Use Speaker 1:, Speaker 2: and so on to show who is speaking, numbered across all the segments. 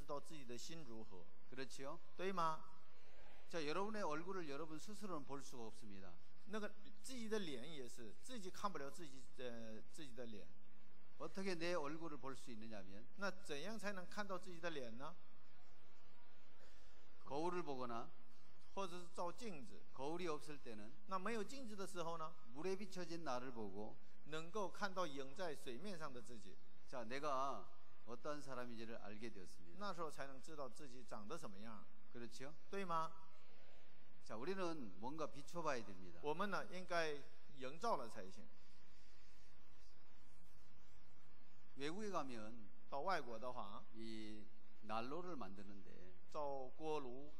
Speaker 1: 道自己的心如何，
Speaker 2: 그렇지요?
Speaker 1: 对吗？
Speaker 2: 자, 여러분의 얼굴을 여러분 스스로는 볼 수가 없습니다.
Speaker 1: 那个自己的脸也是，自己看不了自己的脸。
Speaker 2: 어떻게 내 얼굴을 볼 수 있느냐면
Speaker 1: 那怎样才能看到自己的脸呢？
Speaker 2: 거울을 보거나
Speaker 1: 或者是照镜子。
Speaker 2: 거울이 없을 때는
Speaker 1: 那没有镜子的时候呢，
Speaker 2: 물에 비춰진 나를 보고
Speaker 1: 能够看到影在水面上的自己，
Speaker 2: 자, 내가 어떤 사람인지를 알게 되었습니다.
Speaker 1: 那时候才能知道自己长得什么样，
Speaker 2: 그렇죠?
Speaker 1: 对吗？
Speaker 2: 자, 우리는 뭔가 비춰봐야 됩니다.
Speaker 1: 我们呢应该营造了才行。
Speaker 2: 외국에 가면
Speaker 1: 到外国的话，
Speaker 2: 이 난로를 만드는데
Speaker 1: 造锅炉，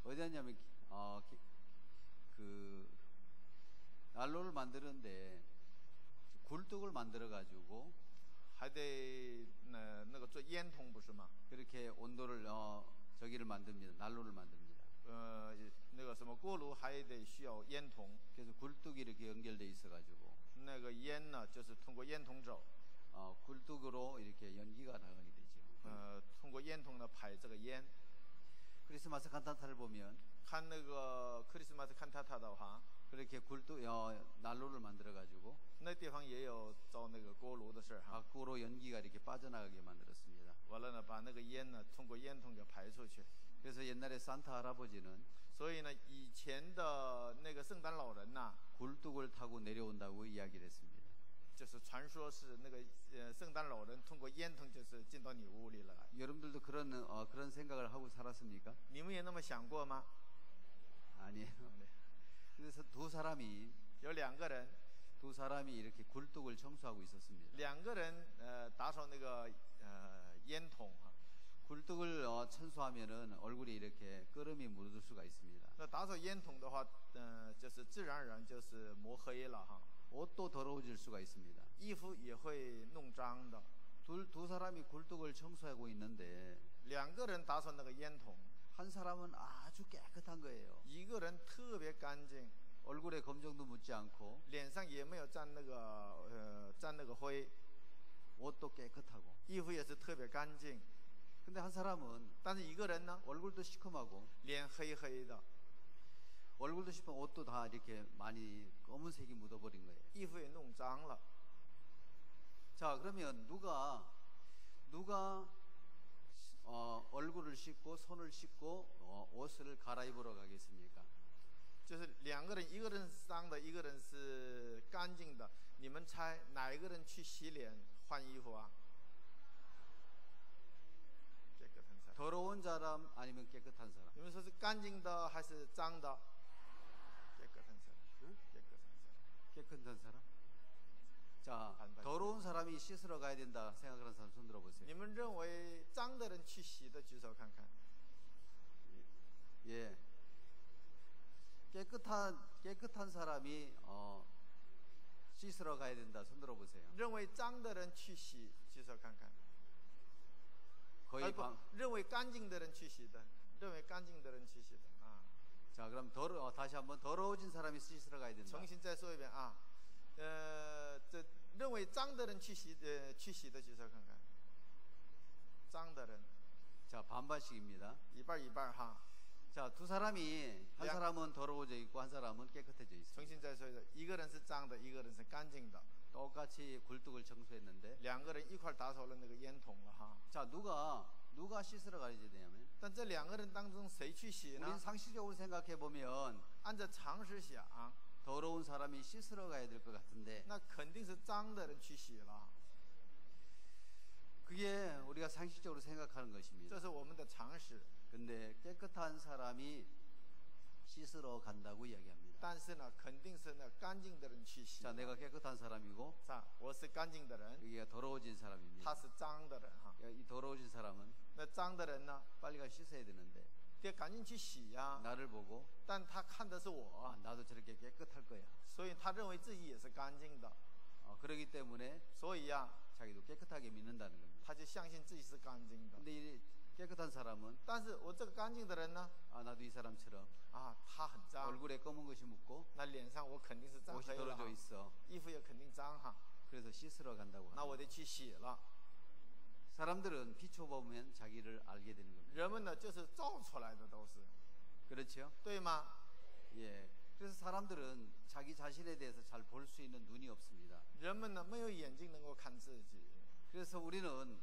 Speaker 2: 어디 하냐면 그 난로를 만드는데 굴뚝을 만들어 가지고
Speaker 1: 还得那个做烟筒不是吗？
Speaker 2: 그렇게 온도를 저기를 만듭니다. 난로를 만듭니다.
Speaker 1: 那个什么锅炉还得需要烟筒，
Speaker 2: 그래서 굴뚝이 이렇게 연결돼 있어 가지고
Speaker 1: 那个烟呢就是通过烟筒走，
Speaker 2: 굴뚝으로 이렇게 연기가 나가게 되죠.
Speaker 1: 通过烟筒呢排这个烟。
Speaker 2: 크리스마스 칸타타를 보면
Speaker 1: 看那个克里斯马斯看塔塔的话，
Speaker 2: 그렇게 굴뚝 난로를 만들어 가지고
Speaker 1: 那地方也有造那个锅炉的事儿哈。
Speaker 2: 밖으로 연기가 이렇게 빠져나가게 만들었습니다.
Speaker 1: 完了呢，把那个烟呢通过烟筒给排出去。
Speaker 2: 그래서 옛날에 산타 할아버지는
Speaker 1: 所以呢，以前的那个圣诞老人呐，
Speaker 2: 굴뚝을 타고 내려온다고 이야기를 했습니다.
Speaker 1: 就是传说是那个圣诞老人通过烟筒就是进到你屋里了。
Speaker 2: 여러분들도 그런 생각을 하고 살았습니까?
Speaker 1: 你们也那么想过吗？
Speaker 2: 아니에요. 그래서
Speaker 1: 有两个人，
Speaker 2: 두 사람이 이렇게 굴뚝을 청소하고 있었습니다.
Speaker 1: 两个人打扫那个烟筒哈。
Speaker 2: 굴뚝을 청소하면은 얼굴이 이렇게 끄름이 묻을 수가 있습니다.
Speaker 1: 那打扫烟筒的话，就是自然而然就是磨黑了哈。
Speaker 2: 옷도 더러워질 수가 있습니다.
Speaker 1: 衣服也会弄脏的。
Speaker 2: 두 사람이 굴뚝을 청소하고 있는데
Speaker 1: 两个人打扫那个烟筒，
Speaker 2: 한 사람은 아주 깨끗한 거예요.
Speaker 1: 一个人特别干净，
Speaker 2: 얼굴에 검정도 묻지 않고
Speaker 1: 脸上也没有沾那个灰，
Speaker 2: 옷도 깨끗하고.
Speaker 1: 衣服也是特别干净。
Speaker 2: 근데 한 사람은
Speaker 1: 但是一个人呢，
Speaker 2: 얼굴도 시커멓고
Speaker 1: 脸黑黑的，
Speaker 2: 얼굴도 시커멓고 옷도 다 이렇게 많이 검은색이 묻어버린 거예요.
Speaker 1: 衣服也弄脏了。
Speaker 2: 자, 그러면 누가 얼굴을 씻고 손을 씻고 옷을 갈아입으러 가겠습니까?
Speaker 1: 就是两个人，一个人是脏的，一个人是干净的。你们猜哪一个人去洗脸换衣服啊？
Speaker 2: 더러운 사람 아니면 깨끗한 사람?
Speaker 1: 你们说是干净的还是脏的？ 깨끗한 사람.
Speaker 2: 응? 깨끗한 사람? 자, 더러운 사람이 씻으러 가야 된다 생각하는 사람 손 들어보세요.
Speaker 1: 你们认为脏的人去洗的举手看看。
Speaker 2: 예. 깨끗한 사람이 씻으러 가야 된다 손 들어보세요.
Speaker 1: 认为脏的人去洗举手看看。
Speaker 2: 거의
Speaker 1: 认为干净的人去洗的，认为干净的人去洗的啊。
Speaker 2: 자, 그럼 다시 한번 더러워진 사람이 씻으러 가야 된다.
Speaker 1: 重新再说一遍啊，这认为脏的人去洗的举手看看。脏的人。
Speaker 2: 자, 반반씩입니다.
Speaker 1: 一半一半哈。
Speaker 2: 자, 두 사람이 한 사람은 더러워져 있고 한 사람은 깨끗해져 있습니다.
Speaker 1: 重新再说一遍，一个人是脏的，一个人是干净的。
Speaker 2: 똑같이 굴뚝을 청소했는데
Speaker 1: 两个人一块打扫了那个烟筒了哈。
Speaker 2: 자, 누가 씻으러 가야 되냐면
Speaker 1: 但这两个人当中谁去洗
Speaker 2: 우린
Speaker 1: 呢？
Speaker 2: 상식적으로 생각해 보면
Speaker 1: 按照常识想，
Speaker 2: 더러운 사람이 씻으러 가야 될 것 같은데
Speaker 1: 那肯定是脏的人去洗了。
Speaker 2: 그게 우리가 상식적으로 생각하는
Speaker 1: 这
Speaker 2: 것입니다.
Speaker 1: 是我们的常识。
Speaker 2: 근데 깨끗한 사람이 씻으러 간다고 이야기합니다.
Speaker 1: 但是呢，肯定是那干净的人去洗。
Speaker 2: 자, 내가 깨끗한 사람이고
Speaker 1: 我是干净的人，
Speaker 2: 여기가 더러워진
Speaker 1: 他
Speaker 2: 사람입니다.
Speaker 1: 是脏的人哈。
Speaker 2: 이 더러워진 사람은
Speaker 1: 那脏的人呢，
Speaker 2: 빨리 가 씻어야 되는데
Speaker 1: 得赶紧去洗呀。
Speaker 2: 나를 보고
Speaker 1: 但他看的是我，
Speaker 2: 나도 저렇게 깨끗할 거야.
Speaker 1: 所以他认为自己也是干净的，
Speaker 2: 그러기 때문에
Speaker 1: 所以呀，
Speaker 2: 자기도 깨끗하게 믿는다는 겁니다.
Speaker 1: 他就相信自己是干净的。
Speaker 2: 근데 이 깨끗한 사람은
Speaker 1: 但是我这个干净的人呢，
Speaker 2: 나도 이 사람처럼
Speaker 1: 他很脏，
Speaker 2: 얼굴에 검은 것이 묻고
Speaker 1: 那脸上我肯定是脏
Speaker 2: 옷이
Speaker 1: 黑了
Speaker 2: 더러져
Speaker 1: 哈，
Speaker 2: 있어.
Speaker 1: 衣服也肯定脏哈，
Speaker 2: 그래서 씻으러 간다고
Speaker 1: 那
Speaker 2: 합니다.
Speaker 1: 我得去洗了。
Speaker 2: 사람들은 비춰보면 자기를 알게 되는 겁니다.
Speaker 1: 人们呢就是造出来的都是，
Speaker 2: 그렇죠?
Speaker 1: 对吗？
Speaker 2: 예. 그래서 사람들은 자기 자신에 대해서 잘 볼 수 있는 눈이 없습니다.
Speaker 1: 人们呢没有眼睛能够看自己，
Speaker 2: 그래서 우리는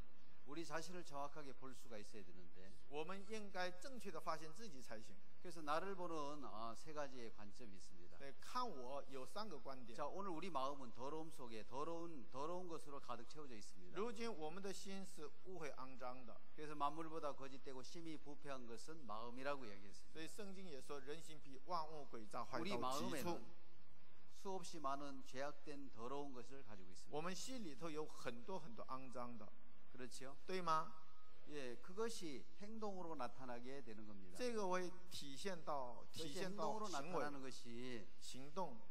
Speaker 2: 우리 자신을 정확하게 볼 수가 있어야 되는데
Speaker 1: 我们应该正确的发现自己才行。
Speaker 2: 그래서 나를 보는 세 가지의 관점이 있습니다.
Speaker 1: 对，看我有3个观点。
Speaker 2: 자, 오늘 우리 마음은 더러움 속에 더러운 것으로 가득 채워져 있습니다.
Speaker 1: 如今我们的心是污秽肮脏的，
Speaker 2: 그래서 만물보다 거짓되고 심히 부패한 것은 마음이라고 이야기했습니다.
Speaker 1: 所以圣经也说人心比万物诡诈，坏
Speaker 2: 우리
Speaker 1: 到极处。
Speaker 2: 마음에는 수없이 많은 죄악된 더러운 것을 가지고 있습니다.
Speaker 1: 我们心里头有很多很多肮脏的，
Speaker 2: 그렇죠?
Speaker 1: 对吗？
Speaker 2: 예, 그것이 행동으로 나타나게 되는 겁니다.
Speaker 1: 这个会体现到
Speaker 2: 그것이 행동으로
Speaker 1: 行为
Speaker 2: 나타나는 것이
Speaker 1: 行动。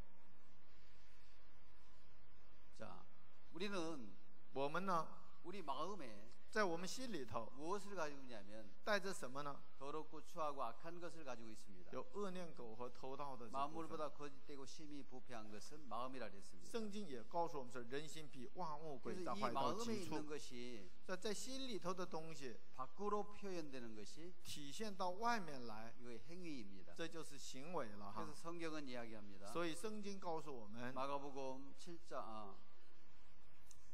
Speaker 2: 자, 우리는
Speaker 1: 我们呢，
Speaker 2: 우리 마음에
Speaker 1: 在我们心里头
Speaker 2: 무엇을 가지고 있냐면
Speaker 1: 带着什么呢？
Speaker 2: 더럽고 추하고 악한 것을 가지고 있습니다.
Speaker 1: 有恶念狗和偷盗的这部分。
Speaker 2: 만물보다 거짓되고 심히 부패한 것은 마음이라 했습니다.
Speaker 1: 圣经也告诉我们说，人心比万物诡
Speaker 2: 그래서
Speaker 1: 诈，
Speaker 2: 이
Speaker 1: 坏到
Speaker 2: 마음에
Speaker 1: 极
Speaker 2: 있는
Speaker 1: 处。
Speaker 2: 것이
Speaker 1: 在心里头的东西
Speaker 2: 밖으로 표현되는 것이
Speaker 1: 体现到外面来，
Speaker 2: 이거의 행위입니다.
Speaker 1: 这就是行为了
Speaker 2: 그래서
Speaker 1: 哈。
Speaker 2: 성경은 이야기합니다.
Speaker 1: 所以圣经告诉我们，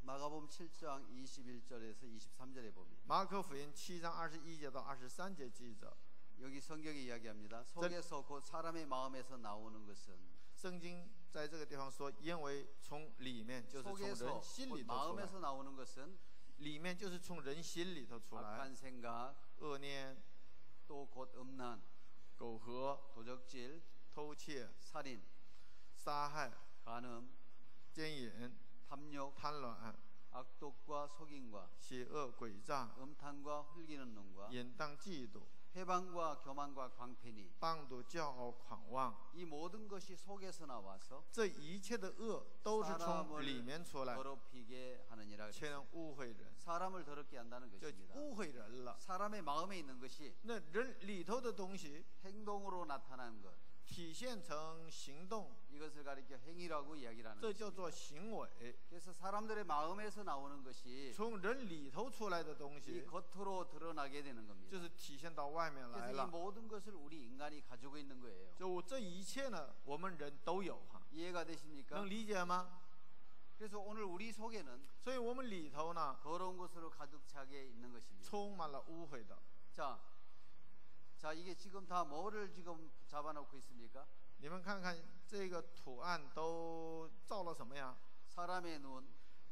Speaker 2: 마가복음 7장 21절에서 23절에 보면
Speaker 1: 马可福音7章21节到23节记着，
Speaker 2: 여기 성경이 이야기합니다. 속에서 곧 사람의 마음에서 나오는 것은
Speaker 1: 圣经在这个地方说，因为从里面就是从
Speaker 2: 속에서
Speaker 1: 人心
Speaker 2: 곧
Speaker 1: 里头出来，
Speaker 2: 마음에서 나오는 것은
Speaker 1: 里面就是从人心里头出来，
Speaker 2: 악한 생각,
Speaker 1: 恶念、
Speaker 2: 또 곧 음란,
Speaker 1: 苟合、
Speaker 2: 도적질,
Speaker 1: 偷窃、
Speaker 2: 살인,
Speaker 1: 杀害、
Speaker 2: 간음,
Speaker 1: 奸淫、
Speaker 2: 탐욕,
Speaker 1: 贪婪、
Speaker 2: 악독과 속임과
Speaker 1: 邪恶、诡诈、
Speaker 2: 음탕과 흘기는 놈과
Speaker 1: 淫荡、嫉妒、
Speaker 2: 회방과 교만과 광팬이
Speaker 1: 棒毒、骄傲、狂妄，
Speaker 2: 이 모든 것이 속에서 나와서
Speaker 1: 这一切的恶都是从里面出来，
Speaker 2: 더럽히게 하느니라.
Speaker 1: 却能污秽人，
Speaker 2: 사람을 더럽게 한다는
Speaker 1: 就
Speaker 2: 것입니다.
Speaker 1: 污秽人了。
Speaker 2: 사람의 마음에 있는 것이
Speaker 1: 那人里头的东西
Speaker 2: 행동으로 나타나는 것,
Speaker 1: 体现成行动，
Speaker 2: 이것을 가리켜 행위라고 이야기를 하는
Speaker 1: 这叫
Speaker 2: 것입니다.
Speaker 1: 做行为。
Speaker 2: 그래서 사람들의 마음에서 나오는 것이
Speaker 1: 从人里头出来的东
Speaker 2: 이
Speaker 1: 西，
Speaker 2: 겉으로 드러나게 되는
Speaker 1: 就
Speaker 2: 겁니다.
Speaker 1: 是体现到外面来
Speaker 2: 그래서 이
Speaker 1: 了。
Speaker 2: 모든 것을 우리 인간이 가지고 있는 거예요.
Speaker 1: 就这一切呢，我们人都有哈，
Speaker 2: 이해가 되십니까?
Speaker 1: 能理解吗？
Speaker 2: 그래서 오늘 우리 속에는
Speaker 1: 所以我们里头呢，
Speaker 2: 더러운 것으로 가득 차게 있는 것입니다.
Speaker 1: 充满了污秽的。
Speaker 2: 자, 이게 지금 다 뭐를 지금 잡아놓고 있습니까?
Speaker 1: 你们看看这个图案都造了什么呀？
Speaker 2: 사람의 눈,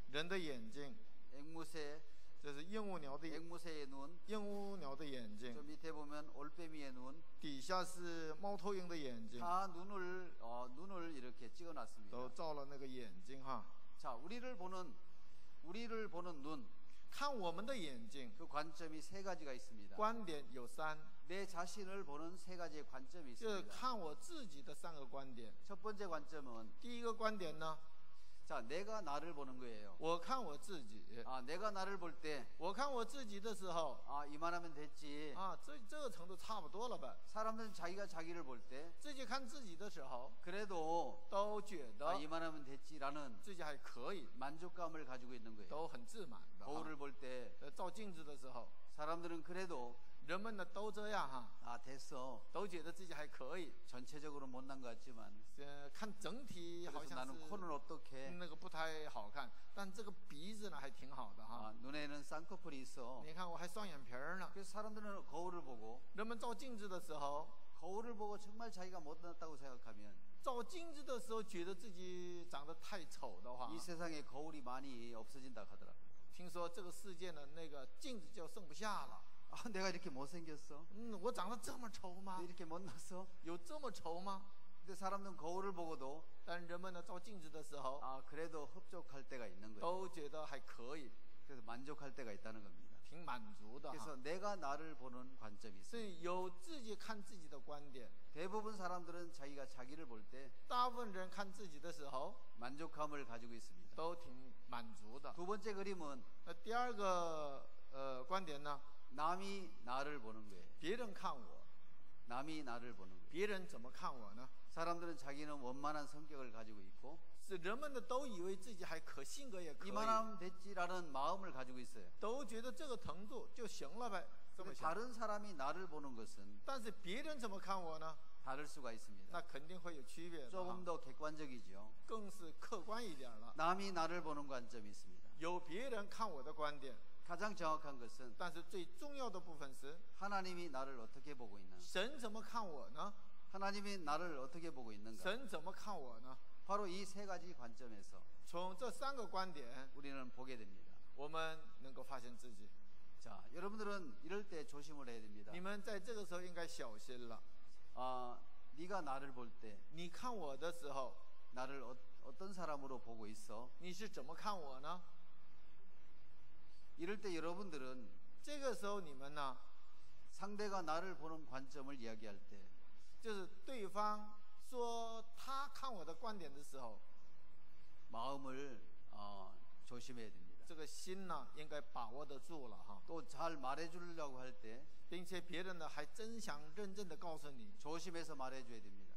Speaker 1: 人的眼睛，
Speaker 2: 앵무새,
Speaker 1: 这是鹦鹉鸟的
Speaker 2: 앵무새의 눈,
Speaker 1: 鹦鹉鸟的眼
Speaker 2: 저
Speaker 1: 睛，
Speaker 2: 밑에 보면 올빼미의 눈,
Speaker 1: 底下是猫头鹰的眼睛，
Speaker 2: 다 눈을 이렇게 찍어놨습니다.
Speaker 1: 都造了那个眼睛哈。
Speaker 2: 자, 우리를 보는 눈,
Speaker 1: 看我们的眼睛，
Speaker 2: 그 관점이 세 가지가 있습니다.
Speaker 1: 观点有3，
Speaker 2: 내 자신을 보는 세 가지의 관점이
Speaker 1: 就是
Speaker 2: 있습니다.
Speaker 1: 看我自己的3个观点。
Speaker 2: 첫 번째 관점은
Speaker 1: 第一个观点呢，
Speaker 2: 자, 내가 나를 보는 거예요.
Speaker 1: 我看我自己，
Speaker 2: 내가 나를 볼 때,
Speaker 1: 我看我自己的时候，
Speaker 2: 이만하면 됐지.
Speaker 1: 这个程度差不多了吧？
Speaker 2: 사람들은 자기가 자기를 볼 때,
Speaker 1: 自己看自己的时候，
Speaker 2: 그래도
Speaker 1: 都觉得
Speaker 2: 이만하면 됐지라는
Speaker 1: 自己还可以，
Speaker 2: 만족감을 가지고 있는 거예요.
Speaker 1: 都很自满的哈。
Speaker 2: 거울을 볼 때,
Speaker 1: 照镜子的时候，
Speaker 2: 사람들은 그래도
Speaker 1: 人们呢都这样哈，
Speaker 2: 됐어.
Speaker 1: 都觉得自己还可以。
Speaker 2: 전체적으로 못난 것 같지만,
Speaker 1: 看整体好
Speaker 2: 그래서
Speaker 1: 像
Speaker 2: 나는
Speaker 1: 是
Speaker 2: 코는 어떻게?
Speaker 1: 那个不太好看，但这个鼻子呢还挺好的哈。
Speaker 2: 눈에는 쌍꺼풀이 있어.
Speaker 1: 你看我还双眼皮儿呢。
Speaker 2: 그래서 사람들은 거울을 보고,
Speaker 1: 人们照镜子的时候，
Speaker 2: 거울을 보고 정말 자기가 못났다고 생각하면,
Speaker 1: 照镜子的时候觉得自己长得太丑的话，
Speaker 2: 이 세상에 거울이 많이 없어진다 하더라.
Speaker 1: 听说这个世界呢那个镜子就剩不下了。
Speaker 2: 내가 이렇게 못생겼어?
Speaker 1: 我长得这么丑吗？
Speaker 2: 이렇게 못났어?
Speaker 1: 有这么丑吗？
Speaker 2: 근데 사람들은 거울을 보고도
Speaker 1: 但人们呢照镜子的时候，
Speaker 2: 그래도 흡족할 때가 있는 거예요.
Speaker 1: 都觉得还可以，
Speaker 2: 그래서 만족할 때가 있다는 겁니다.
Speaker 1: 挺满足的
Speaker 2: 그래서
Speaker 1: 哈。
Speaker 2: 내가 나를 보는 관점이
Speaker 1: 所
Speaker 2: 있어요.
Speaker 1: 以有自己看自己的观点，
Speaker 2: 대부분 사람들은 자기가 자기를 볼 때
Speaker 1: 大部分人看自己的时候
Speaker 2: 만족감을 가지고 있습니다.
Speaker 1: 都挺满足的。
Speaker 2: 두 번째 그림은
Speaker 1: 那第二个观点呢，
Speaker 2: 남이 나를 보는 거예요.
Speaker 1: 别人看我，
Speaker 2: 남이 나를 보는 거예요.
Speaker 1: 别人怎么看我呢？
Speaker 2: 사람들은 자기는 원만한 성격을 가지고 있고
Speaker 1: 人们呢都以为自己还可性格也可以，
Speaker 2: 이만하면 됐지라는 마음을 가지고 있어요.
Speaker 1: 都觉得这个程度就行了呗，这么
Speaker 2: 근데
Speaker 1: 想。
Speaker 2: 다른 사람이 나를 보는 것은
Speaker 1: 但是别人怎么看我呢？
Speaker 2: 다를 수가 있습니다.
Speaker 1: 那肯定会有区别的，
Speaker 2: 조금 더 객관적이죠.
Speaker 1: 更是客观一点了。
Speaker 2: 남이 나를 보는 관점이 있습니다.
Speaker 1: 有别人看我的观点，
Speaker 2: 가장 정확한 것은
Speaker 1: 但是最重要的部分是
Speaker 2: 하나님이 나를 어떻게 보고 있나?
Speaker 1: 神怎么看我呢？
Speaker 2: 하나님이 나를 어떻게 보고 있는가?
Speaker 1: 神怎么看我呢？
Speaker 2: 바로 이 세 가지 관점에서
Speaker 1: 从这3个观点，
Speaker 2: 우리는 보게 됩니다.
Speaker 1: 我们能够发现自己。
Speaker 2: 자, 여러분들은 이럴 때 조심을 해야 됩니다.
Speaker 1: 你们在这个时候应该小心了。
Speaker 2: 네가 나를 볼 때
Speaker 1: 你看我的时候，
Speaker 2: 나를 어떤 사람으로 보고 있어?
Speaker 1: 你是怎么看我呢？
Speaker 2: 이럴 때 여러분들은
Speaker 1: 这个时候你们呢，
Speaker 2: 상대가 나를 보는 관점을 이야기할 때
Speaker 1: 就是对方说他看我的观点的时候，
Speaker 2: 마음을 조심해야 됩니다.
Speaker 1: 这个心呢应该把握得住了哈。
Speaker 2: 또 잘 말해주려고 할 때
Speaker 1: 并且别人呢还真想认真的告诉你，
Speaker 2: 조심해서 말해줘야 됩니다.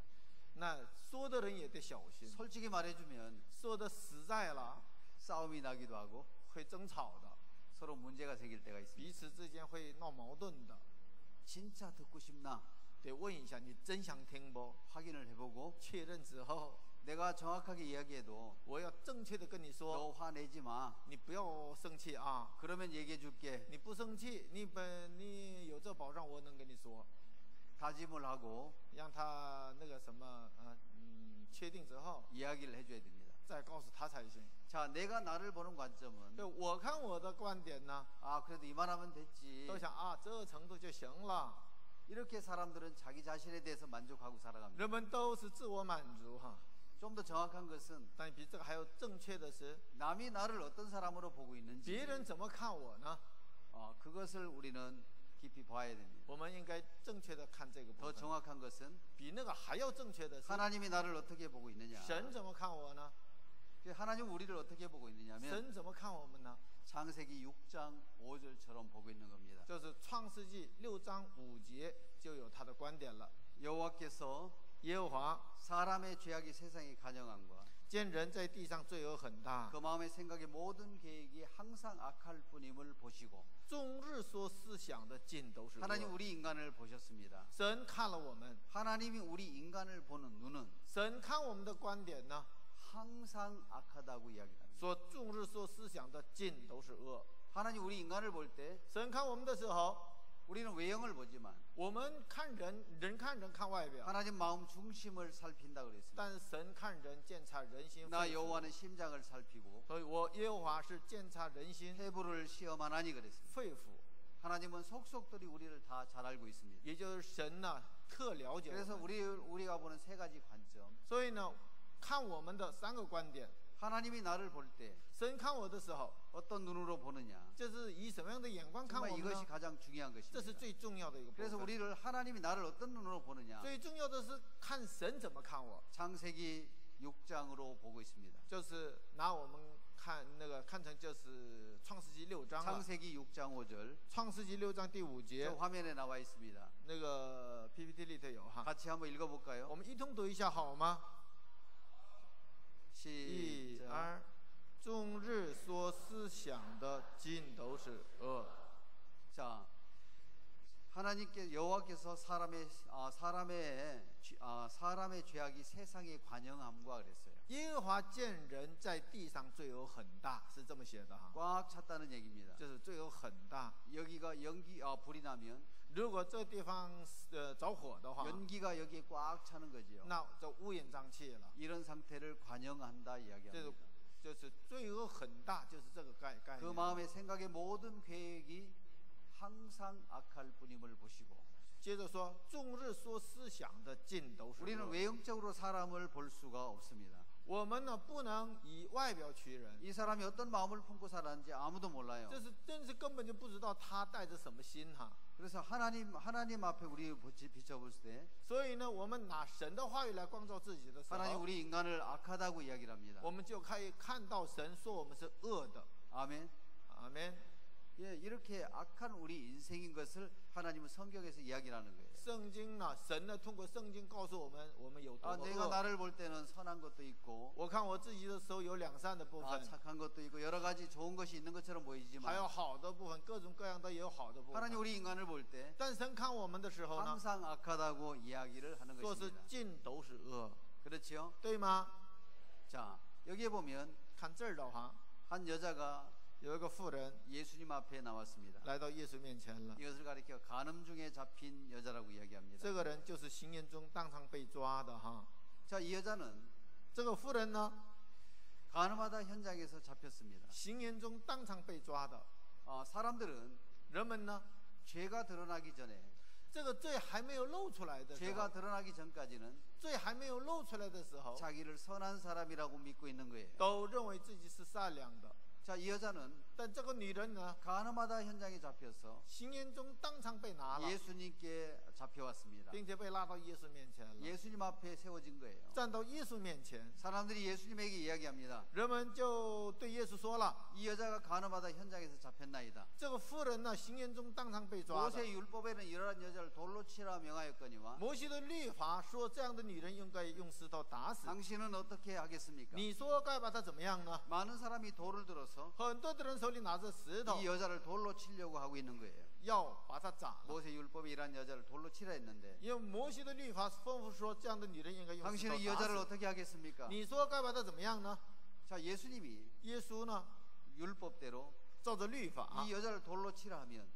Speaker 1: 那说的人也得小心，
Speaker 2: 솔직히 말해주면
Speaker 1: 说的实在了
Speaker 2: 싸움이 나기도 하고
Speaker 1: 会争吵的，
Speaker 2: 서로 문제가 생길 때가 있습니다.
Speaker 1: 彼此之间会闹矛盾的。
Speaker 2: 진짜 듣고 싶나?
Speaker 1: 得问一下，你真想听不？
Speaker 2: 확인을 해보고
Speaker 1: 确认之后，
Speaker 2: 내가 정확하게 이야기해도
Speaker 1: 我要正确的跟你说，
Speaker 2: 너 화내지 마.
Speaker 1: 你不要生气啊！
Speaker 2: 그러면 얘기해줄게.
Speaker 1: 你不生气，你有这保障，我能跟你说，
Speaker 2: 다짐을 하고
Speaker 1: 让他那个什么确定之后
Speaker 2: 이야기를 해줘야 됩니다.
Speaker 1: 再告诉他才行。
Speaker 2: 자, 내가 나를 보는 관점은
Speaker 1: 对，我看我的观点呢，
Speaker 2: 그래도 이만하면 됐지.
Speaker 1: 都想啊，这个程度就行了。
Speaker 2: 이렇게 사람들은 자기 자신에 대해서 만족하고 살아갑니다.
Speaker 1: 人们都是自我满足哈，
Speaker 2: 좀 더 정확한 것은
Speaker 1: 但比这个还要正确的是，
Speaker 2: 남이 나를 어떤 사람으로 보고 있는지
Speaker 1: 别人怎么看我呢？
Speaker 2: 그것을 우리는 깊이 봐야 됩니다.
Speaker 1: 我们应该正确的看这个部
Speaker 2: 더
Speaker 1: 分。
Speaker 2: 정확한 것은
Speaker 1: 比那个还要正确的是，
Speaker 2: 하나님이 나를 어떻게 보고 있느냐.
Speaker 1: 神怎么看我呢？
Speaker 2: 하나님 우리를 어떻게 보고 있느냐면
Speaker 1: 神怎么看我们呢？
Speaker 2: 창세기 6장 5절처럼 보고 있는 겁니다.
Speaker 1: 就是创世纪6章5节就有他的观点了。
Speaker 2: 여호와께서
Speaker 1: 耶和华
Speaker 2: 사람의 죄악이 세상에 간영함과
Speaker 1: 见人在地上罪恶很大，
Speaker 2: 그 마음의 생각의 모든 계획이 항상 악할 뿐임을 보시고
Speaker 1: 终日说思想的尽都是恶。
Speaker 2: 하나님 우리 인간을 보셨습니다.
Speaker 1: 神看了我们，
Speaker 2: 하나님이 우리 인간을 보는 눈은
Speaker 1: 神看我们的观点呢，
Speaker 2: 항상 악하다고 이야기합니다.
Speaker 1: 说终日说思想的尽都是恶。
Speaker 2: 하나님 우리 인간을 볼 때
Speaker 1: 神看我们的时候，
Speaker 2: 우리는 외형을 보지만
Speaker 1: 我们看人，人看人看外表，
Speaker 2: 하나님 마음 중심을 살핀다 그랬습니다.
Speaker 1: 但是神看人鉴察人心
Speaker 2: 나
Speaker 1: 肺腑。
Speaker 2: 여호와는 심장을 살피고
Speaker 1: 所以我耶和华是鉴察人心
Speaker 2: 해부를 시험하나니 그랬습니다.
Speaker 1: 肺腑，
Speaker 2: 하나님은 속속들이 우리를 다 잘 알고 있습니다.
Speaker 1: 也就是神呢特了解我
Speaker 2: 그래서
Speaker 1: 们。
Speaker 2: 우리가 보는 세 가지 관점.
Speaker 1: 所以呢，看我们的3个观点，
Speaker 2: 하나님이 나를 볼 때
Speaker 1: 神看我的时候，
Speaker 2: 어떤 눈으로 보느냐.
Speaker 1: 就是以什么样的眼光看
Speaker 2: 정말
Speaker 1: 我们
Speaker 2: 이것이
Speaker 1: 呢？
Speaker 2: 가장 중요한
Speaker 1: 这是
Speaker 2: 것입니다.
Speaker 1: 最重要的一个部
Speaker 2: 그래서
Speaker 1: 分。
Speaker 2: 우리를 하나님이 나를 어떤 눈으로 보느냐.
Speaker 1: 最重要的是看神怎么看我，
Speaker 2: 창세기 6장으로 보고 있습니다.
Speaker 1: 就是拿我们看那个看成就是创世纪6章了。
Speaker 2: 창세기 6장 5절.
Speaker 1: 创世纪6章第5
Speaker 2: 저
Speaker 1: 节，
Speaker 2: 화면에 나와 있습니다.
Speaker 1: 那个 PPT 里头有哈，
Speaker 2: 같이 한번 읽어볼까요?
Speaker 1: 我们一同读一下好吗？一
Speaker 2: 시작.
Speaker 1: 二，终日说思想的尽都是恶。
Speaker 2: 자, 하나님께 여호와께서 사람의 죄악이 세상에 관영함과 그랬어요.
Speaker 1: 耶和华见人在地上罪恶很大，是这么写的哈，
Speaker 2: 꽉 찼다는 얘기입니다.
Speaker 1: 就是罪恶很大。
Speaker 2: 여기가 불이 나면
Speaker 1: 如果这地方着火的话，
Speaker 2: 연기가 여기에 꽉 차는 거지요.
Speaker 1: 那就乌烟瘴气了。
Speaker 2: 이런 상태를 관영한다
Speaker 1: 这个
Speaker 2: 이야기합니다.
Speaker 1: 就是罪恶很大，就是这个概
Speaker 2: 그
Speaker 1: 念。
Speaker 2: 마음의 생각의 모든 계획이 항상 악할 뿐임을 보시고
Speaker 1: 接着说，终日说思想的尽都是
Speaker 2: 우리는
Speaker 1: 恶。
Speaker 2: 외형적으로 사람을 볼 수가 없습니다.
Speaker 1: 我们呢不能以外表取人，
Speaker 2: 이 사람이 어떤 마음을 품고 살았는지 아무도 몰라요.
Speaker 1: 这是真是根本就不知道他带着什么心哈。
Speaker 2: 그래서 하나님 앞에 우리 비춰볼 때
Speaker 1: 所以呢，我们拿神的话语来光照自己的时
Speaker 2: 하나님
Speaker 1: 候，
Speaker 2: 우리 인간을 악하다고 이야기를 합니다.
Speaker 1: 我们就可以看到神说我们是恶的。
Speaker 2: 아멘.
Speaker 1: 阿门。
Speaker 2: 예, 이렇게 악한 우리 인생인 것을 하나님은 성경에서 이야기하는 거예요.
Speaker 1: 圣经呢，神呢通过圣经告诉我们，我们有多么
Speaker 2: 내가
Speaker 1: 恶。
Speaker 2: 나를 볼 때는 선한 것도 있고
Speaker 1: 我看我自己的时候有良善的部分，
Speaker 2: 착한 것도 있고 여러 가지 좋은 것이 있는 것처럼
Speaker 1: 还
Speaker 2: 보이지만
Speaker 1: 有好的部分，各种各样的也有好的部
Speaker 2: 하나님
Speaker 1: 分。
Speaker 2: 우리 인간을 볼 때
Speaker 1: 但神看我们的时候呢，
Speaker 2: 항상 악하다고 이야기를 하는
Speaker 1: 说是
Speaker 2: 것입니다.
Speaker 1: 尽都是恶，
Speaker 2: 그렇죠?
Speaker 1: 对吗？
Speaker 2: 자, 여기에 보면
Speaker 1: 看这儿的话，
Speaker 2: 한 여자가
Speaker 1: 有一个妇人
Speaker 2: 예수님 앞에 나왔습니다.
Speaker 1: 来到耶稣面前了，
Speaker 2: 이것을 가리켜 간음 중에 잡힌 여자라고 이야기합니다.
Speaker 1: 这个人就是行淫中当场被抓的哈。
Speaker 2: 자, 이 여자는
Speaker 1: 这个妇人呢，
Speaker 2: 간음하다 현장에서 잡혔습니다.
Speaker 1: 行淫中当场被抓的。
Speaker 2: 사람들은
Speaker 1: 人们呢，
Speaker 2: 죄가 드러나기 전에
Speaker 1: 这个罪还没有露出来的时候，
Speaker 2: 죄가 드러나기 전까지는
Speaker 1: 罪还没有露出来的时候，
Speaker 2: 자기를 선한 사람이라고 믿고 있는 거예요.
Speaker 1: 都认为自己是善良的。
Speaker 2: 자, 이 여자는
Speaker 1: 但这个女人呢，
Speaker 2: 간음하다 현장에 잡혀서
Speaker 1: 行淫中当场被拿了，
Speaker 2: 예수님께 잡혀왔습니다.
Speaker 1: 并且被拉到耶稣面前了，
Speaker 2: 예수님 앞에 세워진 거예요.
Speaker 1: 站到耶稣面前，
Speaker 2: 사람들이 예수님에게 이야기합니다.
Speaker 1: 人们就对耶稣说了：
Speaker 2: 이 여자가 간음하다 현장에서 잡혔나이다.
Speaker 1: 这个妇人呢，行淫中当场被抓的。
Speaker 2: 모세 율법에는 이러한 여자를 돌로 치라 명하였거니와
Speaker 1: 摩西的律法说，这样的女人应该用石头打死。
Speaker 2: 당신은 어떻게 하겠습니까?
Speaker 1: 你说该把她怎么样呢？
Speaker 2: 많은 사람이 돌을 들어서
Speaker 1: 很多的人手里拿着石头，
Speaker 2: 이 여자를 돌로 치려고 하고 있는 거예요.
Speaker 1: 要把她斩了。
Speaker 2: 모세 율법이 이러한 여자를 돌로 치라 했는데
Speaker 1: 因为摩西的律法吩咐说，这样的女人应该用石头
Speaker 2: 당신은 이
Speaker 1: 打
Speaker 2: 여자를
Speaker 1: 死。
Speaker 2: 어떻게 하겠습니까?
Speaker 1: 你说该把她怎么样呢？
Speaker 2: 자, 예수님이
Speaker 1: 耶稣呢，
Speaker 2: 율법대로
Speaker 1: 照着律法，
Speaker 2: 이 여자를 돌로 치라 하면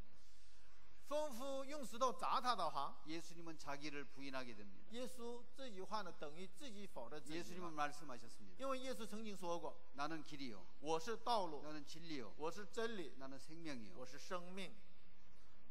Speaker 1: 吩咐用石头砸她的话，
Speaker 2: 예수님은 자기를 부인하게 됩니다.
Speaker 1: 耶稣这句话呢，等于自己否认自己
Speaker 2: 예수님은
Speaker 1: 了。
Speaker 2: 말씀하셨습니다.
Speaker 1: 因为耶稣曾经说过
Speaker 2: 나는 길이요 ：“
Speaker 1: 我是道路，
Speaker 2: 나는 진리요
Speaker 1: 我是真理，
Speaker 2: 나는 생명이요
Speaker 1: 我是生命。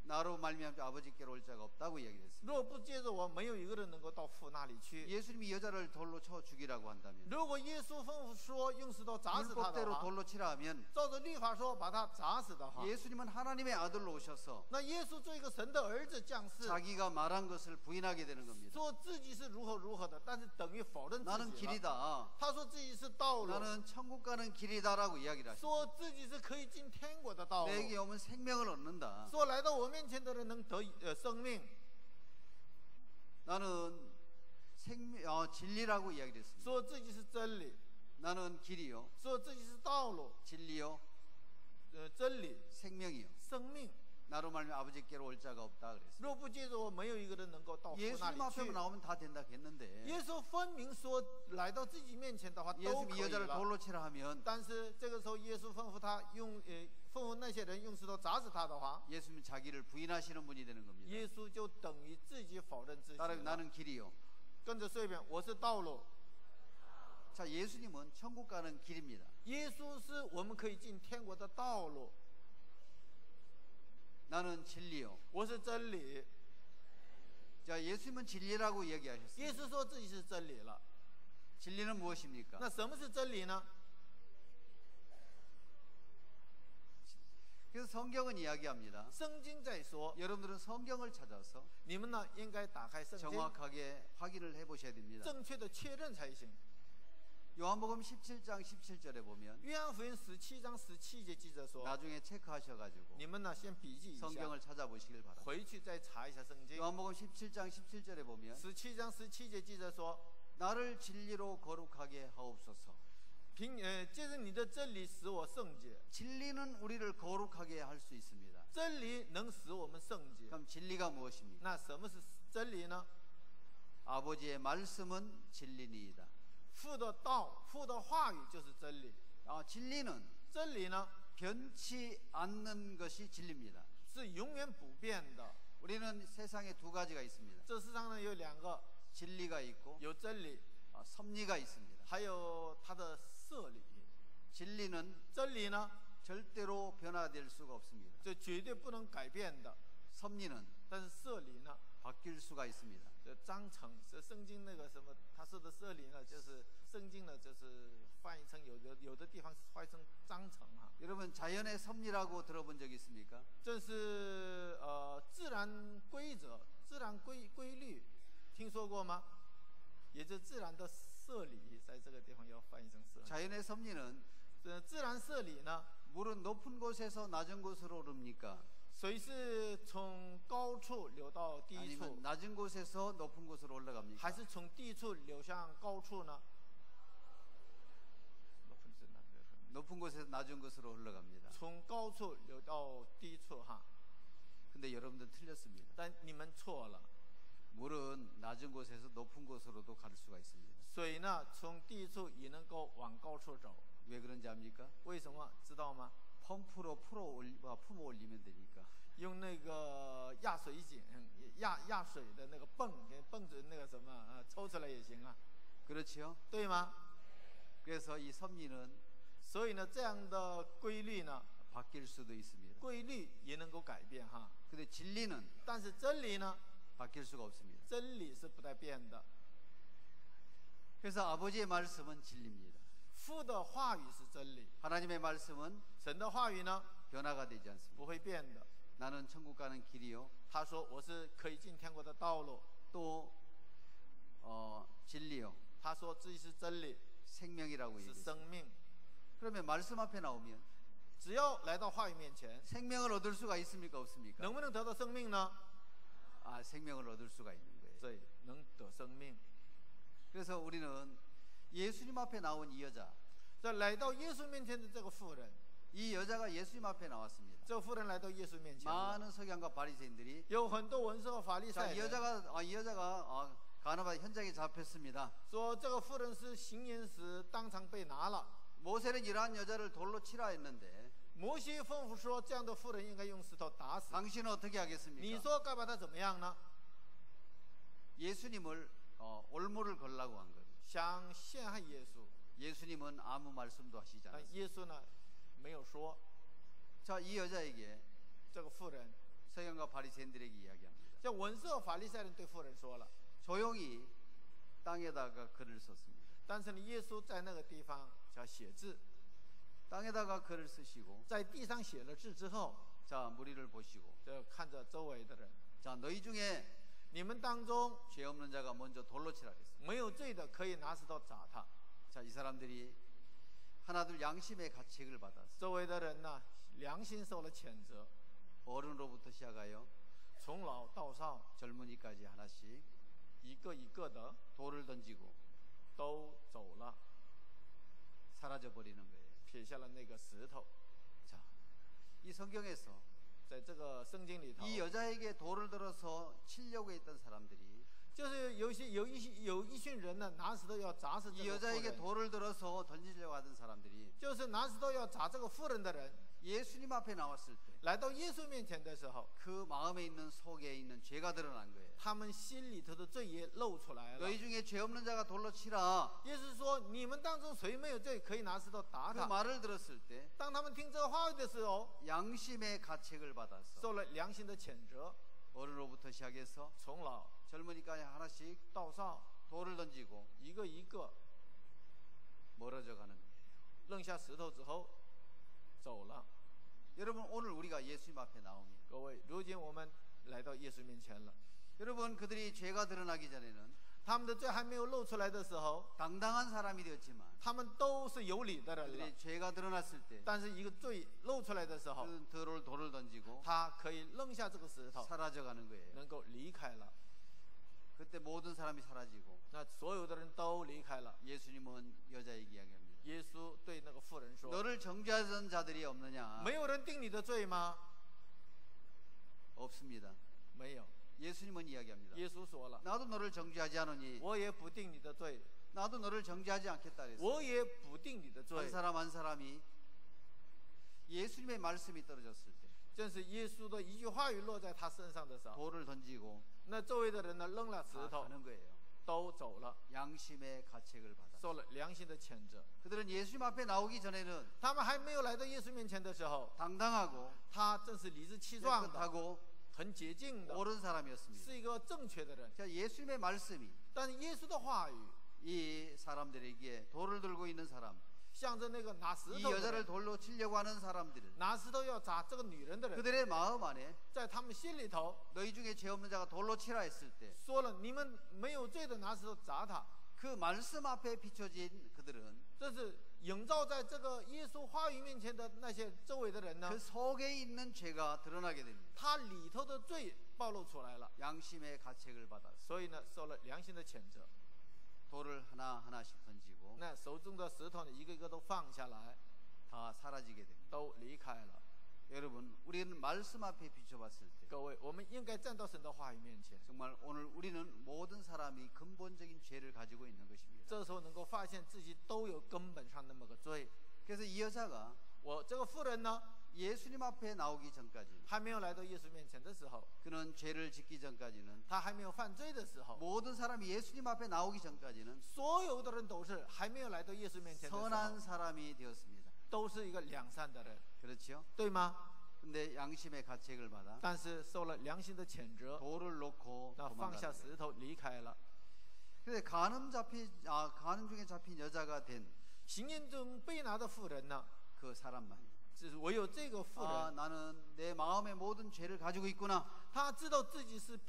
Speaker 2: 나로 말미암아 아버지께로 올 자가 없다고 이야기했습니다.
Speaker 1: 若不接着我，没有一个人能够到父那里去。
Speaker 2: 예수님이 여자를 돌로 쳐 죽이라고 한다면
Speaker 1: 如果耶稣吩咐说用石头砸死他的
Speaker 2: 율법대로
Speaker 1: 话，
Speaker 2: 돌로 치라 하면
Speaker 1: 照着律法说把他砸死的话，
Speaker 2: 예수님은 하나님의 아들로 오셔서
Speaker 1: 那耶稣做一个神的儿子降世，
Speaker 2: 자기가 말한 것을 부인하게 되는 겁니다.
Speaker 1: 说自己是如何如何的，但是等于否认自
Speaker 2: 나는
Speaker 1: 己了。
Speaker 2: 길이다.
Speaker 1: 他说自己是道路，
Speaker 2: 나는 천국 가는 길이다라고 이야기를 하시죠.
Speaker 1: 说自己是可以进天国的道路，
Speaker 2: 내게 오면 생명을 얻는다.
Speaker 1: 说来到我面前的人能得生命。
Speaker 2: 나는 진리라고 이야기를 했습니다.
Speaker 1: 说自己是真理，
Speaker 2: 나는 길이요
Speaker 1: 说自己是道路，
Speaker 2: 진리요
Speaker 1: 真理，
Speaker 2: 생명이요
Speaker 1: 生命。
Speaker 2: 나로 말미암아 아버지께로 올 자가 없다 그랬어요.
Speaker 1: 若不接着我，没有一个人能够到父那
Speaker 2: 예수님
Speaker 1: 里
Speaker 2: 앞에
Speaker 1: 去。
Speaker 2: 나오면 다 된다 했는데
Speaker 1: 耶稣分明说，来到自己面前的话都
Speaker 2: 예수님이
Speaker 1: 可以
Speaker 2: 여자를
Speaker 1: 了。
Speaker 2: 돌로 치라 하면
Speaker 1: 但是这个时候，耶稣吩咐他用吩咐那些人用石头砸死他的话，
Speaker 2: 예수님은 자기를 부인하시는 분이 되는 겁니다.
Speaker 1: 耶稣就等于自己否认自己
Speaker 2: 따라
Speaker 1: 了。
Speaker 2: 나는 길이요.
Speaker 1: 跟着说一遍，我是道路。
Speaker 2: 자, 예수님은 천국 가는 길입니다.
Speaker 1: 耶稣是我们可以进天国的道路。
Speaker 2: 나는 진리요.
Speaker 1: 我是真理。
Speaker 2: 자, 예수님은 진리라고
Speaker 1: 耶
Speaker 2: 이야기하셨습니다.
Speaker 1: 稣说自己是真理了。
Speaker 2: 진리는 무엇입니까?
Speaker 1: 那什么是真理呢？
Speaker 2: 그래서 성경은 이야기합니다.
Speaker 1: 圣经在说，
Speaker 2: 여러분들은 성경을 찾아서
Speaker 1: 你们呢应该打开圣经，
Speaker 2: 정확하게 확인을 해보셔야 됩니다.
Speaker 1: 正确的确认才行。
Speaker 2: 요한복음 17장 17절에 보면
Speaker 1: 约翰福音17章17节记着说，
Speaker 2: 나중에 체크하셔가지고
Speaker 1: 你们呢先笔记一下，
Speaker 2: 성경을 찾아보시길 바랍니다.
Speaker 1: 回去再查一下圣经。
Speaker 2: 요한복음 17장 17절에 보면
Speaker 1: 17章17节记着说，
Speaker 2: 나를 진리로 거룩하게 하옵소서.
Speaker 1: 借着你的真理使我圣洁，
Speaker 2: 진리는 우리를 거룩하게 할 수 있습니다.
Speaker 1: 真理能使我们圣洁。
Speaker 2: 그럼 진리가 무엇입니까?
Speaker 1: 那什么是真理呢？
Speaker 2: 아버지의 말씀은 진리니이다.
Speaker 1: 父的道，父的话语就是真理。
Speaker 2: 진리는
Speaker 1: 真理呢
Speaker 2: 변치 않는 것이 진리입니다.
Speaker 1: 是永远不变的。
Speaker 2: 우리는 세상에 두 가지가 있습니다.
Speaker 1: 这世上呢有两个，
Speaker 2: 진리가 있고
Speaker 1: 有真理，
Speaker 2: 섭리가 있습니다.
Speaker 1: 还有它的色理。
Speaker 2: 진리는
Speaker 1: 真理呢，
Speaker 2: 절대로 변화될 수가 없습니다.
Speaker 1: 这绝对不能改变的。
Speaker 2: 섭리는
Speaker 1: 但是色理呢，
Speaker 2: 바뀔 수가 있습니다.
Speaker 1: 章程，这圣经那个什么，他说的色理呢，就是圣经呢，就是翻译成有的地方翻译成章程啊。
Speaker 2: 여러분 자연의 섭리라고 들어본 적 있습니까?
Speaker 1: 这是自然规则、自然规律，听说过吗？也就是自然的色理，在这个地方要翻译成色理。
Speaker 2: 자연의 섭리는
Speaker 1: 自然色理呢，
Speaker 2: 물은 높은 곳에서 낮은 곳으로 오릅니까?
Speaker 1: 水是从高处流到低
Speaker 2: 아니면
Speaker 1: 处，
Speaker 2: 낮은 곳에서 높은 곳으로 올라갑니까?
Speaker 1: 还是从低处流向高处呢？
Speaker 2: 높은 곳에서 낮은 곳으로 올라갑니다.
Speaker 1: 从高处流到低处哈。
Speaker 2: 근데 여러분들 틀렸습니다.
Speaker 1: 但你们错了，
Speaker 2: 물은 낮은 곳에서 높은 곳으로도 갈 수가 있습니다.
Speaker 1: 水呢从低处也能够往高处走。
Speaker 2: 왜 그런지 압니까?
Speaker 1: 为什么知道吗？
Speaker 2: 펌프로 품어 올리면 되니까.
Speaker 1: 用那个压水井压水的那个泵子那个什么抽出来也行啊，
Speaker 2: 그렇지요?
Speaker 1: 对吗？
Speaker 2: 그래서 이 섭리는
Speaker 1: 所以呢，这样的规律呢，
Speaker 2: 바뀔 수도 있습니다.
Speaker 1: 规律也能够改变哈。
Speaker 2: 근데 진리는
Speaker 1: 但是真理呢，
Speaker 2: 바뀔 수가 없습니다.
Speaker 1: 真理是不带变的。
Speaker 2: 그래서 아버지의 말씀은 진리입니다.
Speaker 1: 父的话语是真理，
Speaker 2: 하나님의 말씀은
Speaker 1: 神的话语呢
Speaker 2: 변화가 되지 않습니다.
Speaker 1: 不会变的。
Speaker 2: 나는 천국 가는 길이요.
Speaker 1: 他说我是可以进天国的道路，
Speaker 2: 또 진리요.
Speaker 1: 他说自己是真理，
Speaker 2: 생명이라고
Speaker 1: 是
Speaker 2: 얘기했습니다.
Speaker 1: 生命。
Speaker 2: 그러면 말씀 앞에 나오면
Speaker 1: 只要来到话语面前，
Speaker 2: 생명을 얻을 수가 있습니까? 없습니까?
Speaker 1: 能不能得到生命呢？
Speaker 2: 아, 생명을 얻을 수가 있는 거예요.
Speaker 1: 对，能得生命。
Speaker 2: 그래서 우리는 예수님 앞에 나온 이 여자,
Speaker 1: 这来到耶稣面前的这个妇人，
Speaker 2: 이 여자가 예수님 앞에 나왔습니다.
Speaker 1: 这个妇人来到耶稣面前了，
Speaker 2: 많은 서기관과 바리새인들이
Speaker 1: 有很多文士和法利
Speaker 2: 자,
Speaker 1: 赛
Speaker 2: 이
Speaker 1: 人
Speaker 2: 여자가 가나바 현장에 잡혔습니다.
Speaker 1: 说这个妇人是行淫时当场被拿了。
Speaker 2: 모세는 이러한 여자를 돌로 치라 했는데
Speaker 1: 摩西吩咐说，这样的妇人应该用石头打死。
Speaker 2: 당신은 어떻게
Speaker 1: 你
Speaker 2: 하겠습니까?
Speaker 1: 说该把她怎么样呢？
Speaker 2: 예수님을 올무를 걸라고 한 거예요.
Speaker 1: 想陷害耶稣，
Speaker 2: 예수님은 아무 말씀도 하시지
Speaker 1: 但
Speaker 2: 않았어요.
Speaker 1: 耶稣呢没有说。
Speaker 2: 자, 이 여자에게
Speaker 1: 这个妇人，
Speaker 2: 서기관과 바리새인들에게 이야기합니다.
Speaker 1: 这文士和法利赛人对妇人说了，
Speaker 2: 조용히 땅에다가 글을 썼습니다.
Speaker 1: 但是呢，耶稣在那个地方叫写字，
Speaker 2: 땅에다가 글을 쓰시고
Speaker 1: 在地上写了字之后，
Speaker 2: 자, 무리를 보시고
Speaker 1: 就看着周围的人，
Speaker 2: 자, 너희 중에
Speaker 1: 你们当中
Speaker 2: 죄 없는 자가 먼저 돌로 치라 그랬습니다.
Speaker 1: 没有罪的，可以拿石头砸他。
Speaker 2: 자, 이 사람들이 하나둘 양심의 가책을 받았어.
Speaker 1: 周围的人呢，良心受了谴责，
Speaker 2: 어른으로부터 시작하여
Speaker 1: 从老到少，
Speaker 2: 젊은이까지 하나씩
Speaker 1: 一个一个的
Speaker 2: 돌을 던지고
Speaker 1: 都走了，
Speaker 2: 사라져 버리는 거예요.
Speaker 1: 撇下了那个石头。
Speaker 2: 자, 이 성경에서
Speaker 1: 在这个圣经里头，
Speaker 2: 이 여자에게 돌을 들어서 치려고 했던 사람들이
Speaker 1: 就是有一群人呢，拿石头要砸死这
Speaker 2: 이
Speaker 1: 个妇
Speaker 2: 여자에게
Speaker 1: 人，
Speaker 2: 돌을 들어서 던지려고 하던 사람들이
Speaker 1: 就是拿石头要砸这个妇人的人，
Speaker 2: 예수님 앞에 나왔을 때
Speaker 1: 来到耶稣面前的时候，
Speaker 2: 그 마음에 있는 속에 있는 죄가 드러난 거예요.
Speaker 1: 他们心里头的罪也露出来了。
Speaker 2: 너희 중에 죄 없는 자가 돌로 치라.
Speaker 1: 耶稣说：“你们当中谁没有罪，可以拿石头打
Speaker 2: 그
Speaker 1: 他。
Speaker 2: 말을 들었을 때
Speaker 1: 当他们听这个话语的时候，
Speaker 2: 양심의 가책을 받았어.
Speaker 1: 受了良心的谴责，
Speaker 2: 어른으로부터 시작해서
Speaker 1: 从老
Speaker 2: 젊은이까지 하나씩
Speaker 1: 到少，
Speaker 2: 돌을 던지고
Speaker 1: 一个一个
Speaker 2: 멀어져 가는 거예요.
Speaker 1: 扔下石头之后走了。
Speaker 2: 여러분, 오늘 우리가 예수님 앞에 나오면
Speaker 1: 各位，如今我们来到耶稣面前了，
Speaker 2: 여러분, 그들이 죄가 드러나기 전에는
Speaker 1: 他们的罪还没有露出来的时候，
Speaker 2: 당당한 사람이 되었지만
Speaker 1: 他们都是有理的人了。
Speaker 2: 그들이 죄가 드러났을 때
Speaker 1: 但是一个罪露出来的时候，
Speaker 2: 그들은 돌을 던지고
Speaker 1: 他可以扔下这个石头，
Speaker 2: 사라져 가는 거예요.
Speaker 1: 能够离开了。
Speaker 2: 그때 모든 사람이 사라지고
Speaker 1: 那所有的人都离开了。
Speaker 2: 예수님은 여자에게 이야기합니다.
Speaker 1: 耶稣对那个妇人说
Speaker 2: 너를 정죄하던 자들이 없느냐?
Speaker 1: 没有人定你的罪吗？
Speaker 2: 없습니다.
Speaker 1: 没有。
Speaker 2: 예수님은 이야기합니다.
Speaker 1: 耶稣说了，
Speaker 2: 나도 너를 정죄하지 않으니
Speaker 1: 我也不定你的罪，
Speaker 2: 나도 너를 정죄하지 않겠다 그랬어요.
Speaker 1: 我也不定你的
Speaker 2: 한
Speaker 1: 罪。
Speaker 2: 사람 한 사람이 예수님의 말씀이 떨어졌을 때
Speaker 1: 正是耶稣的一句话语落在他身上的时候，
Speaker 2: 돌을 던지고
Speaker 1: 那周围的人呢扔了石
Speaker 2: 다
Speaker 1: 头，
Speaker 2: 가는 거예요.
Speaker 1: 都走了，
Speaker 2: 양심의 가책을 받아.
Speaker 1: 受了良心的谴责。
Speaker 2: 그들은 예수님 앞에 나오기 전에는
Speaker 1: 他们还没有来到耶稣面前的时候，
Speaker 2: 당당하고
Speaker 1: 他正是理直气壮的，
Speaker 2: 깨끗하고
Speaker 1: 很洁净的，
Speaker 2: 옳은 사람이었습니다.
Speaker 1: 是一个正确的人。
Speaker 2: 자, 예수님의 말씀이
Speaker 1: 但是耶稣的话语
Speaker 2: 이 사람들에게 돌을 들고 있는 사람,
Speaker 1: 向着那个拿石
Speaker 2: 이
Speaker 1: 头的
Speaker 2: 여자를
Speaker 1: 人
Speaker 2: 돌로 치려고 하는 사람들을
Speaker 1: 拿石头要砸这个女人的人，
Speaker 2: 그들의 마음 안에
Speaker 1: 在他们心里头
Speaker 2: 너희 중에 죄 없는 자가 돌로 치라 했을 때
Speaker 1: 说了：“你们没有罪的，拿石头砸他。
Speaker 2: 그 말씀 앞에 비춰진 그들은
Speaker 1: 这是营造在这个耶稣话语面前的那些周围的人呢，
Speaker 2: 그 속에 있는 죄가 드러나게 됩니다.
Speaker 1: 他里头的罪暴露出来了，
Speaker 2: 양심의 가책을 받아서
Speaker 1: 所以呢，受了良心的谴责。
Speaker 2: 돌을 하나하나씩 던지고
Speaker 1: 那手中的石头呢，一个一个都放下来，
Speaker 2: 다 사라지게 됩니다.
Speaker 1: 都离开了。
Speaker 2: 여러분, 우리는 말씀 앞에 비춰봤을 때
Speaker 1: 各位，我们应该站到神的话语面前，
Speaker 2: 정말 오늘 우리는 모든 사람이 근본적인 죄를 가지고 있는 것입니다.
Speaker 1: 这时候能够发现自己都有根本上那么个罪。
Speaker 2: 그래서 이 여자가
Speaker 1: 我这个妇人呢，
Speaker 2: 예수님 앞에 나오기 전까지
Speaker 1: 还没有来到耶稣面前的时候，
Speaker 2: 그는 죄를 짓기 전까지는
Speaker 1: 她还没有犯罪的时候，
Speaker 2: 모든 사람이 예수님 앞에 나오기 전까지는
Speaker 1: 所有的人都是还没有来到耶稣面前的时候，
Speaker 2: 선한 사람이 되었습니다.
Speaker 1: 都是一个良善的人，
Speaker 2: 그렇죠?
Speaker 1: 对吗？
Speaker 2: 근데 양심의 가책을 받아
Speaker 1: 但是受了良心的谴责，
Speaker 2: 돌을 놓고
Speaker 1: 那放下
Speaker 2: 도망가는 거예요.
Speaker 1: 石头离开了。
Speaker 2: 근데 간음 중에 잡힌 여자가 된
Speaker 1: 行淫中被拿的妇人呢，
Speaker 2: 그 사람만
Speaker 1: 只是唯有这个妇
Speaker 2: 아,
Speaker 1: 人，
Speaker 2: 나는 내 마음의 모든 죄를 가지고 있구나.
Speaker 1: 她知道自己是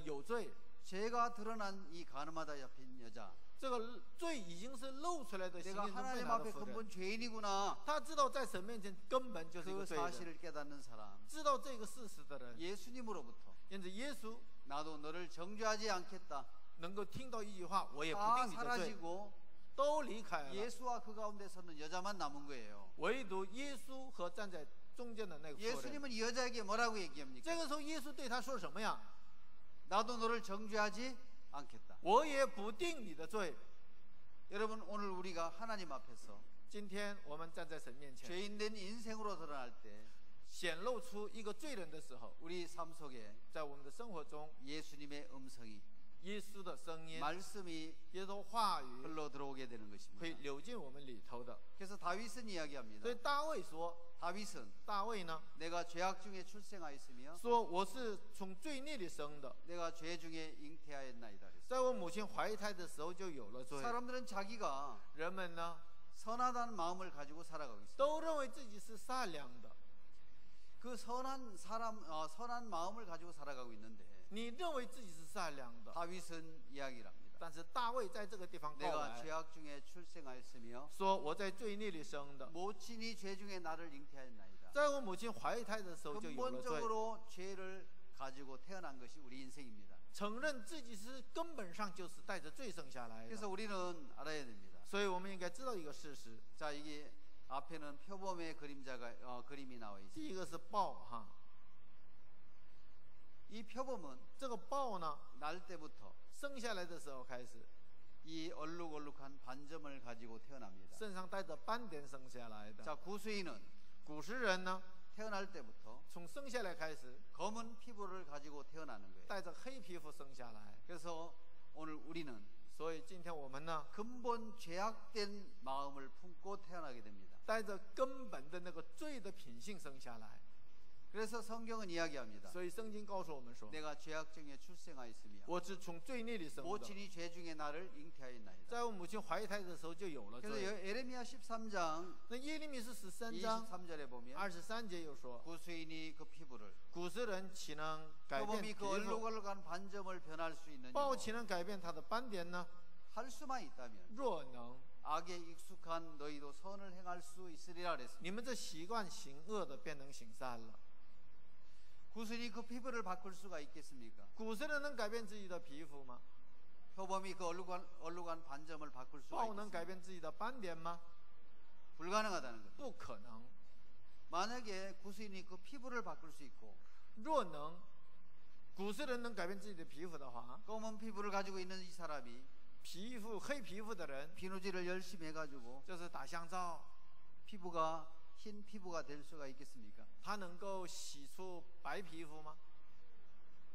Speaker 1: 有罪，
Speaker 2: 죄가 드러난 이 간음하다 잡힌 여자.
Speaker 1: 这个罪已经是露出来的行
Speaker 2: 내가
Speaker 1: 淫中被
Speaker 2: 하나님
Speaker 1: 拿的
Speaker 2: 앞에
Speaker 1: 妇人，
Speaker 2: 근본 죄인이구나.
Speaker 1: 她知道在神面前根本就是一
Speaker 2: 그
Speaker 1: 个罪人，
Speaker 2: 사실을 깨닫는 사람.
Speaker 1: 知道这个事实的人，
Speaker 2: 예수님으로부터
Speaker 1: 因此耶稣
Speaker 2: 나도 너를 정죄하지 않겠다.
Speaker 1: 能够听到一句话，我也不
Speaker 2: 다
Speaker 1: 定你的罪，
Speaker 2: 사라지고
Speaker 1: 都离开了，
Speaker 2: 예수와 그 가운데서는 여자만 남은 거예요.
Speaker 1: 唯独耶稣和站在中间的那个妇人。
Speaker 2: 예수님은 이 여자에게 뭐라고
Speaker 1: 这
Speaker 2: 얘기합니까?
Speaker 1: 个时候，耶稣对他说什么呀？
Speaker 2: 나도 너를 정죄하지 않겠다.
Speaker 1: 我也不定你的罪。
Speaker 2: 여러분, 오늘 우리가 하나님 앞에서
Speaker 1: 今天我们站在神面前，
Speaker 2: 죄인된 인생으로 드러날 때
Speaker 1: 显露出一个罪人的时候，
Speaker 2: 우리 삶 속에
Speaker 1: 在我们的生活中，
Speaker 2: 예수님의 음성이
Speaker 1: 耶稣的声音、
Speaker 2: 말씀이
Speaker 1: 耶稣话语
Speaker 2: 흘러 들어오게 되는
Speaker 1: 会
Speaker 2: 것입니다.
Speaker 1: 流进我们里头的。
Speaker 2: 그래서 다윗은 이야기합니다.
Speaker 1: 所以大卫说，
Speaker 2: 다윗은
Speaker 1: 大卫呢
Speaker 2: 내가 죄악 중에 출생하였으며
Speaker 1: 说我是从罪孽里生的，
Speaker 2: 내가 죄 중에 잉태하였나이다.
Speaker 1: 在我母亲怀胎的时候就有了罪。
Speaker 2: 사람들은 자기가
Speaker 1: 人们呢
Speaker 2: 선하다는 마음을 가지고 살아가고 있습니다.
Speaker 1: 都认为自己是善良的，
Speaker 2: 그 선한 마음을 가지고 살아가고 있는데
Speaker 1: 你认为自己是善良的，
Speaker 2: 다윗은 이야기를 합니다.
Speaker 1: 但是大卫在这个地方告
Speaker 2: 내가
Speaker 1: 来
Speaker 2: 죄악 중에 출생하였으며
Speaker 1: 说我在罪孽里生的，
Speaker 2: 모친이 죄 중에 나를 잉태하였나이다.
Speaker 1: 在我母亲怀胎的时候就有了罪。
Speaker 2: 근본적으로 죄를 가지고 태어난 것이 우리 인생입니다.
Speaker 1: 承认自己是根本上就是带着罪生下来
Speaker 2: 그래서
Speaker 1: 的，
Speaker 2: 우리는 알아야 됩니다.
Speaker 1: 所以我们应该知道一个事实。
Speaker 2: 자, 이게 앞에는 표범의 그림이 나와 있습니다.
Speaker 1: 第一个是豹哈，
Speaker 2: 이 표범은
Speaker 1: 这个豹呢
Speaker 2: 날 때부터
Speaker 1: 生下来的时候开始，
Speaker 2: 이 얼룩얼룩한 반점을 가지고 태어납니다.
Speaker 1: 身上带着斑点生下来的。
Speaker 2: 자, 구수인은
Speaker 1: 古时人呢，
Speaker 2: 태어날 때부터
Speaker 1: 从生下来开始
Speaker 2: 검은 피부를 가지고 태어나는 거예요.
Speaker 1: 带着黑皮肤生下来，
Speaker 2: 그래서 오늘 우리는
Speaker 1: 所以今天我们呢
Speaker 2: 근본 죄악된 마음을 품고 태어나게 됩니다.
Speaker 1: 带着根本的那个罪的品性生下来。
Speaker 2: 그래서 성경은 이야기합니다.
Speaker 1: 所以圣经告诉我们说，
Speaker 2: 내가 죄악 중에 출생하였으며
Speaker 1: 我是从罪孽里生的，
Speaker 2: 모친이 죄 중에 나를 잉태하였나이다.
Speaker 1: 在我母亲怀胎的时候就有了
Speaker 2: 그래서
Speaker 1: 罪。
Speaker 2: 예레미야 13장
Speaker 1: 那耶利米是13章
Speaker 2: 23절에 보면
Speaker 1: 23节有说，
Speaker 2: 구수인이 그 피부를
Speaker 1: 古时人岂能改变
Speaker 2: 표범이
Speaker 1: 皮
Speaker 2: 그
Speaker 1: 肤？
Speaker 2: 얼룩얼룩한 반점을 변할 수 있느냐?
Speaker 1: 豹岂能改变它的斑点呢？
Speaker 2: 할 수만 있다면
Speaker 1: 若能，
Speaker 2: 악에 익숙한 너희도 선을 행할 수 있으리라 그랬습니다.
Speaker 1: 你们这习惯行恶的，便能行善了。
Speaker 2: 구순이 그 피부를 바꿀 수가 있겠습니까?
Speaker 1: 古时人能改变自己的皮肤吗？
Speaker 2: 표범이 그 얼룩한 반점을 바꿀 수가
Speaker 1: 豹能
Speaker 2: 있겠습니까?
Speaker 1: 改变自己的斑点吗？
Speaker 2: 불가능하다는 겁니다.
Speaker 1: 不可能。
Speaker 2: 만약에 구순이 그 피부를 바꿀 수 있고
Speaker 1: 若能，古时人能改变自己的皮肤的话，
Speaker 2: 검은 피부를 가지고 있는 이 사람이
Speaker 1: 黑皮肤的人，
Speaker 2: 비누질을 열심히 해가지고
Speaker 1: 就是打香皂，
Speaker 2: 피부가 흰 피부가 될 수가 있겠습니까?
Speaker 1: 他能够洗出白皮肤吗？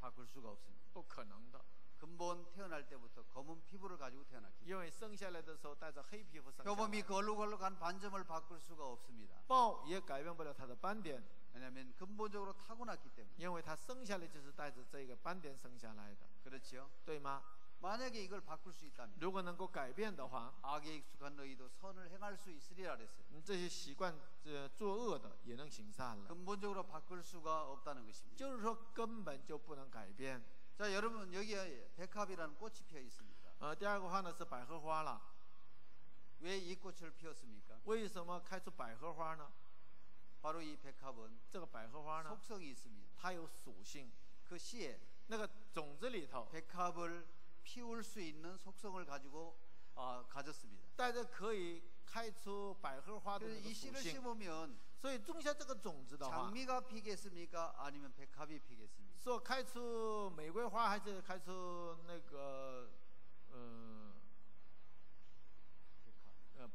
Speaker 2: 바꿀 수가 없습니다.
Speaker 1: 不可能的，
Speaker 2: 근본 태어날 때부터 검은 피부를 가지고 태어났기
Speaker 1: 因为生下来的时候带着黑皮肤生下
Speaker 2: 표범이
Speaker 1: 来，
Speaker 2: 그 얼룩얼룩한 반점을 바꿀 수가 없습니다.
Speaker 1: 豹也改变不了它的斑点，
Speaker 2: 왜냐하면 근본적으로 타고났기 때문에.
Speaker 1: 因为它生下来就是带着这个斑点生下来的，
Speaker 2: 그렇지요?
Speaker 1: 对吗？
Speaker 2: 만약에 이걸 바꿀 수 있다면
Speaker 1: 如果能够改变的话，
Speaker 2: 악에 익숙한 너희도 선을 행할 수 있으리라 그랬어요.
Speaker 1: 这些习惯作恶的也能行善了，
Speaker 2: 근본적으로 바꿀 수가 없다는 것입니다.
Speaker 1: 就是说根本就不能改变。
Speaker 2: 자, 여러분 여기에 백합이라는 꽃이 피어 있습니다.
Speaker 1: 第二个话呢是百合花了，
Speaker 2: 왜 이 꽃을 피웠습니까?
Speaker 1: 为什么开出百合花呢？
Speaker 2: 바로 이 백합은
Speaker 1: 这个百合花呢，
Speaker 2: 속성이 있습니다.
Speaker 1: 它有属性。
Speaker 2: 그 씨에
Speaker 1: 那个种子里头
Speaker 2: 백합을 피울 수 있는 속성을 가지고 가졌습니다.
Speaker 1: 带着可以开出百合花的
Speaker 2: 그래서
Speaker 1: 那
Speaker 2: 이
Speaker 1: 个属
Speaker 2: 씨를
Speaker 1: 性。
Speaker 2: 심으면
Speaker 1: 所以种下这个种子的话，
Speaker 2: 장미가 피겠습니까? 아니면 백합이 피겠습니까?
Speaker 1: 说开出玫瑰花还是开出那个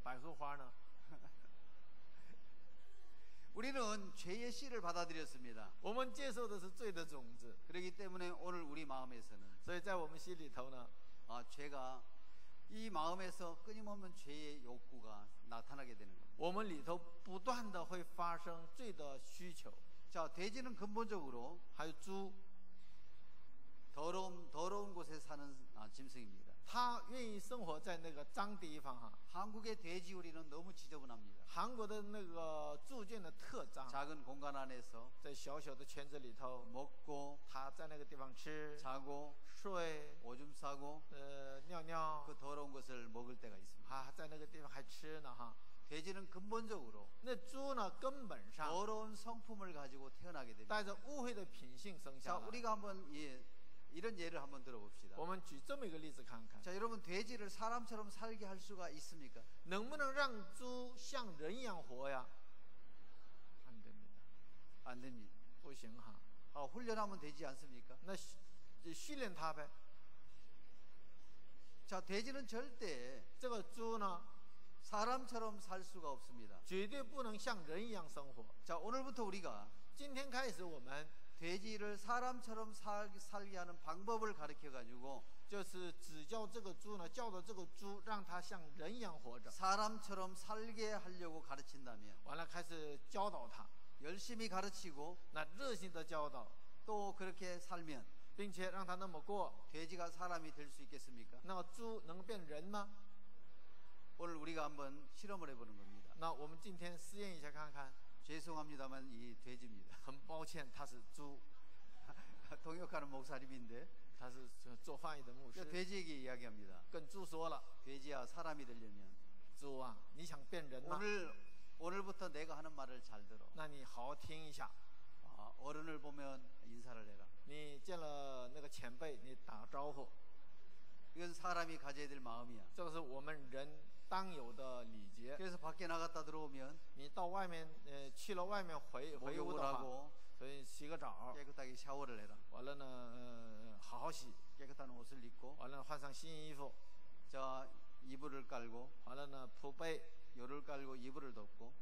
Speaker 1: 百合花呢？
Speaker 2: 우리는 죄의 씨를 받아들였습니다.
Speaker 1: 我们接受的是罪的种子，
Speaker 2: 그렇기 때문에 오늘 우리 마음에서는
Speaker 1: 所以在我们心里头呢，
Speaker 2: 죄가 이 마음에서 끊임없는 죄의 욕구가 나타나게 되는 겁니다.
Speaker 1: 我们里头不断的会发生罪的需求。
Speaker 2: 자, 돼지는 근본적으로
Speaker 1: 还有猪，
Speaker 2: 더러운 곳에 사는 짐승입니다.
Speaker 1: 它愿意生活在那个脏地方哈。
Speaker 2: 한국의 돼지우리는 너무 지저분합니다.
Speaker 1: 韩国的那个住建的特脏，
Speaker 2: 작은 공간 안에서
Speaker 1: 在小小的圈子里头，
Speaker 2: 먹고
Speaker 1: 它在那个地方吃、
Speaker 2: 자고
Speaker 1: 睡、
Speaker 2: 오줌 싸고
Speaker 1: 尿尿，
Speaker 2: 그 더러운 것을 먹을 때가 있습니다.
Speaker 1: 在那个地方还吃呢哈。
Speaker 2: 돼지는 근본적으로
Speaker 1: 那猪呢，根本上
Speaker 2: 더러운 성품을 가지고 태어나게 됩니다.
Speaker 1: 带着污秽的品性生
Speaker 2: 자,
Speaker 1: 下来。
Speaker 2: 우리가 한번 이런 예를 한번 들어봅시다.
Speaker 1: 我们举这么一个例子看看，
Speaker 2: 자, 여러분 돼지를 사람처럼 살게 할 수가 있습니까?
Speaker 1: 能不能让猪像人一样活呀？안 됩니다，
Speaker 2: 안 됩니다.
Speaker 1: 不行哈。
Speaker 2: 훈련하면 되지 않습니까?
Speaker 1: 那训练它呗。
Speaker 2: 자, 돼지는 절대
Speaker 1: 这个猪呢，
Speaker 2: 사람처럼 살 수가 없습니다.
Speaker 1: 绝对不能像人一样生活。
Speaker 2: 자, 오늘부터 우리가
Speaker 1: 今天开始，我们
Speaker 2: 돼지를 사람처럼 살게 하는 방법을 가르쳐 가지고
Speaker 1: 就是指教这个猪呢，教导这个猪，让它像人一样活着。
Speaker 2: 사람처럼 살게 하려고 가르친다면
Speaker 1: 完了，开始教导它，
Speaker 2: 열심히 가르치고
Speaker 1: 那热心的教导，
Speaker 2: 또 그렇게 살면
Speaker 1: 并且让它那么过，
Speaker 2: 돼지가 사람이 될 수 있겠습니까?
Speaker 1: 那猪能变人吗？
Speaker 2: 오늘 우리가 한번 실험을 해보는 겁니다.
Speaker 1: 那我们今天试验一下看看。
Speaker 2: 죄송합니다만 이 돼지입니다.
Speaker 1: 很抱歉，他是猪，
Speaker 2: 통역하는 목사님인데
Speaker 1: 他是做翻译的牧
Speaker 2: 저
Speaker 1: 师，
Speaker 2: 돼지에게 이야기합니다.
Speaker 1: 跟猪说了，
Speaker 2: 돼지야, 사람이 되려면
Speaker 1: 猪啊，你想变人吗？
Speaker 2: 오늘부터 내가 하는 말을 잘 들어.
Speaker 1: 那你好好听一下。
Speaker 2: 어른을 보면 인사를 해라.
Speaker 1: 你见了那个前辈，你打个招呼，
Speaker 2: 이건 사람이 가져야 될 마음이야.
Speaker 1: 这个是我们人当有的礼节。
Speaker 2: 그래서 밖에 나갔다 들어오면
Speaker 1: 你到外面，去了外面回屋
Speaker 2: 목욕을
Speaker 1: 的话，
Speaker 2: 하고
Speaker 1: 所以洗个澡，
Speaker 2: 깨끗하게 샤워를 해라.
Speaker 1: 完了呢，好好洗，
Speaker 2: 깨끗한 옷을 입고
Speaker 1: 完了换上新衣服，
Speaker 2: 자, 이불을 깔고
Speaker 1: 完了呢铺被，
Speaker 2: 요를 깔고 이불을 덮고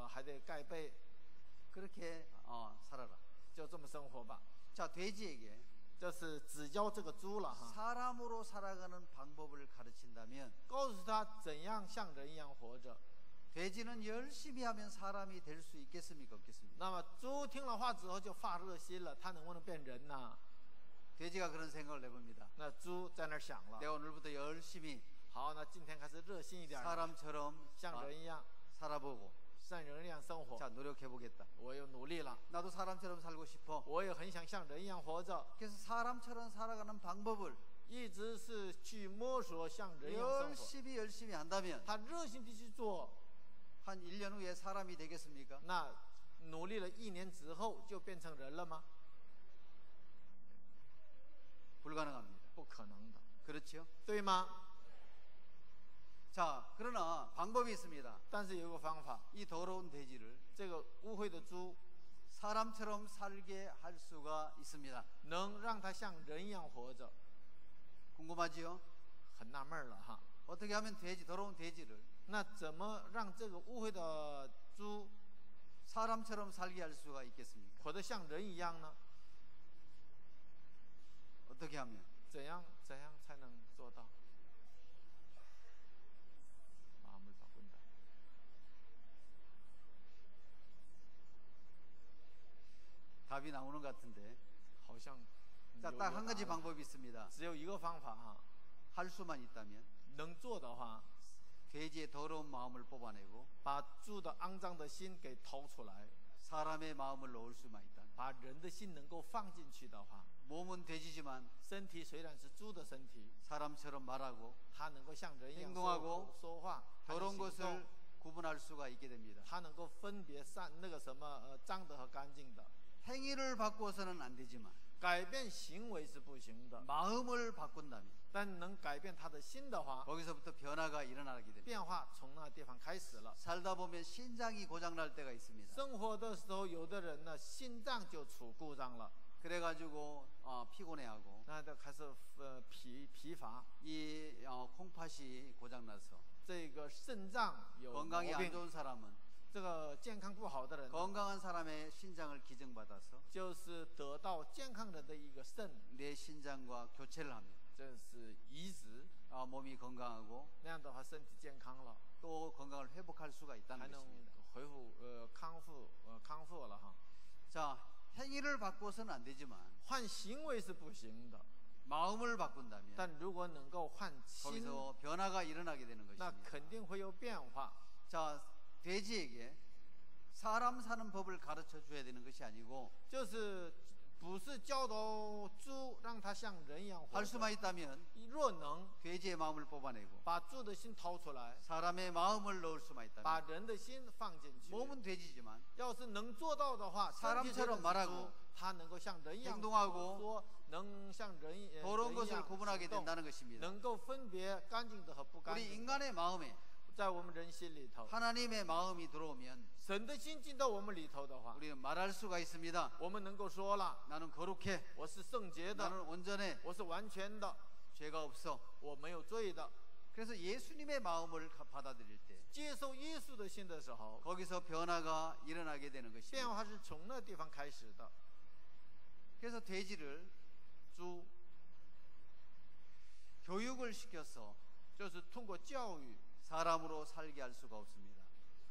Speaker 1: 还得盖被，
Speaker 2: 그렇게 살아라.
Speaker 1: 就这么生活吧。
Speaker 2: 자, 돼지에게
Speaker 1: 这是指教这个猪了哈，
Speaker 2: 사람으로 살아가는 방법을 가르친다면
Speaker 1: 告诉他怎样像人一样活着。
Speaker 2: 돼지는 열심히 하면 사람이 될 수 있겠습니까? 없겠습니까?
Speaker 1: 那么猪听了话之后就发热心了，它能不能变人呢？
Speaker 2: 돼지가 그런 생각을 해봅니다.
Speaker 1: 那猪在那儿想了，
Speaker 2: 내가 오늘부터 열심히
Speaker 1: 好，那今天开始热心一点，
Speaker 2: 사람처럼
Speaker 1: 像人一样，
Speaker 2: 살아보고
Speaker 1: 像人一样生活。
Speaker 2: 자, 노력해보겠다.
Speaker 1: 我又努力了，
Speaker 2: 나도 사람처럼 살고 싶어.
Speaker 1: 我也很想像人一样活着，
Speaker 2: 그래서 사람처럼 살아가는 방법을
Speaker 1: 一直是去摸索像人一样生活。
Speaker 2: 열심히 한다면
Speaker 1: 他热心地去做，
Speaker 2: 한 1년 후에 사람이 되겠습니까?
Speaker 1: 那努力了1年之后就变成人了吗？
Speaker 2: 불가능합니다.
Speaker 1: 不可能的，
Speaker 2: 그렇죠?
Speaker 1: 对吗？
Speaker 2: 자, 그러나 방법이 있습니다.
Speaker 1: 但是有个方法，
Speaker 2: 이 더러운 돼지를
Speaker 1: 这个污秽的猪
Speaker 2: 사람처럼 살게 할 수가 있습니다.
Speaker 1: 能让它像人一样活着，
Speaker 2: 궁금하지요?
Speaker 1: 很纳闷了哈。
Speaker 2: 어떻게 하면 더러운 돼지를
Speaker 1: 那怎么让这个污秽的猪
Speaker 2: 사람처럼 살게 할 수가 있겠습니까?
Speaker 1: 活得像人一样呢？
Speaker 2: 어떻게 하면?
Speaker 1: 怎样才能做到？ 마음을 바꾼다.
Speaker 2: 답이 나오는 것 같은데.
Speaker 1: 好像
Speaker 2: 자, 딱 한 가지 방법이 있습니다.
Speaker 1: 只有一个方法哈，
Speaker 2: 할 수만 있다면
Speaker 1: 能做的话，
Speaker 2: 돼지의 더러운 마음을 뽑아내고
Speaker 1: 把猪的肮脏的心给掏出来，
Speaker 2: 사람의 마음을 넣을 수만 있다면
Speaker 1: 把人的心能够放进去的话，
Speaker 2: 몸은 돼지지만
Speaker 1: 身体虽然是猪的身体，
Speaker 2: 사람처럼 말하고
Speaker 1: 它能够像人一样
Speaker 2: 행동하고
Speaker 1: 说话，
Speaker 2: 더러운
Speaker 1: 行动
Speaker 2: 것을 구분할 수가 있게 됩니다.
Speaker 1: 它能够分别那个什么脏的和干净的。
Speaker 2: 행위를 바꾸어서는 안 되지만
Speaker 1: 改变行为是不行的，
Speaker 2: 마음을 바꾼다면
Speaker 1: 但能改变他的心的话，
Speaker 2: 거기서부터 변화가 일어나게 됩니다.
Speaker 1: 变化从那地方开始了。
Speaker 2: 살다 보면 신장이 고장날 때가 있습니다.
Speaker 1: 生活的时候，有的人呢心脏就出故障了，
Speaker 2: 그래가지고 피곤해하고
Speaker 1: 那就开始疲乏。
Speaker 2: 이 콩팥이 고장나서
Speaker 1: 这个肾脏有毛
Speaker 2: 건강이 안
Speaker 1: 病，
Speaker 2: 좋은 사람은
Speaker 1: 这个健康不好的人呢，
Speaker 2: 건강한 사람의 신장을 기증받아서
Speaker 1: 就是得到健康人的一个肾，
Speaker 2: 내 신장과 교체를 합니다.
Speaker 1: 这是移植，
Speaker 2: 몸이 건강하고
Speaker 1: 那样的话身体健康了，
Speaker 2: 또 건강을 회복할 수가
Speaker 1: 还
Speaker 2: 있다는
Speaker 1: 能
Speaker 2: 것입니다.
Speaker 1: 恢复康复了哈。
Speaker 2: 자, 행위를 바꾸어서는 안 되지만
Speaker 1: 换行为是不行的，
Speaker 2: 마음을 바꾼다면
Speaker 1: 但如果能够换心，
Speaker 2: 거기서 변화가 일어나게 되는
Speaker 1: 那
Speaker 2: 것입니다.
Speaker 1: 肯定会有变化。
Speaker 2: 자, 돼지에게 사람 사는 법을 가르쳐 줘야 되는 것이 아니고
Speaker 1: 就是不是教导猪让它像人一样活
Speaker 2: 할
Speaker 1: 着，
Speaker 2: 수만 있다면
Speaker 1: 若能
Speaker 2: 돼지의 마음을 뽑아내고
Speaker 1: 把猪的心掏出来，
Speaker 2: 사람의 마음을 넣을 수만
Speaker 1: 把
Speaker 2: 있다면
Speaker 1: 人的心放进去，
Speaker 2: 몸은 돼지지만
Speaker 1: 要是能做到的话，
Speaker 2: 사람처럼 말하고
Speaker 1: 它能够像人一样
Speaker 2: 행동하고
Speaker 1: 说，能像人一
Speaker 2: 더러운
Speaker 1: 一
Speaker 2: 것을
Speaker 1: 样
Speaker 2: 구분하게
Speaker 1: 行动，
Speaker 2: 된다는 것입니다.
Speaker 1: 能够分别干净的和不干
Speaker 2: 우리
Speaker 1: 净的。
Speaker 2: 인간의 마음에
Speaker 1: 在我们人心里头，
Speaker 2: 하나님의 마음이 들어오면
Speaker 1: 神的心进到我们里头的话，
Speaker 2: 우리는 말할 수가 있습니다.
Speaker 1: 我们能够说了，
Speaker 2: 나는 거룩해.
Speaker 1: 我是圣洁的，
Speaker 2: 나는 온전해.
Speaker 1: 我是完全的，
Speaker 2: 죄가 없어.
Speaker 1: 我没有罪的。
Speaker 2: 그래서 예수님의 마음을 받아들일 때
Speaker 1: 接受耶稣的心的时候，
Speaker 2: 거기서 변화가 일어나게 되는
Speaker 1: 变
Speaker 2: 것입니다.
Speaker 1: 化是从那地方开始的。
Speaker 2: 그래서 돼지를
Speaker 1: 猪
Speaker 2: 교육을 시켜서
Speaker 1: 就是通过教育
Speaker 2: 사람으로 살게 할 수가 없습니다.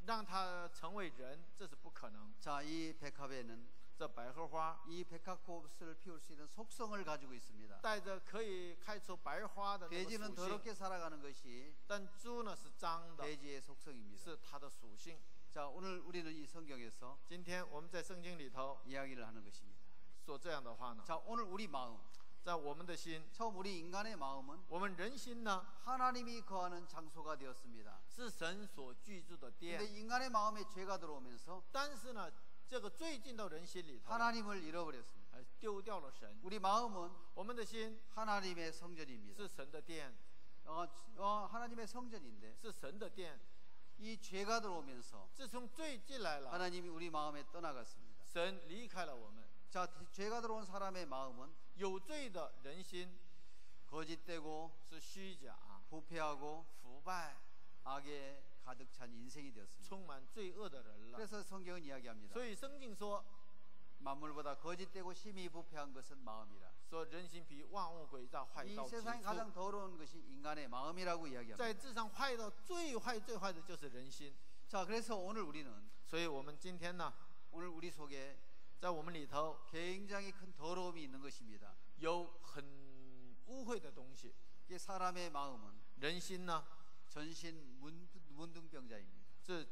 Speaker 1: 让他成为人，这是不可能。
Speaker 2: 자, 이 백합에는
Speaker 1: 这百合花
Speaker 2: 이 백합꽃을 피울 수 있는 속성을 가지고 있습니다.
Speaker 1: 带着可以开出白花的那个
Speaker 2: 돼지는
Speaker 1: 属性，
Speaker 2: 더럽게 살아가는 것이
Speaker 1: 但猪呢是脏的，
Speaker 2: 돼지의 속성입니다.
Speaker 1: 是它的属性。
Speaker 2: 자, 오늘 우리는 이 성경에서
Speaker 1: 今天我们在圣经里头
Speaker 2: 이야기를 하는 것입니다.
Speaker 1: 说这样的话呢，
Speaker 2: 자, 오늘 우리 마음,
Speaker 1: 在我们的心，
Speaker 2: 처음 우리 인간의 마음은
Speaker 1: 我们人心呢
Speaker 2: 하나님이 거하는 장소가 되었습니다.
Speaker 1: 是神所居住的
Speaker 2: 근데
Speaker 1: 殿，
Speaker 2: 인간의 마음에 죄가 들어오면서
Speaker 1: 但是呢，这个罪进到人心里头，
Speaker 2: 하나님을 잃어버렸습니다.
Speaker 1: 丢掉了神。
Speaker 2: 우리 마음은
Speaker 1: 我们的心
Speaker 2: 하나님의 성전입니다.
Speaker 1: 是神的殿，
Speaker 2: 하나님의 성전인데
Speaker 1: 是神的殿。
Speaker 2: 이 죄가 들어오면서
Speaker 1: 自从罪进来了，
Speaker 2: 하나님이 우리 마음에 떠나갔습니다.
Speaker 1: 神离开了我们。
Speaker 2: 자, 죄가 들어온 사람의 마음은
Speaker 1: 有罪的人心
Speaker 2: 거짓되고
Speaker 1: 是虚假、
Speaker 2: 부패하고
Speaker 1: 腐败、
Speaker 2: 악에 가득 찬 인생이 되었습니다.
Speaker 1: 充满罪恶的人了。
Speaker 2: 그래서 성경은 이야기합니다.
Speaker 1: 所以圣经说，
Speaker 2: 만물보다 거짓되고 심히 부패한 것은 마음이라.
Speaker 1: 说人心比万物诡诈，坏
Speaker 2: 이
Speaker 1: 到极
Speaker 2: 세상에
Speaker 1: 处。
Speaker 2: 가장 더러운 것이 인간의 마음이라고
Speaker 1: 在
Speaker 2: 이야기합니다.
Speaker 1: 世上坏到最坏的就是人心。
Speaker 2: 자, 그래서 오늘 우리는
Speaker 1: 所以我们今天呢，
Speaker 2: 오늘 우리 속에
Speaker 1: 在我们里头
Speaker 2: 굉장히 큰 더러움이 있는 것입니다.
Speaker 1: 有很污秽的东西。
Speaker 2: 이게 사람의 마음은
Speaker 1: 人心呢，
Speaker 2: 전신 문둥병자입니다.
Speaker 1: 是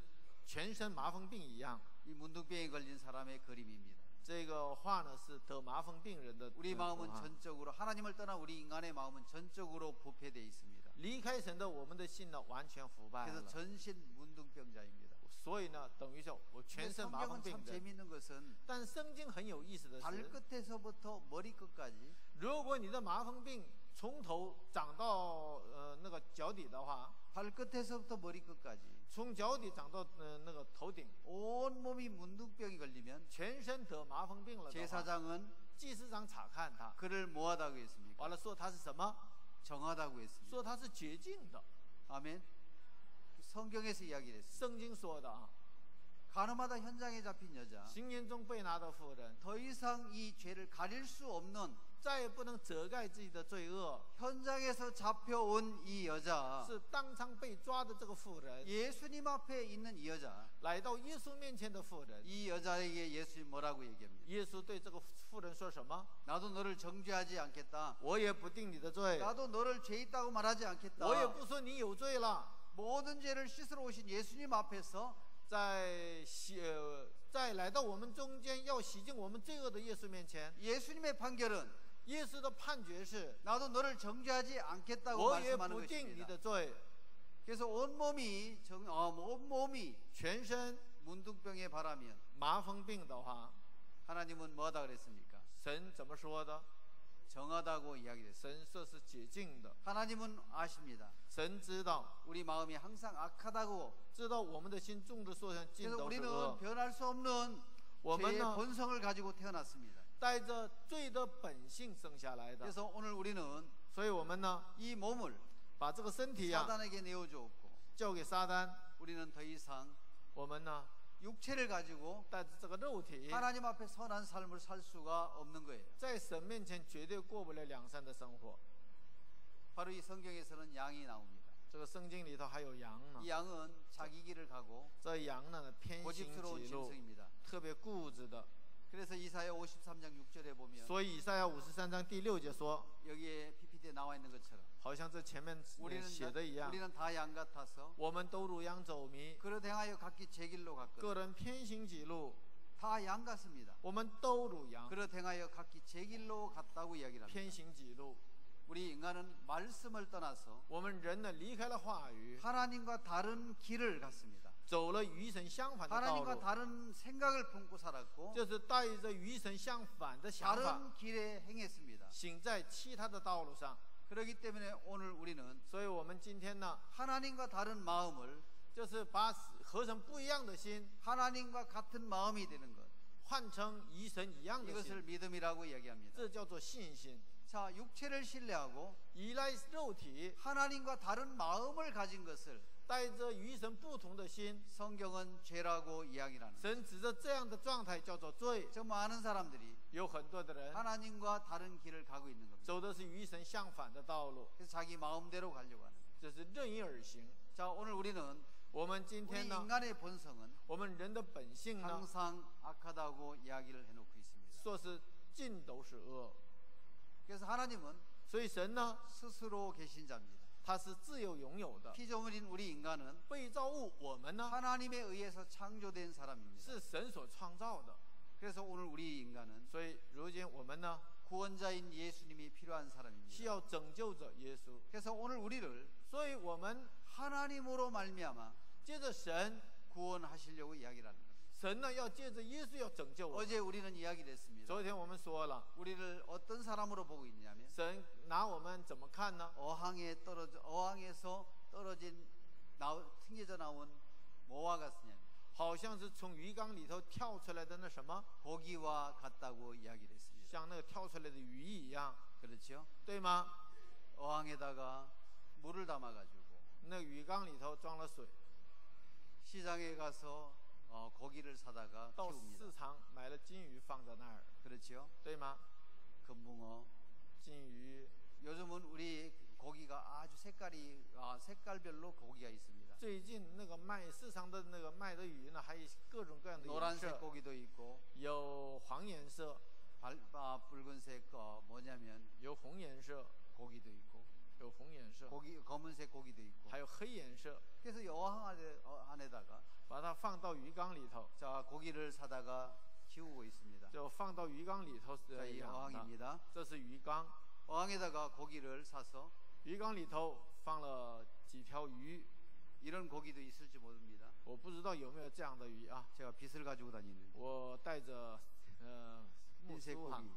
Speaker 1: 全身麻风病一样。
Speaker 2: 이 문둥병에 걸린 사람의 그림입니다.
Speaker 1: 这个画呢是得麻风病人的
Speaker 2: 우리 마음은
Speaker 1: 图画
Speaker 2: 전적으로 하나님을 떠나 우리 인간의 마음은 전적으로 부패되어 있습니다.
Speaker 1: 离开神的我们的心呢完全腐败
Speaker 2: 그래서
Speaker 1: 了。
Speaker 2: 전신 문둥병자입니다.
Speaker 1: 所以呢，等于说我
Speaker 2: 근데
Speaker 1: 全身麻风
Speaker 2: 성경은
Speaker 1: 病
Speaker 2: 참
Speaker 1: 人。
Speaker 2: 재미있는 것은
Speaker 1: 但圣经很有意思的是，
Speaker 2: 발끝에서부터 머리끝까지
Speaker 1: 如果你的麻风病从头长到那个脚底的话，
Speaker 2: 발끝에서부터 머리끝까지
Speaker 1: 从脚底长到那个头顶，
Speaker 2: 온몸이 문둥병이 걸리면
Speaker 1: 全身得麻风病了的话，
Speaker 2: 제사장은
Speaker 1: 祭司长查看他，
Speaker 2: 그를 뭐하다고 했습니까?
Speaker 1: 完了说他是什么？
Speaker 2: 정하다고 했습니다.
Speaker 1: 说他是洁净的。
Speaker 2: 아멘. 성경에서 이야기를 했습니다.
Speaker 1: 圣经说的啊，
Speaker 2: 가늠하다 현장에 잡힌 여자
Speaker 1: 行淫中被拿的妇人，
Speaker 2: 더 이상 이 죄를 가릴 수 없는
Speaker 1: 再也不能遮盖自己的罪恶，
Speaker 2: 현장에서 잡혀온 이 여자
Speaker 1: 是当场被抓的这个妇人，
Speaker 2: 예수님 앞에 있는 이 여자
Speaker 1: 来到耶稣面前的妇人。
Speaker 2: 이 여자에게 예수님 뭐라고 얘기합니까?
Speaker 1: 耶稣对这个妇人说什么？
Speaker 2: 나도 너를 정죄하지 않겠다.
Speaker 1: 我也不定你的罪，
Speaker 2: 나도 너를 죄 있다고 말하지 않겠다.
Speaker 1: 我也不说你有罪了。
Speaker 2: 모든 죄를 씻으러 오신 예수님 앞에서
Speaker 1: 在在来到我们中间要洗净我们罪恶的耶稣面前，
Speaker 2: 예수님의 판결은
Speaker 1: 耶稣的判决是
Speaker 2: 나도 너를 정죄하지 않겠다고
Speaker 1: 我也
Speaker 2: 말씀하는
Speaker 1: 不定你
Speaker 2: 것입니다.
Speaker 1: 的罪，
Speaker 2: 그래서 온몸이
Speaker 1: 全身
Speaker 2: 문둥병에 바라면
Speaker 1: 麻风病的话，
Speaker 2: 하나님은 뭐하다 그랬습니까?
Speaker 1: 神怎么说的？
Speaker 2: 정하다고 이야기했어요.
Speaker 1: 神说是洁净的，
Speaker 2: 하나님은 아십니다.
Speaker 1: 神知道，
Speaker 2: 우리 마음이 항상 악하다고.
Speaker 1: 知道我们的心种的所向尽
Speaker 2: 그래서
Speaker 1: 都是
Speaker 2: 우리는
Speaker 1: 恶，
Speaker 2: 변할 수 없는
Speaker 1: 我们
Speaker 2: 죄의
Speaker 1: 呢
Speaker 2: 본성을 가지고 태어났습니다.
Speaker 1: 带着罪的本性生下来的，
Speaker 2: 그래서 오늘 우리는
Speaker 1: 所以我们呢
Speaker 2: 이 몸을
Speaker 1: 把这个身体呀
Speaker 2: 사단에게 내어주었고
Speaker 1: 交给撒旦，
Speaker 2: 우리는 더 이상
Speaker 1: 我们呢
Speaker 2: 육체를 가지고
Speaker 1: 带着这个肉体，
Speaker 2: 하나님 앞에 선한 삶을 살 수가 없는 거예요.
Speaker 1: 在神面前绝对过不了良善的生活。
Speaker 2: 바로 이 성경에서는 양이 나옵니다.
Speaker 1: 这个圣经里头还有羊呢
Speaker 2: 이 ， 양은 자기 길을 가고
Speaker 1: 这羊呢偏行
Speaker 2: 고집스러운
Speaker 1: 己路，
Speaker 2: 짐승입니다.
Speaker 1: 特别固执的。
Speaker 2: 그래서 이사야 53장 6절에 보면
Speaker 1: 所以以赛亚53章第6节说，
Speaker 2: 여기에 PPT에 나와 있는 것처럼
Speaker 1: 好像这前面写的一样，
Speaker 2: 우리는 다 양 같아서
Speaker 1: 我们都如羊走迷，
Speaker 2: 그릇 행하여 각기 제 길로 갔거든.
Speaker 1: 个人偏行己路，
Speaker 2: 다 양 같습니다.
Speaker 1: 我们都如羊，
Speaker 2: 그릇 행하여 각기 제 길로 갔다고 이야기를 합니다.
Speaker 1: 偏行己路。
Speaker 2: 우리 인간은 말씀을 떠나서
Speaker 1: 我们人呢离开了话语，
Speaker 2: 하나님과 다른 길을 갔습니다.
Speaker 1: 走了与神相反的道
Speaker 2: 하나님과
Speaker 1: 路，
Speaker 2: 다른 생각을 품고 살았고
Speaker 1: 就是带着与神相反的想法，
Speaker 2: 다른 길에 행했습니다.
Speaker 1: 行在其他的道路上。
Speaker 2: 그렇기 때문에 오늘 우리는
Speaker 1: 所以我们今天呢，
Speaker 2: 하나님과 다른 마음을
Speaker 1: 就是把合成不一样的心，
Speaker 2: 하나님과 같은 마음이 되는 것,
Speaker 1: 换成与神一样的
Speaker 2: 이것을
Speaker 1: 心，
Speaker 2: 믿음이라고 이야기합니다.
Speaker 1: 这叫做信心。
Speaker 2: 자, 육체를 신뢰하고
Speaker 1: 依赖肉体，
Speaker 2: 하나님과 다른 마음을 가진 것을
Speaker 1: 带着与神不同的心，
Speaker 2: 성경은 죄라고 이야기하는.
Speaker 1: 神指着这样的状态叫做罪。
Speaker 2: 저 많은 사람들이
Speaker 1: 有很多的人
Speaker 2: 하나님과 다른 길을 가고 있는 겁니다.
Speaker 1: 走的是与神相反的道路，
Speaker 2: 그래서 자기 마음대로 가려고 하는 거예요.
Speaker 1: 这是任意而行。
Speaker 2: 자, 오늘 우리는
Speaker 1: 我们今
Speaker 2: 우리
Speaker 1: 天呢，
Speaker 2: 인간의 본성은
Speaker 1: 我们人的本性呢，
Speaker 2: 항상 악하다고 이야기를 해놓고 있습니다.
Speaker 1: 说是尽都是恶。
Speaker 2: 그래서 하나님은
Speaker 1: 所以神呢，
Speaker 2: 스스로 계신 자입니다.
Speaker 1: 他是自由拥有的。
Speaker 2: 피조물인 우리 인간은
Speaker 1: 被造物我们呢，
Speaker 2: 하나님에 의해서 창조된 사람입니다.
Speaker 1: 是神所创造的。
Speaker 2: 그래서 오늘 우리 인간은
Speaker 1: 所以如今我们呢，
Speaker 2: 구원자인 예수님이 필요한
Speaker 1: 需
Speaker 2: 사람입니다.
Speaker 1: 要拯救者耶稣。
Speaker 2: 그래서 오늘 우리를
Speaker 1: 所以我们
Speaker 2: 하나님으로 말미암아
Speaker 1: 借着神，
Speaker 2: 구원하시려고 이야기를 합니다.
Speaker 1: 神呢要借着耶稣要拯救我们。
Speaker 2: 어제 우리는 이야기를 했습니다.
Speaker 1: 昨天我们说了，
Speaker 2: 우리를 어떤 사람으로 보고 있냐면
Speaker 1: 神拿我们怎么看呢？
Speaker 2: 어항에서 떨어진 튕겨져 나온 뭐와 같으냐?
Speaker 1: 好像是从鱼缸里头跳出来的那什么，
Speaker 2: 고기와 같다고 이야기를 했습니다.
Speaker 1: 像那个跳出来的鱼一样，
Speaker 2: 그렇죠?
Speaker 1: 对吗？
Speaker 2: 어항에다가 물을 담아가지고
Speaker 1: 那个鱼缸里头装了水，
Speaker 2: 시장에 가서 고기를 사다가
Speaker 1: 到
Speaker 2: 키웁니다.
Speaker 1: 市场买了金鱼放在那儿，
Speaker 2: 그렇죠?
Speaker 1: 对吗？
Speaker 2: 금붕어.
Speaker 1: 金鱼
Speaker 2: 요즘은 우리 고기가 아주 색깔별로 고기가 있습니다.
Speaker 1: 最近那个市场的那个卖的鱼呢，还有各种各样的颜
Speaker 2: 노란색
Speaker 1: 色，
Speaker 2: 고기도 있고
Speaker 1: 有黄颜色，
Speaker 2: 붉은색 뭐냐면
Speaker 1: 有红颜色，
Speaker 2: 고기도 있고
Speaker 1: 有红颜色，
Speaker 2: 검은색 고기도 있고.
Speaker 1: 还有黑颜色，
Speaker 2: 그래서 이 어항 안에다가
Speaker 1: 把它放到鱼缸里头，
Speaker 2: 자 고기를 사다가 키우고 있습니다.
Speaker 1: 就放到鱼缸里头
Speaker 2: 자, 이
Speaker 1: 养的。
Speaker 2: 어항입니다.
Speaker 1: 这是鱼缸，
Speaker 2: 어항에다가 고기를 사서
Speaker 1: 鱼缸里头放了几条鱼，
Speaker 2: 이런 고기도 있을지 모릅니다.
Speaker 1: 我不知道有没有这样的鱼啊。
Speaker 2: 제가 빗을 가지고 다니는
Speaker 1: 我带着木
Speaker 2: 흰색
Speaker 1: 梳哈
Speaker 2: 고기.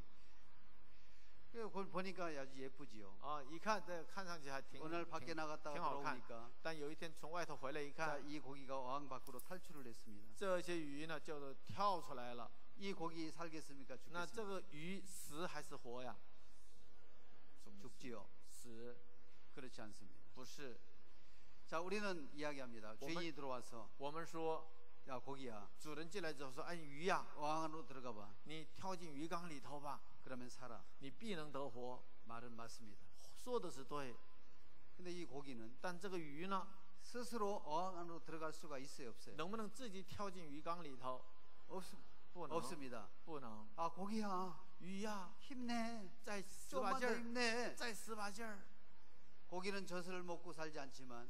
Speaker 2: 그걸 보니까 아주 예쁘지요.
Speaker 1: 啊，一看看上去还挺
Speaker 2: 오늘 밖에
Speaker 1: 挺
Speaker 2: 나갔다가
Speaker 1: 挺好看。
Speaker 2: 들어오니까
Speaker 1: 但有一天从外头回来一
Speaker 2: 자,
Speaker 1: 看，
Speaker 2: 이 고기가 어항 밖으로 탈출을 했습니다.
Speaker 1: 这些鱼呢就跳出来了。
Speaker 2: 이 고기 살겠습니까?
Speaker 1: 那这
Speaker 2: 죽겠습니까?
Speaker 1: 个鱼死还是活呀？
Speaker 2: 죽지요.
Speaker 1: 死，
Speaker 2: 그렇지 않습니다.
Speaker 1: 不是。
Speaker 2: 자, 우리는 이야기합니다. 죄인이 들어와서
Speaker 1: 我们说，
Speaker 2: 야 고기야
Speaker 1: 主人进来之后说：“哎，鱼呀，
Speaker 2: 어항 안으로 들어가 봐.
Speaker 1: 你跳进鱼缸里头吧，
Speaker 2: 그러면 살아.
Speaker 1: 你必能得活。
Speaker 2: 말은 맞습니다. ”
Speaker 1: 说的是对，
Speaker 2: 근데 이 고기는
Speaker 1: 但这个鱼呢，
Speaker 2: 스스로 어항 안으로 들어갈 수가 있어요, 없어요?
Speaker 1: 能不能自己跳进鱼缸里头？不能，
Speaker 2: 없습니다.
Speaker 1: 不能。
Speaker 2: 아 고기야
Speaker 1: 鱼呀，
Speaker 2: 힘내.
Speaker 1: 再使把
Speaker 2: 좀만
Speaker 1: 劲
Speaker 2: 더
Speaker 1: 儿，
Speaker 2: 힘내.
Speaker 1: 再使把劲儿。
Speaker 2: 고기는 젖을 먹고 살지 않지만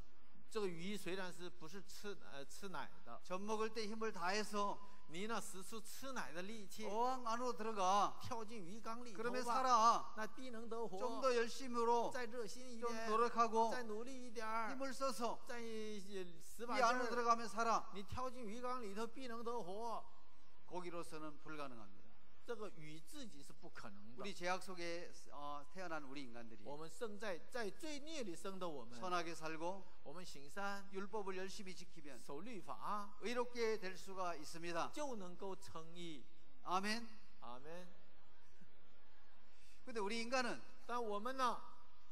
Speaker 1: 这个鱼虽然是不是吃奶的，
Speaker 2: 젖 먹을 때 힘을 다해서
Speaker 1: 你呢使出吃奶的力气，
Speaker 2: 어항 안으로 들어가.
Speaker 1: 跳进鱼缸里头
Speaker 2: 그러면
Speaker 1: 吧，
Speaker 2: 살아.
Speaker 1: 那必能得活。
Speaker 2: 좀 더 열심으로
Speaker 1: 再热心一
Speaker 2: 좀
Speaker 1: 点，
Speaker 2: 노력하고
Speaker 1: 再努力一点儿，
Speaker 2: 힘을 써서
Speaker 1: 再使把
Speaker 2: 이
Speaker 1: 劲
Speaker 2: 안으로
Speaker 1: 儿，
Speaker 2: 들어가면 살아.
Speaker 1: 你跳进鱼缸里头必能得活。
Speaker 2: 거기로서는 불가능합니다.
Speaker 1: 这个鱼自己是不可能的。
Speaker 2: 우리 죄악 속에 태어난 우리 인간들이
Speaker 1: 我们生在罪孽里生的我们，
Speaker 2: 선하게 살고
Speaker 1: 我们行善，
Speaker 2: 율법을 열심히 지키면
Speaker 1: 守律法，
Speaker 2: 의롭게 될 수가 있습니다.
Speaker 1: 就能够称义。
Speaker 2: 아멘.
Speaker 1: 阿门。
Speaker 2: 근데 우리 인간은
Speaker 1: 但我们呢，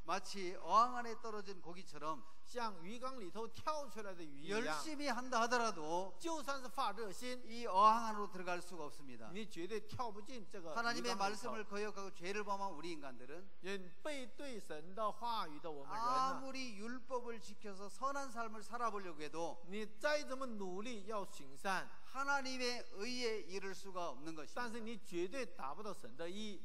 Speaker 2: 마치 어항 안에 떨어진 고기처럼
Speaker 1: 像鱼缸里头跳出来的鱼一样，
Speaker 2: 열심히 한다 하더라도
Speaker 1: 就算是发热心，
Speaker 2: 이 어항 안으로 들어갈 수가 없습니다.
Speaker 1: 你绝对跳不进这个鱼缸
Speaker 2: 하나님의
Speaker 1: 里头。
Speaker 2: 말씀을 거역하고 죄를 범한 우리 인간들은
Speaker 1: 背对神的话语的我们人呢，
Speaker 2: 아무리 율법을 지켜서 선한 삶을 살아보려고 해도
Speaker 1: 你再怎么努力要行善，
Speaker 2: 하나님의 의에 이를 수가 없는
Speaker 1: 但
Speaker 2: 것입니다.
Speaker 1: 是你绝对达不到神的意。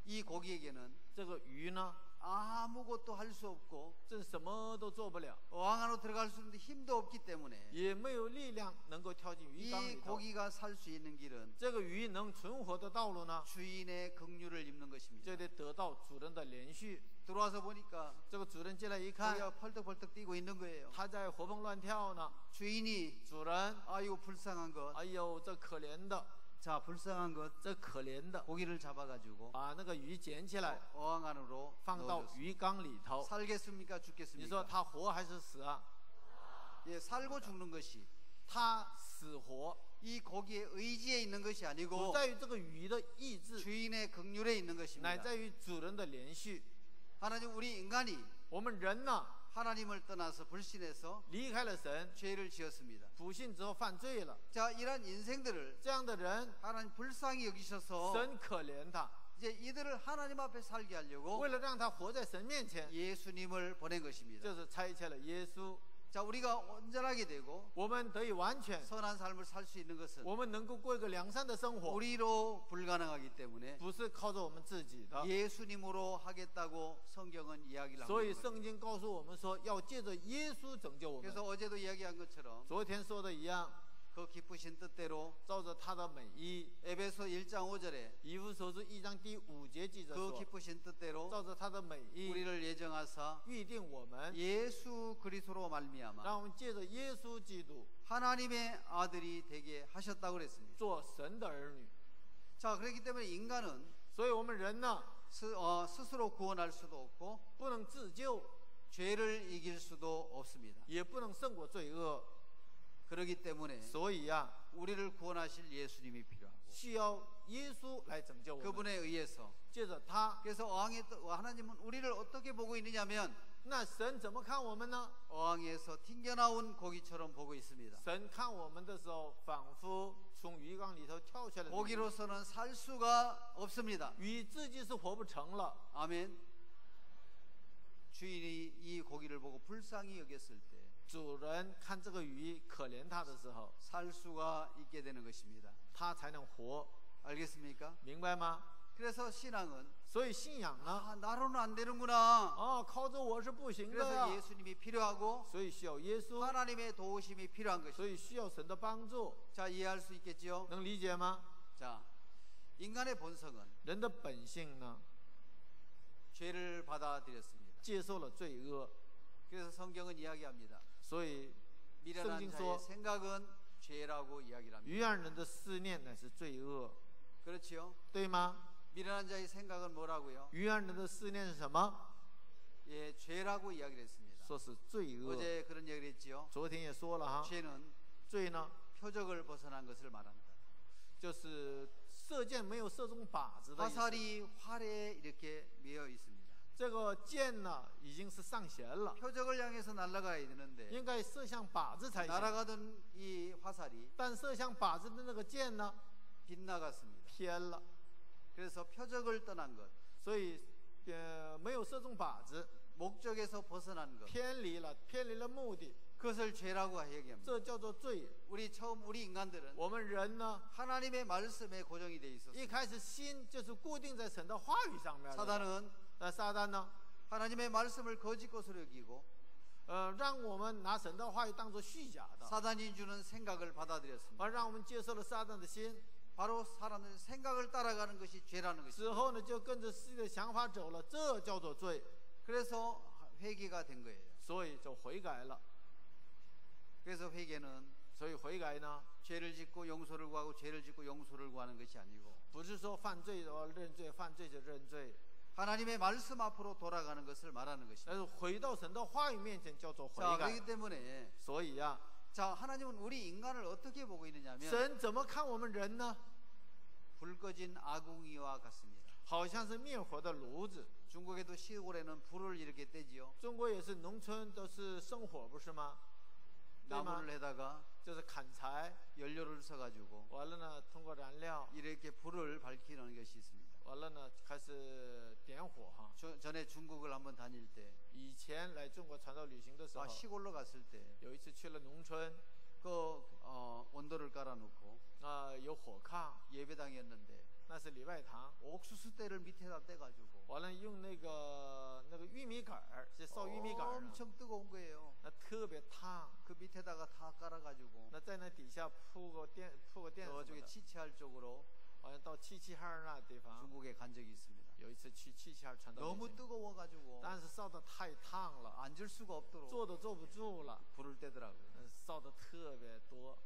Speaker 2: 이 고기에게는
Speaker 1: 这个鱼呢，
Speaker 2: 아무것도 할 수 없고
Speaker 1: 这什么都做不了，
Speaker 2: 어항 안으로 들어갈 수 있는 힘도 없기 때문에
Speaker 1: 也没有力量能够跳进鱼缸
Speaker 2: 이
Speaker 1: 里头。
Speaker 2: 고기가 살 수 있는 길은
Speaker 1: 这个鱼能存活的道路呢，
Speaker 2: 주인의 긍휼을 입는 것입니다.
Speaker 1: 就得得到主人的连续。
Speaker 2: 들어와서 보니까
Speaker 1: 这个主人进来一看，
Speaker 2: 고기가 펄떡펄떡 뛰고 있는 거예요.
Speaker 1: 他在活蹦乱跳呢。
Speaker 2: 주인이
Speaker 1: 主人，
Speaker 2: 아이고 불쌍한 것,
Speaker 1: 哎呦，这可怜的，
Speaker 2: 자 불쌍한 것,
Speaker 1: 这可怜的，
Speaker 2: 고기를 잡아가지고
Speaker 1: 把那个鱼捡起来，
Speaker 2: 어항 안으로
Speaker 1: 放到
Speaker 2: 넣어줬습니다.
Speaker 1: 鱼缸里头。
Speaker 2: 살겠습니까
Speaker 1: 你说
Speaker 2: 죽겠습니까?
Speaker 1: 他活还是死啊？
Speaker 2: 예, 살고 죽는 것이
Speaker 1: 他死活
Speaker 2: 이 고기의 의지에 있는 것이
Speaker 1: 不
Speaker 2: 아니고
Speaker 1: 在于这个鱼的意志，
Speaker 2: 주인의 긍휼에 있는
Speaker 1: 乃
Speaker 2: 것입니다.
Speaker 1: 在于主人的连续。
Speaker 2: 하나님 우리 인간이
Speaker 1: 我们人呢，
Speaker 2: 하나님을 떠나서 불신해서
Speaker 1: 离开了神，
Speaker 2: 죄를 지었습니다.
Speaker 1: 不信之后犯罪了。
Speaker 2: 자, 이러한 인생들을
Speaker 1: 这样的人，
Speaker 2: 하나님 불쌍히 여기셔서
Speaker 1: 神可怜他，
Speaker 2: 이제 이들을 하나님 앞에 살게 하려고
Speaker 1: 为了让他活在神面前，
Speaker 2: 예수님을 보낸 것입니다.
Speaker 1: 就是差遣了耶稣。
Speaker 2: 자, 우리가 온전하게 되고
Speaker 1: 我们得以完全，
Speaker 2: 선한 삶을 살 수 있는 것은
Speaker 1: 我们能够过一个良善的生活，
Speaker 2: 우리로 불가능하기 때문에
Speaker 1: 不是靠着我们自己的。
Speaker 2: 예수님으로 하겠다고 성경은 이야기를
Speaker 1: 所
Speaker 2: 하고
Speaker 1: 以
Speaker 2: 있는
Speaker 1: 圣
Speaker 2: 거예요.
Speaker 1: 经告诉我们说，要借着耶稣拯救我们。
Speaker 2: 그래서 어제도 이야기한 것처럼
Speaker 1: 昨天说的一样，
Speaker 2: 그 기쁘신 뜻대로
Speaker 1: 照着他的美意，
Speaker 2: 에베소 1장 5절에
Speaker 1: 以弗所书1章第5节记着
Speaker 2: 그
Speaker 1: 说，
Speaker 2: 기쁘신 뜻대로
Speaker 1: 照着他的美意
Speaker 2: 우리를 예정하사
Speaker 1: 预定我们，
Speaker 2: 예수 그리스도로 말미암아
Speaker 1: 让我们借着耶稣基督
Speaker 2: 하나님의 아들이 되게 하셨다고 그랬습니다.
Speaker 1: 做神的儿女。
Speaker 2: 자, 그렇기 때문에 인간은
Speaker 1: 所以我们人呢，
Speaker 2: 스스로 구원할 수도 없고
Speaker 1: 不能自救，
Speaker 2: 죄를 이길 수도 없습니다.
Speaker 1: 也不能胜过罪恶。
Speaker 2: 그렇기 때문에
Speaker 1: 所以呀、
Speaker 2: 우리를 구원하실 예수님이 필요하고
Speaker 1: 需要耶稣来拯救我们。
Speaker 2: 그분에 의해서
Speaker 1: 借着他，
Speaker 2: 그래서 하나님은 우리를 어떻게 보고 있느냐면
Speaker 1: 那神怎么看我们呢？
Speaker 2: 어항에서 튕겨나온 고기처럼 보고 있습니다.
Speaker 1: 神看我们的时候，仿佛从鱼缸里头跳下来的鱼。
Speaker 2: 고기로서는 살 수가 없습니다.
Speaker 1: 鱼自己是活不成了。
Speaker 2: 아멘. 주인이 이 고기를 보고 불쌍히 여겼을 때
Speaker 1: 主人看这个鱼可怜他的时候，
Speaker 2: 살 수가 있게 되는 것입니다.
Speaker 1: 他才能活，
Speaker 2: 알겠습니까?
Speaker 1: 明白吗？
Speaker 2: 그래서 신앙은
Speaker 1: 所以信仰呢，
Speaker 2: 나로는 안 되는구나.
Speaker 1: 哦，靠着我是不行的
Speaker 2: 그래서
Speaker 1: 呀。
Speaker 2: 예수님이 필요하고
Speaker 1: 所以需要耶稣，
Speaker 2: 하나님의 도우심이 필요한 것입니다.
Speaker 1: 所以需要神的帮助，
Speaker 2: 자, 이해할 수 있겠지요?
Speaker 1: 能理解吗？
Speaker 2: 자, 인간의 본성은
Speaker 1: 人的本性呢，
Speaker 2: 죄를 받아들였습니다.
Speaker 1: 接受了罪恶，
Speaker 2: 그래서 성경은 이야기합니다.
Speaker 1: 所以
Speaker 2: 미련한
Speaker 1: 성경
Speaker 2: 자의
Speaker 1: 써.
Speaker 2: 생각은 죄라고 이야기를 합니다.
Speaker 1: 愚妄人的思念乃是罪恶，
Speaker 2: 그렇지요?
Speaker 1: 对吗？
Speaker 2: 미련한 자의 생각은 뭐라고요?
Speaker 1: 愚妄人的思念是什么？
Speaker 2: 예, 죄라고 이야기를 했습니다.
Speaker 1: 说是罪恶。
Speaker 2: 어제 그런 이야기를 했지요.
Speaker 1: 昨天也说了哈，
Speaker 2: 죄는
Speaker 1: 罪呢，
Speaker 2: 표적을 벗어난 것을 말합니다.
Speaker 1: 就是射箭没有射中靶子的意思。
Speaker 2: 화살이 활에 이렇게 매여 있습니다.
Speaker 1: 这个箭呢，已经是上弦了，
Speaker 2: 표적을 향해서 날아가야 되는데
Speaker 1: 应该射向靶子才行。
Speaker 2: 날아가던 이 화살이
Speaker 1: 但射向靶子的那个箭呢，
Speaker 2: 빗나갔습니다.
Speaker 1: 偏了，
Speaker 2: 그래서 표적을 떠난 것,
Speaker 1: 所以没有射中靶子，
Speaker 2: 목적에서 벗어난 것,
Speaker 1: 偏离了目的，
Speaker 2: 그것을 죄라고 얘기합니다.
Speaker 1: 这叫做罪。
Speaker 2: 우리 인간들은
Speaker 1: 我们人呢，
Speaker 2: 하나님의 말씀에 고정이 돼
Speaker 1: 一
Speaker 2: 있었어요.
Speaker 1: 开始心就是固定在神的话语上面的。
Speaker 2: 사단은
Speaker 1: 撒旦呢，
Speaker 2: 하나님의 말씀을 거짓 것으로 여기고
Speaker 1: 让我们拿神的话语当作虚假的，
Speaker 2: 사단이 주는 생각을 받아들였습니다.
Speaker 1: 而让我们接受了撒旦的心，
Speaker 2: 바로 사람들의 생각을 따라가는 것이 죄라는
Speaker 1: 之
Speaker 2: 것입니다.
Speaker 1: 后呢，就跟着自己的想法走了，这叫做罪，
Speaker 2: 그래서 회개가 된 거예요.
Speaker 1: 所以就悔改了。
Speaker 2: 그래서 회개는
Speaker 1: 所以悔改呢，
Speaker 2: 죄를 짓고 용서를 구하고 죄를 짓고 용서를 구하는 것이 아니고
Speaker 1: 不是说犯罪认罪，犯罪就认罪，
Speaker 2: 하나님의 말씀 앞으로 돌아가는 것을 말하는
Speaker 1: 但
Speaker 2: 것입니다.
Speaker 1: 是回到神的话语面前叫做悔
Speaker 2: 자,
Speaker 1: 改。
Speaker 2: 그렇기 때문에
Speaker 1: 所以呀、
Speaker 2: 자, 하나님은 우리 인간을 어떻게 보고 있느냐면
Speaker 1: 神怎么看我们人呢？
Speaker 2: 불 꺼진 아궁이와 같습니다.
Speaker 1: 好像是灭火的炉子。
Speaker 2: 중국에도 시골에는 불을 이렇게 떼지요.
Speaker 1: 中国也是农村都是生火，不是吗？对吗？
Speaker 2: 나무를 해다가
Speaker 1: 就是砍柴，
Speaker 2: 연료를 써가지고
Speaker 1: 完了呢，通过燃料，
Speaker 2: 이렇게 불을 밝히는 것이 있습니다.
Speaker 1: 完了呢，开始点火哈。
Speaker 2: 전에 중국을 한번 다닐 때
Speaker 1: 以前来中国传道旅行的时候，
Speaker 2: 시골로 갔을 때
Speaker 1: 有一次去了农村，
Speaker 2: 그 온도를 깔아놓고
Speaker 1: 有火炕，
Speaker 2: 예배당이었는데
Speaker 1: 那是礼拜堂，
Speaker 2: 옥수수 떼를 밑에다 떼가지고
Speaker 1: 完了用那个玉米杆儿，是烧玉米杆儿的，
Speaker 2: 엄청 뜨거운 거예요.
Speaker 1: 那特别烫。
Speaker 2: 그 밑에다가 다 깔아가지고
Speaker 1: 那在那底下铺个垫什么
Speaker 2: 저쪽에
Speaker 1: 的，
Speaker 2: 치치할 쪽으로
Speaker 1: 好像到七七哈尔那地方，
Speaker 2: 중국에 간 적이 있습니다.
Speaker 1: 有一次去七七哈尔传道旅
Speaker 2: 너무
Speaker 1: 行，
Speaker 2: 뜨거워가지고
Speaker 1: 但是烧得太烫了，
Speaker 2: 앉을 수가 없도록
Speaker 1: 坐都坐不住了，
Speaker 2: 불을 떼더라고요.
Speaker 1: 烧得特别多。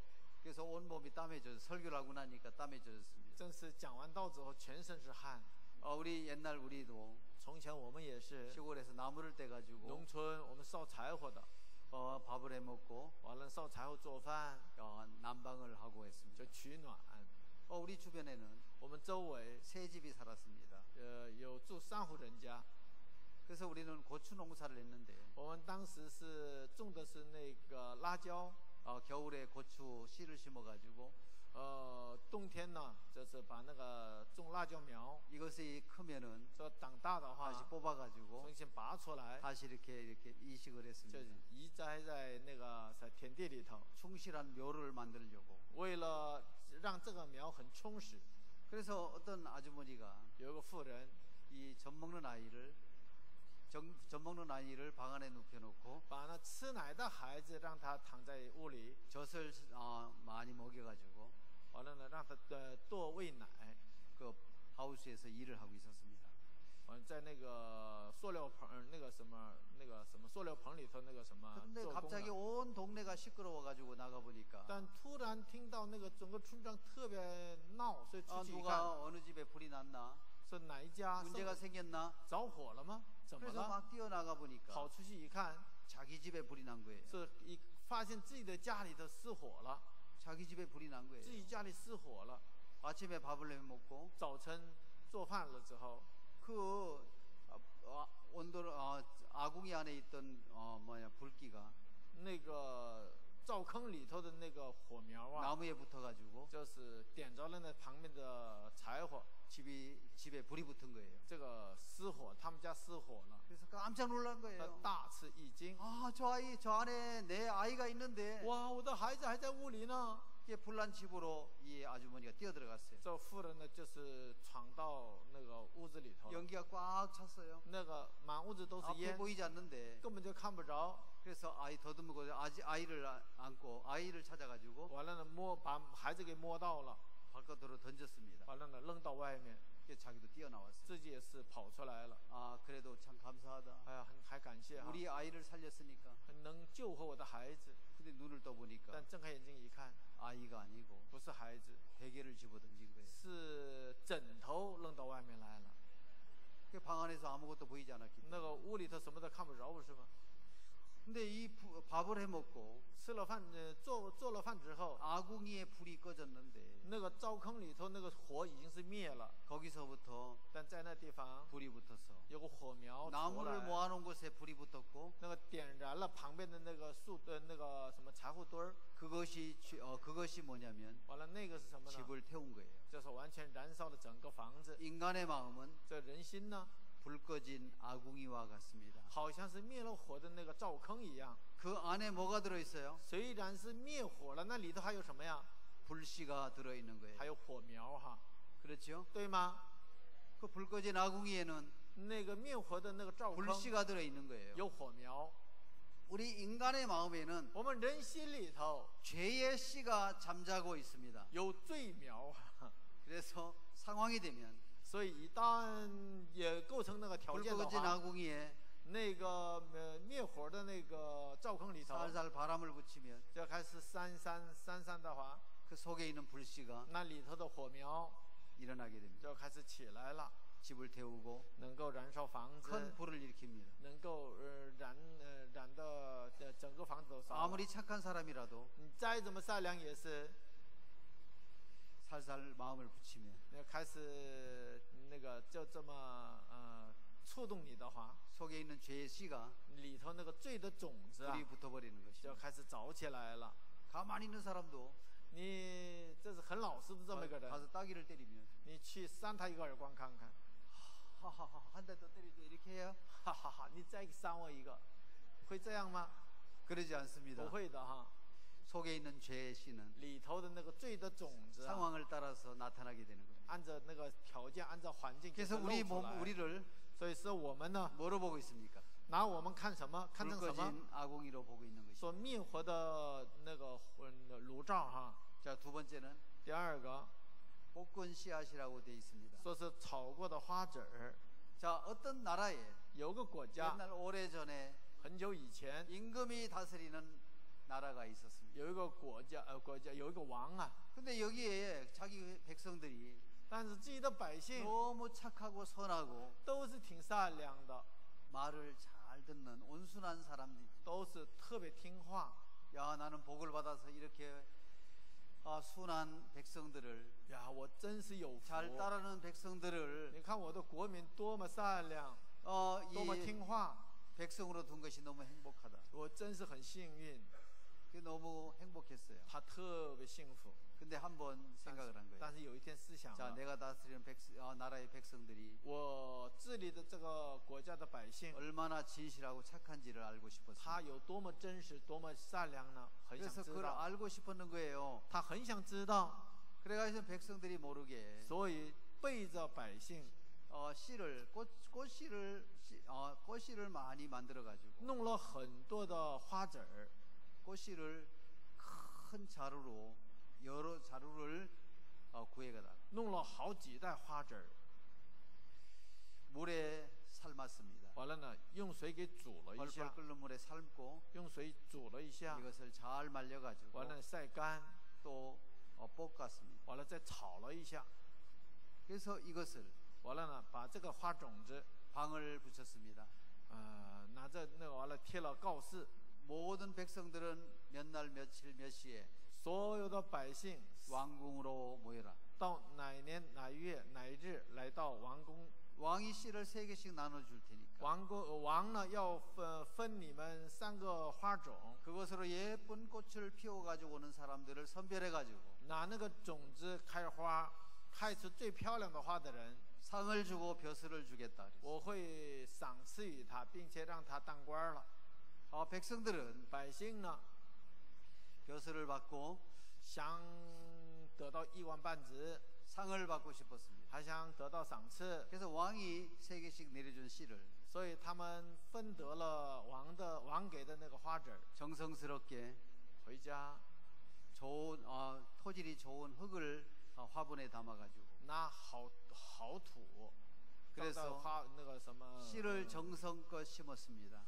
Speaker 2: 그래서 온 몸이 땀에 젖어 설교를 하고 나니까 땀에 젖었습니다.
Speaker 1: 正是讲完道之后，全身是汗。
Speaker 2: 우리 옛날 우리도
Speaker 1: 从前我们也是
Speaker 2: 시골에서 나무를 떼가지고
Speaker 1: 农村，我们烧柴火的，
Speaker 2: 밥을 해먹고
Speaker 1: 完了烧柴火做饭，
Speaker 2: 난방을 하고 했습니다.
Speaker 1: 就取暖。
Speaker 2: 우리 주변에는
Speaker 1: 我们周围
Speaker 2: 세 집이 살았습니다.
Speaker 1: 有住3户人家，
Speaker 2: 그래서 우리는 고추 농사를 했는데
Speaker 1: 我们当时是种的是那个辣椒，
Speaker 2: 겨울에 고추 씨를 심어가지고
Speaker 1: 冬天呢，就是把那个种辣椒苗，
Speaker 2: 이것이 크면은
Speaker 1: 这长大的
Speaker 2: 다시
Speaker 1: 话，
Speaker 2: 뽑아가지고
Speaker 1: 重新拔出来，
Speaker 2: 다시 이렇게 이식을
Speaker 1: 就
Speaker 2: 했습니다.
Speaker 1: 移栽在那个在田地里头，
Speaker 2: 충실한 묘를 만들려고.
Speaker 1: 为了让这个苗很充实。
Speaker 2: 그래서 어떤 아주머니가
Speaker 1: 有一个妇人，
Speaker 2: 이 젖 먹는 아이를 방 안에 눕혀놓고
Speaker 1: 把那吃奶的孩子让他躺在屋里，
Speaker 2: 젖을 많이 먹여가지고
Speaker 1: 完了呢，让他多喂奶。
Speaker 2: 그 하우스에서 일을 하고 있었습니다.
Speaker 1: 在那个塑料盆，那个什么塑料盆里头那个什么
Speaker 2: 근데
Speaker 1: 做工
Speaker 2: 갑자기
Speaker 1: 的。
Speaker 2: 온 동네가 시끄러워가지고 나가보니까
Speaker 1: 但突然听到那个整个村庄特别闹，所以出去一看，
Speaker 2: 누가 어느 집에 불이 났나
Speaker 1: 说哪一家
Speaker 2: 문제가 생겼나
Speaker 1: 着火了吗？怎么
Speaker 2: 그래서
Speaker 1: 了？
Speaker 2: 막 뛰어나가 보니까
Speaker 1: 跑出去一看，
Speaker 2: 자기 집에 불이 난 거예요.
Speaker 1: 是发现自己的家里头失火了，
Speaker 2: 자기 집에 불이 난
Speaker 1: 自
Speaker 2: 거예요.
Speaker 1: 己家里失火了。
Speaker 2: 아침에 밥을 해 먹고
Speaker 1: 早晨做饭了之后，
Speaker 2: 그 온도를 아궁이 안에 있던 불기가
Speaker 1: 那个灶坑里头的那个火苗啊，
Speaker 2: 나무에 붙어가지고
Speaker 1: 就是点着了那旁边的柴火，
Speaker 2: 집에 불이 붙은 거예요.
Speaker 1: 这个失火，他们家失火了，
Speaker 2: 그래서 깜짝 놀란
Speaker 1: 他
Speaker 2: 거예요.
Speaker 1: 大吃一惊。
Speaker 2: 저 안에 내 아이가 있는데
Speaker 1: 哇，我的孩子还在屋里呢！
Speaker 2: 이게 불난 집으로 이 아주머니가 뛰어들어갔어요.
Speaker 1: 这妇人呢，就是闯到那个屋子里头了，
Speaker 2: 연기가 꽉 찼어요.
Speaker 1: 那个满屋子都是
Speaker 2: 앞에
Speaker 1: 烟，
Speaker 2: 보이지 않는데
Speaker 1: 根本就看不着。
Speaker 2: 그래서 아이 더듬고 아이를 안고 아이를 찾아가지고
Speaker 1: 完了呢，把孩子给摸到了，
Speaker 2: 바깥으로 던졌습니다.
Speaker 1: 完了呢，扔到外面，
Speaker 2: 그래서 자기도 뛰어나왔어요.
Speaker 1: 自己也是跑出来了。
Speaker 2: 그래도 참 감사하다.
Speaker 1: 哎呀，还感谢哈，
Speaker 2: 우리 아이를 살렸으니까.
Speaker 1: 能救活我的孩子。
Speaker 2: 근데 눈을 떠보니까
Speaker 1: 但睁开眼睛一看，
Speaker 2: 아이가 아니고
Speaker 1: 不是孩子，
Speaker 2: 베개를 집어던진 거예요.
Speaker 1: 是枕头扔到外面来了。
Speaker 2: 그 방 안에서 아무것도 보이지 않았기
Speaker 1: 那
Speaker 2: 때문에.
Speaker 1: 个屋里头什么都看不着，不是吗？
Speaker 2: 근데 이 밥을 해 먹고
Speaker 1: 吃了饭，做了饭之后，
Speaker 2: 아궁이에 불이 꺼졌는데
Speaker 1: 那个灶坑里头那个火已经是灭了，
Speaker 2: 거기서부터
Speaker 1: 但在那地方
Speaker 2: 불이 붙어서
Speaker 1: 有个火苗出
Speaker 2: 나무를
Speaker 1: 来，
Speaker 2: 모아놓은 곳에 불이 붙었고
Speaker 1: 那个点燃了旁边的那个那个什么柴火堆儿，
Speaker 2: 그것이 뭐냐면
Speaker 1: 完了那个是什么呢？
Speaker 2: 집을 태운 거예요.
Speaker 1: 就是完全燃烧了整个房子。
Speaker 2: 인간의 마음은
Speaker 1: 这人心呢，
Speaker 2: 불 꺼진 아궁이와 같습니다.
Speaker 1: 好像是灭了火的那个灶坑一样。
Speaker 2: 그 안에 뭐가 들어있어요?
Speaker 1: 虽然是灭火了，那里头还有什么呀？
Speaker 2: 불씨가 들어있는 거예요.
Speaker 1: 还有火苗哈，
Speaker 2: 그렇죠?
Speaker 1: 对吗？
Speaker 2: 그 불 꺼진 아궁이에는
Speaker 1: 那个灭火的那个灶坑
Speaker 2: 불씨가 들어있는 거예요.
Speaker 1: 有火苗，
Speaker 2: 우리 인간의 마음에는
Speaker 1: 我们人心里头
Speaker 2: 죄의 씨가 잠자고 있습니다.
Speaker 1: 有罪苗，
Speaker 2: 그래서 상황이 되면
Speaker 1: 所以一旦也构成那个条件的
Speaker 2: 불 꺼진
Speaker 1: 话，
Speaker 2: 아궁이에
Speaker 1: 那个灭火的那个灶坑里头
Speaker 2: 살살 바람을 붙이면
Speaker 1: 就开始扇的话，
Speaker 2: 그 속에 있는 불씨가
Speaker 1: 那里头的火苗
Speaker 2: 일어나게 됩니다.
Speaker 1: 就开始起来了，
Speaker 2: 집을 태우고
Speaker 1: 能够燃烧房
Speaker 2: 큰
Speaker 1: 子，
Speaker 2: 불을 일으킵니다.
Speaker 1: 能够燃的整个房子都烧了。
Speaker 2: 아무리 착한 사람이라도
Speaker 1: 你再怎么善良也是，
Speaker 2: 살살 마음을 붙이면
Speaker 1: 开始那个就这么触动你的话，
Speaker 2: 속에 있는 죄의 씨가
Speaker 1: 里头那个罪的种子啊
Speaker 2: 불이 붙어버리는
Speaker 1: 就
Speaker 2: 것이죠.
Speaker 1: 开始着起来了。
Speaker 2: 가만히 있는 사람도
Speaker 1: 你这是很老实的这么一个人，
Speaker 2: 가서 따귀를 때리면
Speaker 1: 你去扇他一个耳光看看，
Speaker 2: 하하하 한 대 더 때리죠. 이렇게 해요?
Speaker 1: 哈哈哈！你再扇我一个，会这样吗？
Speaker 2: 그러지 않습니다.
Speaker 1: 不会的哈。
Speaker 2: 속에 있는 죄의 씨는
Speaker 1: 里头的那个罪的种子啊，
Speaker 2: 상황을 따라서 나타나게 되는 겁니다.
Speaker 1: 按照那个条件，按照环境就
Speaker 2: 그래서
Speaker 1: 会
Speaker 2: 우리
Speaker 1: 露出
Speaker 2: 몸
Speaker 1: 来。
Speaker 2: 우리를
Speaker 1: 所以说我们呢，
Speaker 2: 뭐로 보고 있습니까?
Speaker 1: 拿我们看什么？看
Speaker 2: 불
Speaker 1: 成什么？
Speaker 2: 꺼진 아궁이로 보고 있는 것이죠.
Speaker 1: 说灭火的那个炉灶哈。
Speaker 2: 자, 두 번째는
Speaker 1: 第二个
Speaker 2: 볶은 씨앗이라고 되어 있습니다.
Speaker 1: 说是炒过的花籽儿。
Speaker 2: 자, 어떤 나라에
Speaker 1: 有个国家
Speaker 2: 옛날 오래전에
Speaker 1: 很久以前
Speaker 2: 임금이 다스리는 나라가 있었습니다.
Speaker 1: 有一个国家有一个王啊，
Speaker 2: 근데 여기에 자기 백성들이
Speaker 1: 但是自己的百姓
Speaker 2: 너무 착하고 선하고
Speaker 1: 都是挺善良的，
Speaker 2: 말을 잘 듣는 온순한 사람들.
Speaker 1: 都是特别听话。
Speaker 2: 야, 나는 복을 받아서 이렇게 순한 백성들을
Speaker 1: 呀，我真是有福！
Speaker 2: 잘 따르는 백성들을
Speaker 1: 你看我的国民多么善良，多么
Speaker 2: 이
Speaker 1: 听话，
Speaker 2: 백성으로 둔 것이 너무 행복하다.
Speaker 1: 我真是很幸运。
Speaker 2: 그게 너무 행복했어요.
Speaker 1: 他特别幸福。
Speaker 2: 근데 한번 생각을 한 거예요.
Speaker 1: 但是有一天思想
Speaker 2: 자,
Speaker 1: 了，
Speaker 2: 내가 다스리는 나라의 백성들이
Speaker 1: 我治理的这个国家的百姓，
Speaker 2: 얼마나 진실하고 착한지를 알고 싶었어요.
Speaker 1: 他有多么真实，多么善良呢？很想
Speaker 2: 그래서
Speaker 1: 知
Speaker 2: 그걸
Speaker 1: 道，
Speaker 2: 알고 싶었는 거예요.
Speaker 1: 他很想知道，
Speaker 2: 그래가지고 백성들이 모르게
Speaker 1: 所以背着百姓
Speaker 2: 씨를 꽃씨를 많이 만들어 가지고
Speaker 1: 弄了很多的花籽儿，
Speaker 2: 꽃씨를 큰 자루로 여러 자루를 구해가다
Speaker 1: 弄了好几袋花籽儿，
Speaker 2: 물에 삶았습니다.
Speaker 1: 完了呢，用水给煮了一
Speaker 2: 벌벌
Speaker 1: 下，
Speaker 2: 끓는 물에 삶고
Speaker 1: 用水煮了一下，
Speaker 2: 이것을 잘 말려가지고
Speaker 1: 完了晒干，
Speaker 2: 또 볶았습니다.
Speaker 1: 完了再炒了一下，
Speaker 2: 그래서 이것을
Speaker 1: 完了呢，把这个花种子，
Speaker 2: 방을 붙였습니다.
Speaker 1: 拿着那个完了贴了告示，
Speaker 2: 모든 백성들은 몇 날 며칠 몇 시에
Speaker 1: 所有的百姓
Speaker 2: 왕궁으로 모여라.
Speaker 1: 到哪年哪月哪日来到王宫，
Speaker 2: 왕이 씨를 3개씩 나눠줄 테니까
Speaker 1: 王呢要分你们3个花种，
Speaker 2: 그것으로 예쁜 꽃을 피워가지고 오는 사람들을 선별해가지고
Speaker 1: 拿那个种子开花，开出最漂亮的花的人，
Speaker 2: 상을 주고 벼슬을 주겠다.
Speaker 1: 我会赏赐予他，并且让他当官了。
Speaker 2: 백성들은
Speaker 1: 百姓呢
Speaker 2: 벼슬을 받고
Speaker 1: 想得到1官半职，
Speaker 2: 상을 받고 싶었습니다.
Speaker 1: 还想得到赏赐，
Speaker 2: 그래서 왕이 3개씩 내려준 씨를
Speaker 1: 所以他们分得了王给的那个花籽儿，
Speaker 2: 정성스럽게
Speaker 1: 回家
Speaker 2: 좋은 토질이 좋은 흙을 화분에 담아가지고
Speaker 1: 拿好土，
Speaker 2: 그래서
Speaker 1: 花那个什么
Speaker 2: 씨를 정성껏 심었습니다.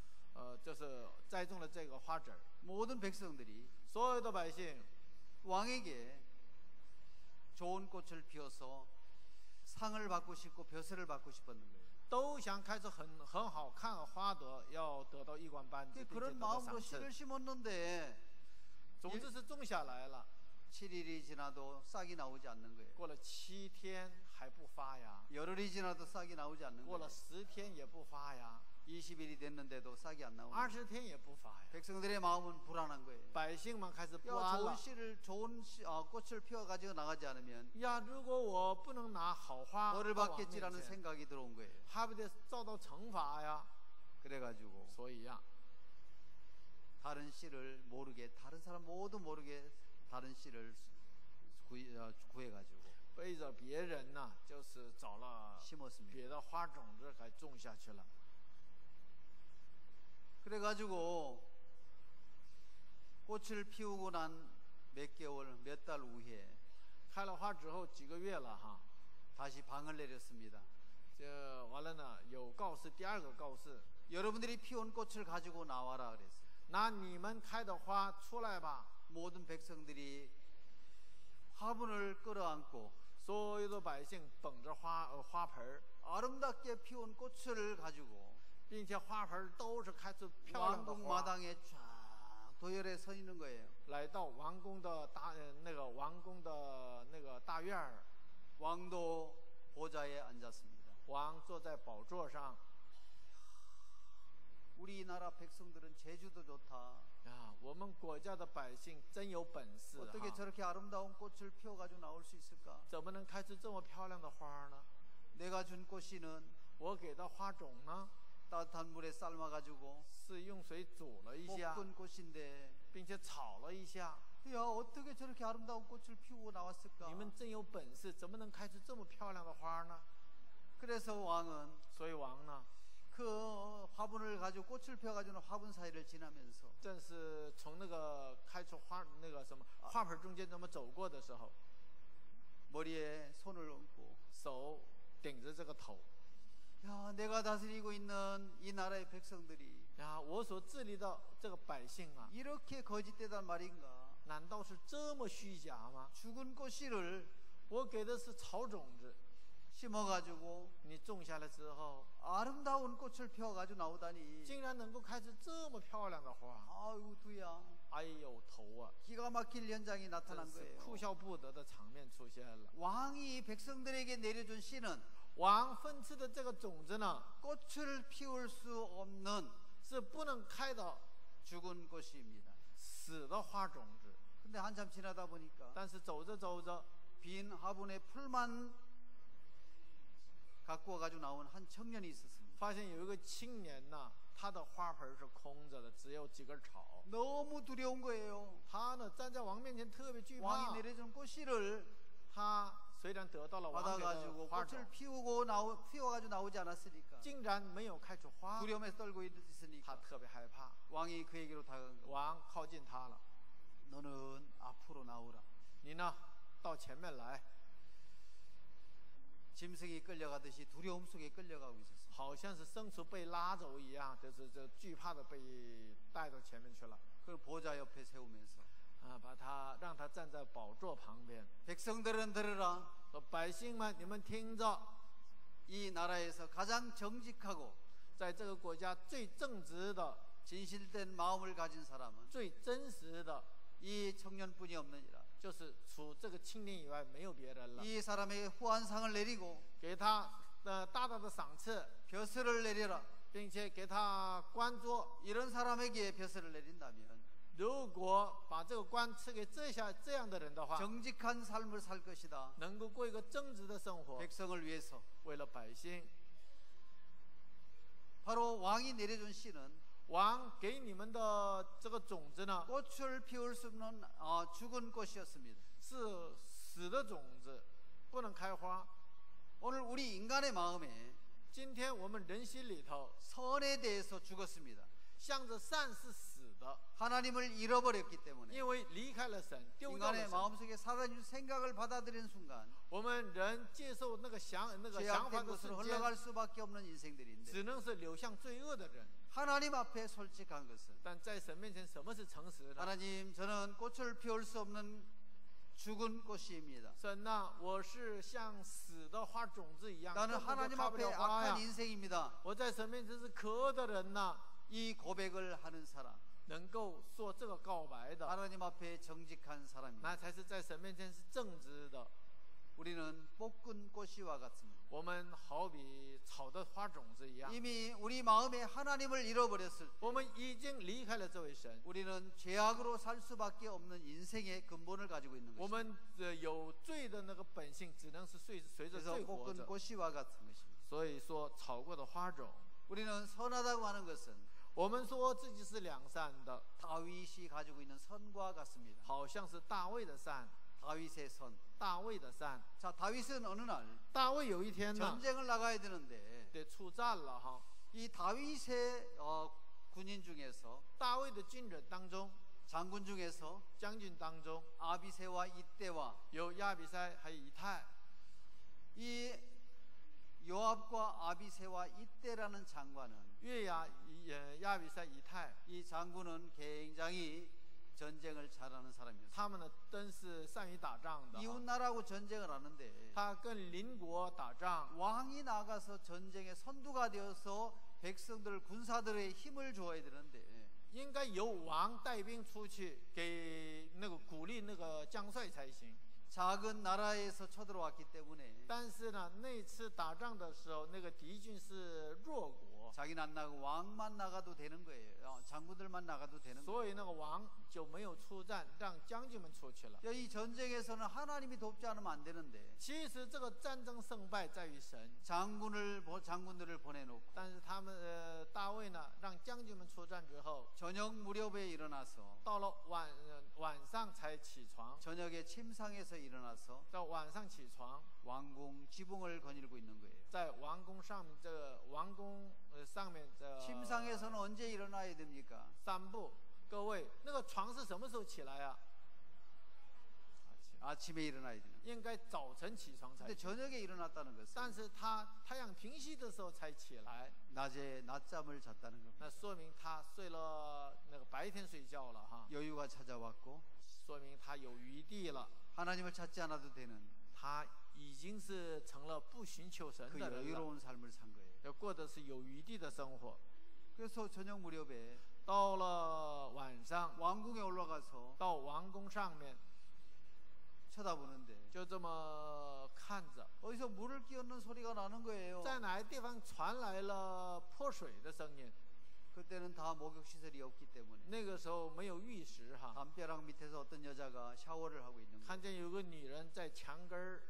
Speaker 1: 就是栽种了这个花籽儿。
Speaker 2: 모든 백성들이
Speaker 1: 所有的百姓
Speaker 2: 왕에게 좋은 꽃을 피워서 상을 받고 싶고 벼슬을 받고 싶었는 거예요.
Speaker 1: 都想开出很好看的花朵，要得到1官半职，并且
Speaker 2: 그런
Speaker 1: 得到
Speaker 2: 마음으로
Speaker 1: 赏赐。
Speaker 2: 씨를 심었는데
Speaker 1: 种子是种下来了，
Speaker 2: 7일이 지나도 싹이 나오지 않는 거예요.
Speaker 1: 过了7天还不发芽，
Speaker 2: 열흘이 지나도 싹이 나오지 않는
Speaker 1: 过
Speaker 2: 거예요.
Speaker 1: 了10天也不发芽，
Speaker 2: 20일이 됐는데도 싹이 안 나오는 거예요.
Speaker 1: 20天也不发芽。
Speaker 2: 백성들의 마음은 불안한 거예요.
Speaker 1: 百姓们开始不
Speaker 2: 야,
Speaker 1: 安
Speaker 2: 좋은
Speaker 1: 了。
Speaker 2: 씨를 꽃을 피워 가지고 나가지 않으면
Speaker 1: 呀，如果我不能拿好花
Speaker 2: 벌을
Speaker 1: 到王面
Speaker 2: 받겠지라는
Speaker 1: 前，
Speaker 2: 생각이 들어온 거예요.
Speaker 1: 还不得遭到惩罚呀？
Speaker 2: 그래가지고
Speaker 1: 所以呀，
Speaker 2: 다른 씨를 모르게 다른 사람 모두 모르게 다른 씨를 구해가지고
Speaker 1: 背着别人呢，就是找了
Speaker 2: 심었습니다.
Speaker 1: 别的花种子，还种下去了。
Speaker 2: 그래가지고 꽃을 피우고 난 몇 개월, 몇 달 후에
Speaker 1: 开了花之后几个月了哈，
Speaker 2: 다시 방을 내렸습니다.
Speaker 1: 这完了呢，有告示，第二个告示，
Speaker 2: 여러분들이 피운 꽃을 가지고 나와라 그랬어요.
Speaker 1: 拿你们开的花出来吧。
Speaker 2: 모든 백성들이 화분을 끌어안고
Speaker 1: 所有的百姓捧着花盆儿，
Speaker 2: 아름답게 피운 꽃을 가지고
Speaker 1: 并且花盆儿都是开出漂亮的
Speaker 2: 왕궁
Speaker 1: 花，
Speaker 2: 마당에 쫙 도열에 서 있는 거예요.
Speaker 1: 来到王宫的那个王宫的那个大院儿，
Speaker 2: 왕도 보좌에 앉았습니다.
Speaker 1: 王坐在宝座上。
Speaker 2: 우리나라 백성들은 제주도 좋다.
Speaker 1: 啊，我们国家的百姓真有本事
Speaker 2: 어떻게
Speaker 1: 哈，
Speaker 2: 저렇게 아름다운 꽃을 피워가지고 나올 수 있을까?
Speaker 1: 怎么能开出这么漂亮的花呢？
Speaker 2: 내가 준 꽃씨는
Speaker 1: 我给的花种呢，
Speaker 2: 따뜻한 물에 삶아가지고
Speaker 1: 是用水煮了一下，
Speaker 2: 볶은 꽃인데
Speaker 1: 并且炒了一下。
Speaker 2: 야 어떻게 저렇게 아름다운 꽃을 피우고 나왔을까?
Speaker 1: 你们真有本事，怎么能开出这么漂亮的花呢？
Speaker 2: 그래서 왕은
Speaker 1: 所以王呢，
Speaker 2: 그 화분을 가지고 꽃을 피워가지고 화분 사이를 지나면서
Speaker 1: 正是从那个开出花那个什么花盆中间这么走过的时候，
Speaker 2: 머리에 손을 얹고
Speaker 1: 手顶着这个头，
Speaker 2: 야 내가 다스리고 있는 이 나라의 백성들이
Speaker 1: 呀，我所治理的这个百姓啊，
Speaker 2: 이렇게 거짓되단 말인가?
Speaker 1: 难道是这么虚假吗？
Speaker 2: 죽은 꽃씨를
Speaker 1: 我给的是草种子，
Speaker 2: 심어가지고
Speaker 1: 你种下来之后，
Speaker 2: 아름다운 꽃을 피워가지고 나오다니
Speaker 1: 竟然能够开出这么漂亮的花，
Speaker 2: 아유 두야
Speaker 1: 哎呦头啊！
Speaker 2: 기가 막힐 현장이
Speaker 1: 真
Speaker 2: 나타난
Speaker 1: 是
Speaker 2: 거예요.
Speaker 1: 哭笑不得的场面出现了。
Speaker 2: 왕이 백성들에게 내려준 씨는
Speaker 1: 王分赐的这个种子呢，
Speaker 2: 꽃을 피울 수 없는
Speaker 1: 是不能开的
Speaker 2: 죽은 꽃입니다.
Speaker 1: 死的花种子。
Speaker 2: 근데 한참 지나다 보니까
Speaker 1: 但是走着走着，
Speaker 2: 빈 화분에 풀만 갖고 와가지고 나온 한 청년이 있었습니다.
Speaker 1: 发现有一个青年呐，他的花盆是空着的，只有几根草。
Speaker 2: 너무 두려운 거예요.
Speaker 1: 他呢站在王面前特别惧
Speaker 2: 왕이
Speaker 1: 怕。
Speaker 2: 내려준 꽃씨를
Speaker 1: 他虽然得到了王给的
Speaker 2: 받아가지고
Speaker 1: 花种
Speaker 2: 꽃을 ， 피워가지고 나오지 않았으니까
Speaker 1: 竟然没有开出花，
Speaker 2: 두려움에 떨고
Speaker 1: 他
Speaker 2: 있으니까
Speaker 1: 特别害怕。
Speaker 2: 왕이 그에게로 다가간 거.
Speaker 1: 王靠近他了，
Speaker 2: 너는 앞으로 나오라.
Speaker 1: 你呢到前面来，
Speaker 2: 짐승이 끌려가듯이 두려움 속에 끌려가고 있었어요.
Speaker 1: 好像是牲畜被拉走一样，就是这惧怕的被带到前面去了。
Speaker 2: 그걸 보좌 옆에 세우면서
Speaker 1: 啊，让他站在宝座旁边，
Speaker 2: 백성들은 들으라.
Speaker 1: 说百姓们，你们听着，
Speaker 2: 이 나라에서 가장 정직하고
Speaker 1: 在这个国家最正直的、
Speaker 2: 진실된 마음을 가진 사람은
Speaker 1: 最真实的，
Speaker 2: 이 청년뿐이 없느니라.
Speaker 1: 就是除这个青年以外没有别人了。
Speaker 2: 이 사람에게 후한상을 내리고
Speaker 1: 给他大大的赏赐，
Speaker 2: 벼슬을 내려라.
Speaker 1: 并且给他官做。
Speaker 2: 이런 사람에게 벼슬을 내린다면
Speaker 1: 如果把这个官赐给这样的人的话，
Speaker 2: 정직한 삶을 살 것이다.
Speaker 1: 能够过一个正直的生活，
Speaker 2: 백성을 위해서.
Speaker 1: 为了百姓。
Speaker 2: 바로 왕이 내려준 씨는
Speaker 1: 王给你们的这个种子呢，
Speaker 2: 꽃을 피울 수 없는 죽은 꽃이었습니다.
Speaker 1: 是死的种子，不能开花。
Speaker 2: 오늘 우리 인간의 마음에
Speaker 1: 今天我们人心里头，
Speaker 2: 선에 대해서 죽었습니다.
Speaker 1: 向着善是死的，
Speaker 2: 하나님을 잃어버렸기 때문에
Speaker 1: 因为离开了神，丢掉了
Speaker 2: 인간의
Speaker 1: 神。
Speaker 2: 마음속에 사단의 생각을 받아들이는 순간
Speaker 1: 我们人接受那个想法
Speaker 2: 죄악된
Speaker 1: 的
Speaker 2: 것으로
Speaker 1: 瞬间，
Speaker 2: 흘러갈 수밖에 없는 인생들인데
Speaker 1: 只能是流向罪恶的人。
Speaker 2: 하나님 앞에 솔직한 것은
Speaker 1: 但在神面前，什么是诚实呢？
Speaker 2: 하나님 저는 꽃을 피울 수 없는 죽은 꽃입니다.
Speaker 1: 神呐，我是像死的花种子一样，
Speaker 2: 나는
Speaker 1: 根本就
Speaker 2: 하나님
Speaker 1: 开不
Speaker 2: 앞에
Speaker 1: 了花呀
Speaker 2: 악한 。 인생입니다.
Speaker 1: 我在神面前是可恶的人呐，
Speaker 2: 이 고백을 하는 사람
Speaker 1: 能够说这个告白的，
Speaker 2: 하나님 앞에 정직한 사람입니다.
Speaker 1: 那才是在神面前是正直的。
Speaker 2: 우리는 볶은 꽃이와 같습니다.
Speaker 1: 我们好比草的花种子一样，
Speaker 2: 이미 우리 마음에 하나님을 잃어버렸을 때
Speaker 1: 我们已经离开了这位神，
Speaker 2: 우리는 죄악으로 살 수밖에 없는 인생의 근본을 가지고 있는
Speaker 1: 我
Speaker 2: 것입니다.
Speaker 1: 们有罪的那个本性，只能是随着
Speaker 2: 그래서
Speaker 1: 罪活
Speaker 2: 볶은
Speaker 1: 着。
Speaker 2: 꽃이와 같은 것입니다.
Speaker 1: 所以说，草过的花种，
Speaker 2: 우리는 선하다고 하는 것은
Speaker 1: 我们说自己是良善的，
Speaker 2: 다윗이 가지고 있는 선과 같습니다.
Speaker 1: 好像是大卫的善，
Speaker 2: 다윗의 선.
Speaker 1: 大卫的善。
Speaker 2: 자, 다윗은 어느 날
Speaker 1: 大卫有一天呢，
Speaker 2: 전쟁을 나가야 되는데
Speaker 1: 得出战了哈。
Speaker 2: 이 다윗의 군인 중에서
Speaker 1: 大卫的军人当中，
Speaker 2: 장군 중에서
Speaker 1: 将军当中
Speaker 2: 아비새와 이때와
Speaker 1: 有亚比筛，还有以太。
Speaker 2: 이 요압과 아비새와 이때라는 장관은
Speaker 1: 约亚亚比筛、以太，
Speaker 2: 이 장군은 굉장히 전쟁을 잘하는 사람이었어요.
Speaker 1: 他们呢真是善于打仗的。
Speaker 2: 이웃 나라하고 전쟁을 하는데
Speaker 1: 他跟邻国打仗，
Speaker 2: 왕이 나가서 전쟁의 선두가 되어서 백성들 군사들의 힘을 줘야 되는데
Speaker 1: 应该由王带兵出去，给那个鼓励那个将帅才行。
Speaker 2: 작은 나라에서 쳐들어왔기 때문에
Speaker 1: 但是呢，那次打仗的时候，那个敌军是弱国，
Speaker 2: 자기는 안 나가고 왕만 나가도 되는 거예요. 장군들만 나가도 되는
Speaker 1: 所以那个王就没有出战，让将军们出去了。
Speaker 2: 거예요. 이 전쟁에서는 하나님이 돕지 않으면 안 되는데
Speaker 1: 其实这个战争胜败在于神，
Speaker 2: 장군들을 보내놓고
Speaker 1: 但是他们大卫呢，让将军们出战之后，
Speaker 2: 저녁 무렵에 일어나서
Speaker 1: 到了晚上才起床，
Speaker 2: 저녁에 침상에서 일어나서
Speaker 1: 到晚上起床，
Speaker 2: 왕궁 지붕을 거닐고 있는 거예요.
Speaker 1: 在王宫上面这个王宫上面这
Speaker 2: 침상에서는 언제 일어나야 됩니까?
Speaker 1: 散步。各位，那个床是什么时候起来啊？
Speaker 2: 아침에 일어나야 되는.
Speaker 1: 应该早晨起床才
Speaker 2: 근데 。 저녁에 일어났다는
Speaker 1: 但
Speaker 2: 것은
Speaker 1: 是他太阳平息的时候才起来，
Speaker 2: 낮에 낮잠을 잤다는 겁니다.
Speaker 1: 那说明他睡了那个白天睡觉了哈，
Speaker 2: 여유가 찾아왔고
Speaker 1: 说明他有余地了，
Speaker 2: 하나님을 찾지 않아도 되는
Speaker 1: 他已经是成了不寻求神
Speaker 2: 그
Speaker 1: 的人了，
Speaker 2: 여유로운 삶을 산 거예요.
Speaker 1: 要过的是有余地的生活。
Speaker 2: 그래서 저녁 무렵에
Speaker 1: 到了晚上，
Speaker 2: 왕궁에 올라가서
Speaker 1: 到王宫上面
Speaker 2: 쳐다보는데
Speaker 1: 就这么看着，
Speaker 2: 어디서 물을 끼얹는 소리가 나는 거예요.
Speaker 1: 在哪个地方传来了泼水的声音？
Speaker 2: 그때는 다 목욕 시설이 없기 때문에
Speaker 1: 那个时候没有浴室哈，
Speaker 2: 담벼락 밑에서 어떤 여자가 샤워를 하고 있는 거예요.
Speaker 1: 看见有个女人在墙根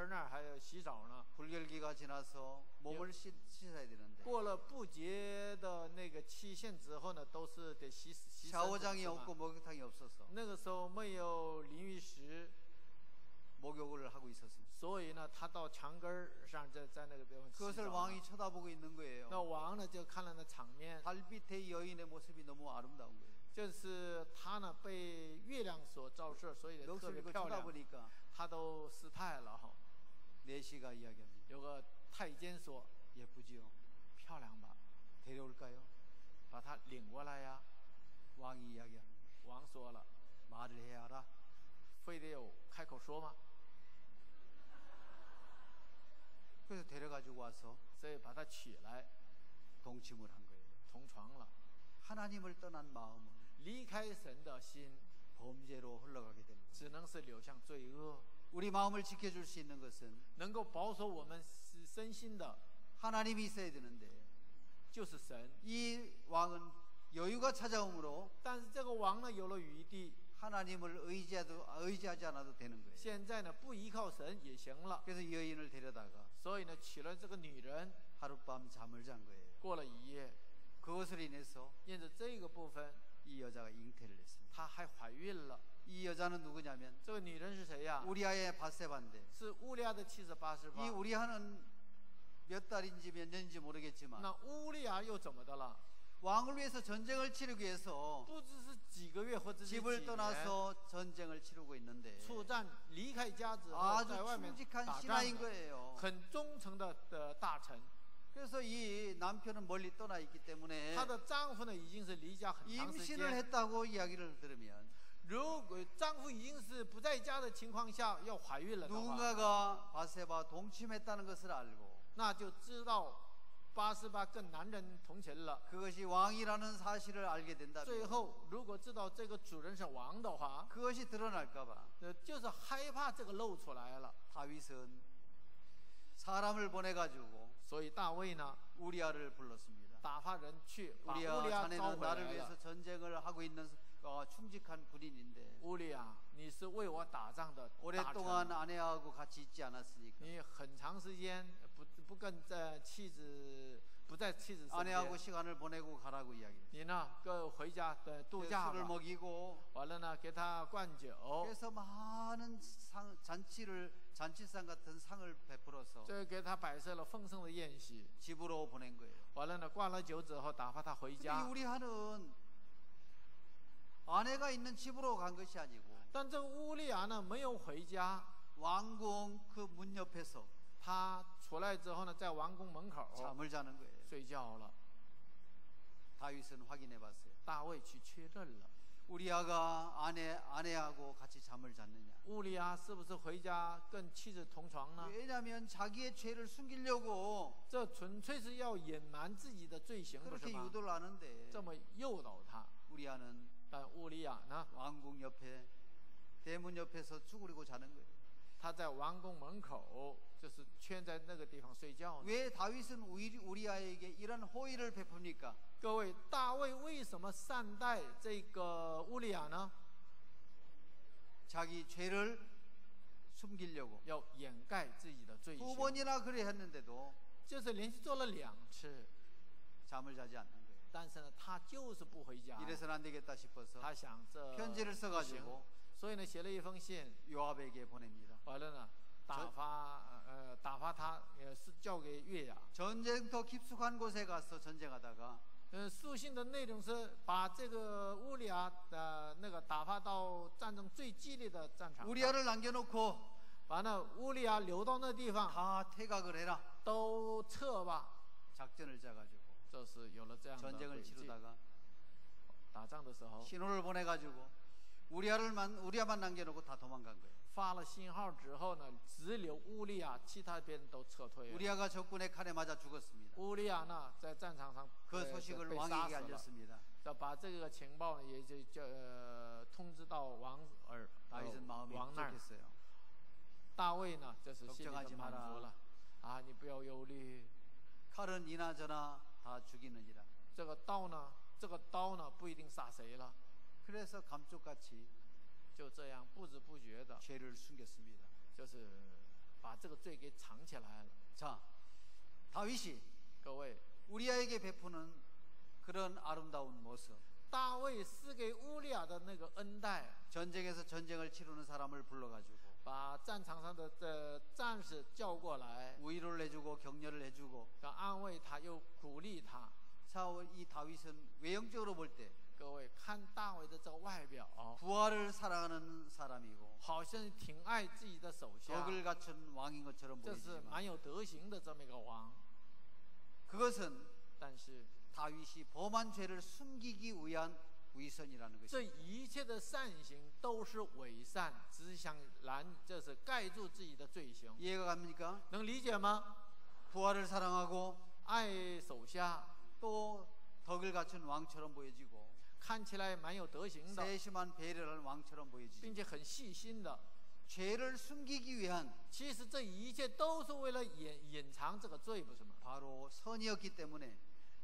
Speaker 1: 那儿还有洗澡呢。
Speaker 2: 불결기가 지나서 몸을 씻어야 되는데
Speaker 1: 过了不洁的那个期限之后呢，都是得洗身
Speaker 2: 샤워장이
Speaker 1: 是吧
Speaker 2: 없고 목욕탕이 없어서
Speaker 1: 那个时候没有淋浴室，
Speaker 2: 목욕을 하고 있었습니다.
Speaker 1: 所以呢，他到墙根儿上在那个地方洗
Speaker 2: 그것을
Speaker 1: 澡。
Speaker 2: 왕이 쳐다보고 있는 거예요.
Speaker 1: 那王呢就看了那场面，
Speaker 2: 달빛의 여인의 모습이 너무 아름다운 거예요.
Speaker 1: 就是他呢被月亮所照射，所以特
Speaker 2: 넋을
Speaker 1: 别
Speaker 2: 이거
Speaker 1: 漂亮，
Speaker 2: 쳐다보니까
Speaker 1: 他都失态了哈。
Speaker 2: 내시가 이야기합니다.
Speaker 1: 有个太监说
Speaker 2: 예쁘지요?
Speaker 1: 漂亮吧，
Speaker 2: 데려올까요?
Speaker 1: 把他领过来呀。
Speaker 2: 왕이 이야기합니다.
Speaker 1: 王说了，
Speaker 2: 말을 해야 알아.
Speaker 1: 非得有开口说吗？
Speaker 2: 그래서 데려가지고 와서
Speaker 1: 所以把他娶来，
Speaker 2: 동침을 한 거예요.
Speaker 1: 同床了。
Speaker 2: 하나님을 떠난 마음은
Speaker 1: 离开神的心，
Speaker 2: 범죄로 흘러가게 됩니다.
Speaker 1: 只能是流向罪恶。
Speaker 2: 우리 마음을 지켜줄 수 있는 것은
Speaker 1: 能够保守我们身心的，
Speaker 2: 하나님이 있어야 되는데
Speaker 1: 就是神。
Speaker 2: 이 왕은 여유가 찾아오므로
Speaker 1: 但是这个王呢，有了余地，
Speaker 2: 하나님을 의지하지 않아도 되는 거예요.
Speaker 1: 现在呢不依靠神也行了。
Speaker 2: 그래서 여인을 데려다가
Speaker 1: 所以呢，娶了这个女人，
Speaker 2: 하룻밤 잠을 잔 거예요.
Speaker 1: 过了一夜，
Speaker 2: 그것을 인해서
Speaker 1: 因此这个部分，
Speaker 2: 이 여자가 잉태를 했습니다.
Speaker 1: 她还怀孕了。
Speaker 2: 이 여자는 누구냐면
Speaker 1: 这个女人是谁呀？
Speaker 2: 우리아의 바세바인데
Speaker 1: 是乌利亚的妻子巴示
Speaker 2: 이
Speaker 1: 巴。
Speaker 2: 우리아는 몇 달인지 몇 년인지 모르겠지만
Speaker 1: 那乌利亚又怎么的了？
Speaker 2: 왕을 위해서 전쟁을 치르기 위해서
Speaker 1: 不知是几个月或者是几
Speaker 2: 집을
Speaker 1: 年
Speaker 2: 떠나서 전쟁을 치르고 있는데
Speaker 1: 出战离开家之后，
Speaker 2: 아주
Speaker 1: 在外面
Speaker 2: 충직한
Speaker 1: 打仗
Speaker 2: 신하인
Speaker 1: 的，
Speaker 2: 거예요.
Speaker 1: 很忠诚的大臣。
Speaker 2: 그래서 이 남편은 멀리 떠나 있기 때문에
Speaker 1: 她的丈夫呢已经是离家很长时
Speaker 2: 임신을
Speaker 1: 间。
Speaker 2: 했다고 이야기를 들으면
Speaker 1: 如果丈夫已经是不在家的情况下要怀孕了的话，
Speaker 2: 누군가가 바세바 동침했다는 것을 알고
Speaker 1: 那就知道巴示巴跟男人同寝了。
Speaker 2: 그것이 왕이라는 사실을 알게
Speaker 1: 最
Speaker 2: 된다면
Speaker 1: 后如果知道这个主人是王的话，
Speaker 2: 그것이 드러날까봐
Speaker 1: 就是害怕这个露出来了。
Speaker 2: 다윗은 사람을 보내가지고
Speaker 1: 所以大卫呢
Speaker 2: 우리아를 불렀습니다.
Speaker 1: 打发人去把乌利
Speaker 2: 우리아
Speaker 1: 亚招
Speaker 2: 자네는
Speaker 1: 回
Speaker 2: 나를
Speaker 1: 来
Speaker 2: 위해서
Speaker 1: 了。
Speaker 2: 전쟁을 하고 있는 충직한 군인인데
Speaker 1: 乌利亚，你是为我打仗的大
Speaker 2: 오랫동안
Speaker 1: 臣，
Speaker 2: 아내하고 같이 있지 않았으니까
Speaker 1: 你很长时间不跟妻子不在妻子身
Speaker 2: 아내하고
Speaker 1: 边，
Speaker 2: 시간을 보내고 가라고 이야기했어요.
Speaker 1: 你呢跟回家度假
Speaker 2: 술을
Speaker 1: 吧。
Speaker 2: 먹이고
Speaker 1: 完了呢，给他灌酒，
Speaker 2: 그래서 많은 잔치상 같은 상을 베풀어서
Speaker 1: 这给他摆设了丰盛的宴席。
Speaker 2: 집으로 보낸 거예요.
Speaker 1: 完了呢，灌了酒之后打发他回
Speaker 2: 근데 이
Speaker 1: 家。
Speaker 2: 우리아는 아내가 있는 집으로 간 것이 아니고
Speaker 1: 但这个乌利亚呢没有回家，
Speaker 2: 왕궁 그 문 옆에서
Speaker 1: 他出来之后呢，在王宫门口
Speaker 2: 잠을 자는 거예요.
Speaker 1: 睡觉了。
Speaker 2: 다윗은 확인해 봤어요.
Speaker 1: 大卫去确认了，
Speaker 2: 우리아가 아내하고 같이 잠을 잤느냐?
Speaker 1: 乌利亚是不是回家跟妻子同床呢？
Speaker 2: 왜냐하면 자기의 죄를 숨기려고
Speaker 1: 这纯粹是要隐瞒自己的罪行，不是
Speaker 2: 그렇게
Speaker 1: 吗？
Speaker 2: 유도를 하는데
Speaker 1: 这么诱导他，
Speaker 2: 우리아는
Speaker 1: 但乌利亚呢，
Speaker 2: 왕궁 옆에 대문 옆에서 쭈그리고 자는 거예요.
Speaker 1: 他在王宫门口，就是圈在那个地方睡觉呢。
Speaker 2: 왜 다윗은 우리아에게 이런 호의를 베풉니까?
Speaker 1: 各位，大卫为什么善待这个乌利亚呢？
Speaker 2: 자기 죄를 숨기려고
Speaker 1: 要掩盖自己的罪
Speaker 2: 두
Speaker 1: 行，
Speaker 2: 번이나 그래 했는데도
Speaker 1: 就是连续做了2次，
Speaker 2: 잠을 자지 않는 거예요.
Speaker 1: 但是呢，他就是不回家。
Speaker 2: 이래서는 안 되겠다 싶어서
Speaker 1: 他想这
Speaker 2: 편지를
Speaker 1: 不行，
Speaker 2: 써가지고
Speaker 1: 所以呢，写了一封信，
Speaker 2: 요압에게 보냅니다.
Speaker 1: 完了呢，打发他，是交给约雅。
Speaker 2: 전쟁터 깊숙한 곳에 가서 전쟁하다가
Speaker 1: 书信的内容是把这个乌利亚的那个打发到战争最激烈的战场上，
Speaker 2: 우리아를 남겨놓고
Speaker 1: 完了乌利亚留到那地方，
Speaker 2: 다 퇴각을 해라.
Speaker 1: 都撤吧。
Speaker 2: 작전을 짜가지고
Speaker 1: 这是有了这样的
Speaker 2: 전쟁을
Speaker 1: 轨迹。
Speaker 2: 치르다가
Speaker 1: 打仗的时候
Speaker 2: 신호를 보내가지고 우리아만 남겨놓고 다 도망간 거예요.
Speaker 1: 发了信号之后呢，只留乌利亚，其他边都撤退了。
Speaker 2: 우리아가 적군의 칼에 맞아 죽었습니다.
Speaker 1: 乌利亚呢，在战场上
Speaker 2: 그 소식을
Speaker 1: 被杀
Speaker 2: 왕에게
Speaker 1: 死了。
Speaker 2: 알렸습니다.
Speaker 1: 要把这个情报呢，也就通知到王
Speaker 2: 다윗은 마음이
Speaker 1: 王那儿。
Speaker 2: 부족했어요.
Speaker 1: 大卫呢，就是心里
Speaker 2: 걱정하지
Speaker 1: 就满
Speaker 2: 마라
Speaker 1: 足了。啊，你不要忧虑，
Speaker 2: 칼은 이나저나 다 죽이느니라.
Speaker 1: 这个刀呢不一定杀谁了。
Speaker 2: 그래서 감쪽같이
Speaker 1: 就这样不知不觉的，
Speaker 2: 죄를 숨겼습니다.
Speaker 1: 就是把这个罪给藏起来了。
Speaker 2: 자, 다윗이
Speaker 1: 各位，
Speaker 2: 우리아에게 베푸는 그런 아름다운 모습,
Speaker 1: 大卫赐给乌利亚的那个恩待，
Speaker 2: 전쟁에서 전쟁을 치르는 사람을 불러가지고
Speaker 1: 把战场上的战士叫过来，
Speaker 2: 위로를 해주고 격려를 해주고.
Speaker 1: 要安慰他，又鼓励他。
Speaker 2: 자, 이 다윗은 외형적으로 볼 때
Speaker 1: 各位看大卫的这个外表，
Speaker 2: 부하를 사랑하는 사람이고
Speaker 1: 好像挺爱自己的手下，
Speaker 2: 덕을 갖춘 왕인 것처럼
Speaker 1: 这是
Speaker 2: 보이지만
Speaker 1: 蛮有德行的这么一个王。
Speaker 2: 그것은
Speaker 1: 但是
Speaker 2: 다윗이 범한 죄를 숨기기 위한 위선이라는
Speaker 1: 这
Speaker 2: 것입니다.
Speaker 1: 一切的善行都是伪善，只想就是盖住自己的罪行。
Speaker 2: 이해가 갑니까?
Speaker 1: 能理解吗？
Speaker 2: 부하를 사랑하고
Speaker 1: 爱手下，
Speaker 2: 또 덕을 갖춘 왕처럼 보여지고
Speaker 1: 看起来蛮有德行的，
Speaker 2: 세심한 배려를 하는 왕처럼
Speaker 1: 并
Speaker 2: 보여지고
Speaker 1: 且很细心的。
Speaker 2: 죄를 숨기기 위한
Speaker 1: 其实这一切都是为了隐藏这个罪，不是吗？
Speaker 2: 바로 선이었기 때문에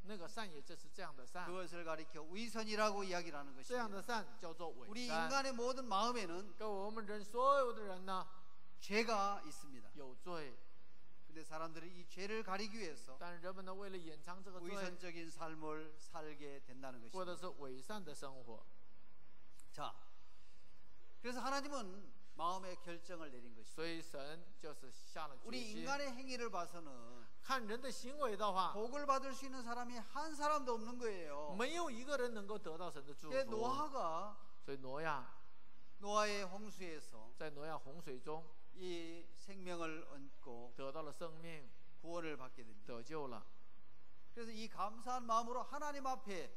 Speaker 1: 那个善也就是这样的善，
Speaker 2: 그것을 가리켜 위선이라고 이야기를 하는
Speaker 1: 这样的
Speaker 2: 것입니다.
Speaker 1: 善叫做伪
Speaker 2: 우리
Speaker 1: 善。
Speaker 2: 인간의 모든 마음에는
Speaker 1: 各位，我们人所有的人呢，
Speaker 2: 죄가 있습니다.
Speaker 1: 有罪，
Speaker 2: 근데 사람들이 이 죄를 가리기 위해서
Speaker 1: 但是人们呢，为了隐藏这个罪，
Speaker 2: 위선적인 삶을 살게 된다는
Speaker 1: 或
Speaker 2: 것입니다.
Speaker 1: 者是伪善的生活。
Speaker 2: 자, 그래서 하나님은 마음의 결정을 내린 것입니다.
Speaker 1: 所以神就是下了决
Speaker 2: 우리
Speaker 1: 心。
Speaker 2: 인간의 행위를 봐서는
Speaker 1: 看人的行为的话，
Speaker 2: 복을 받을 수 있는 사람이 한 사람도 없는 거예요.
Speaker 1: 没有一个人能够得到神的祝
Speaker 2: 근데
Speaker 1: 福。
Speaker 2: 노아가
Speaker 1: 所以
Speaker 2: 노아의 홍수에서
Speaker 1: 在挪亚洪水中
Speaker 2: 이 생명을 얻고
Speaker 1: 得到了生命，
Speaker 2: 구원을 받게 됩니다.
Speaker 1: 得救了。
Speaker 2: 그래서 이 감사한 마음으로 하나님 앞에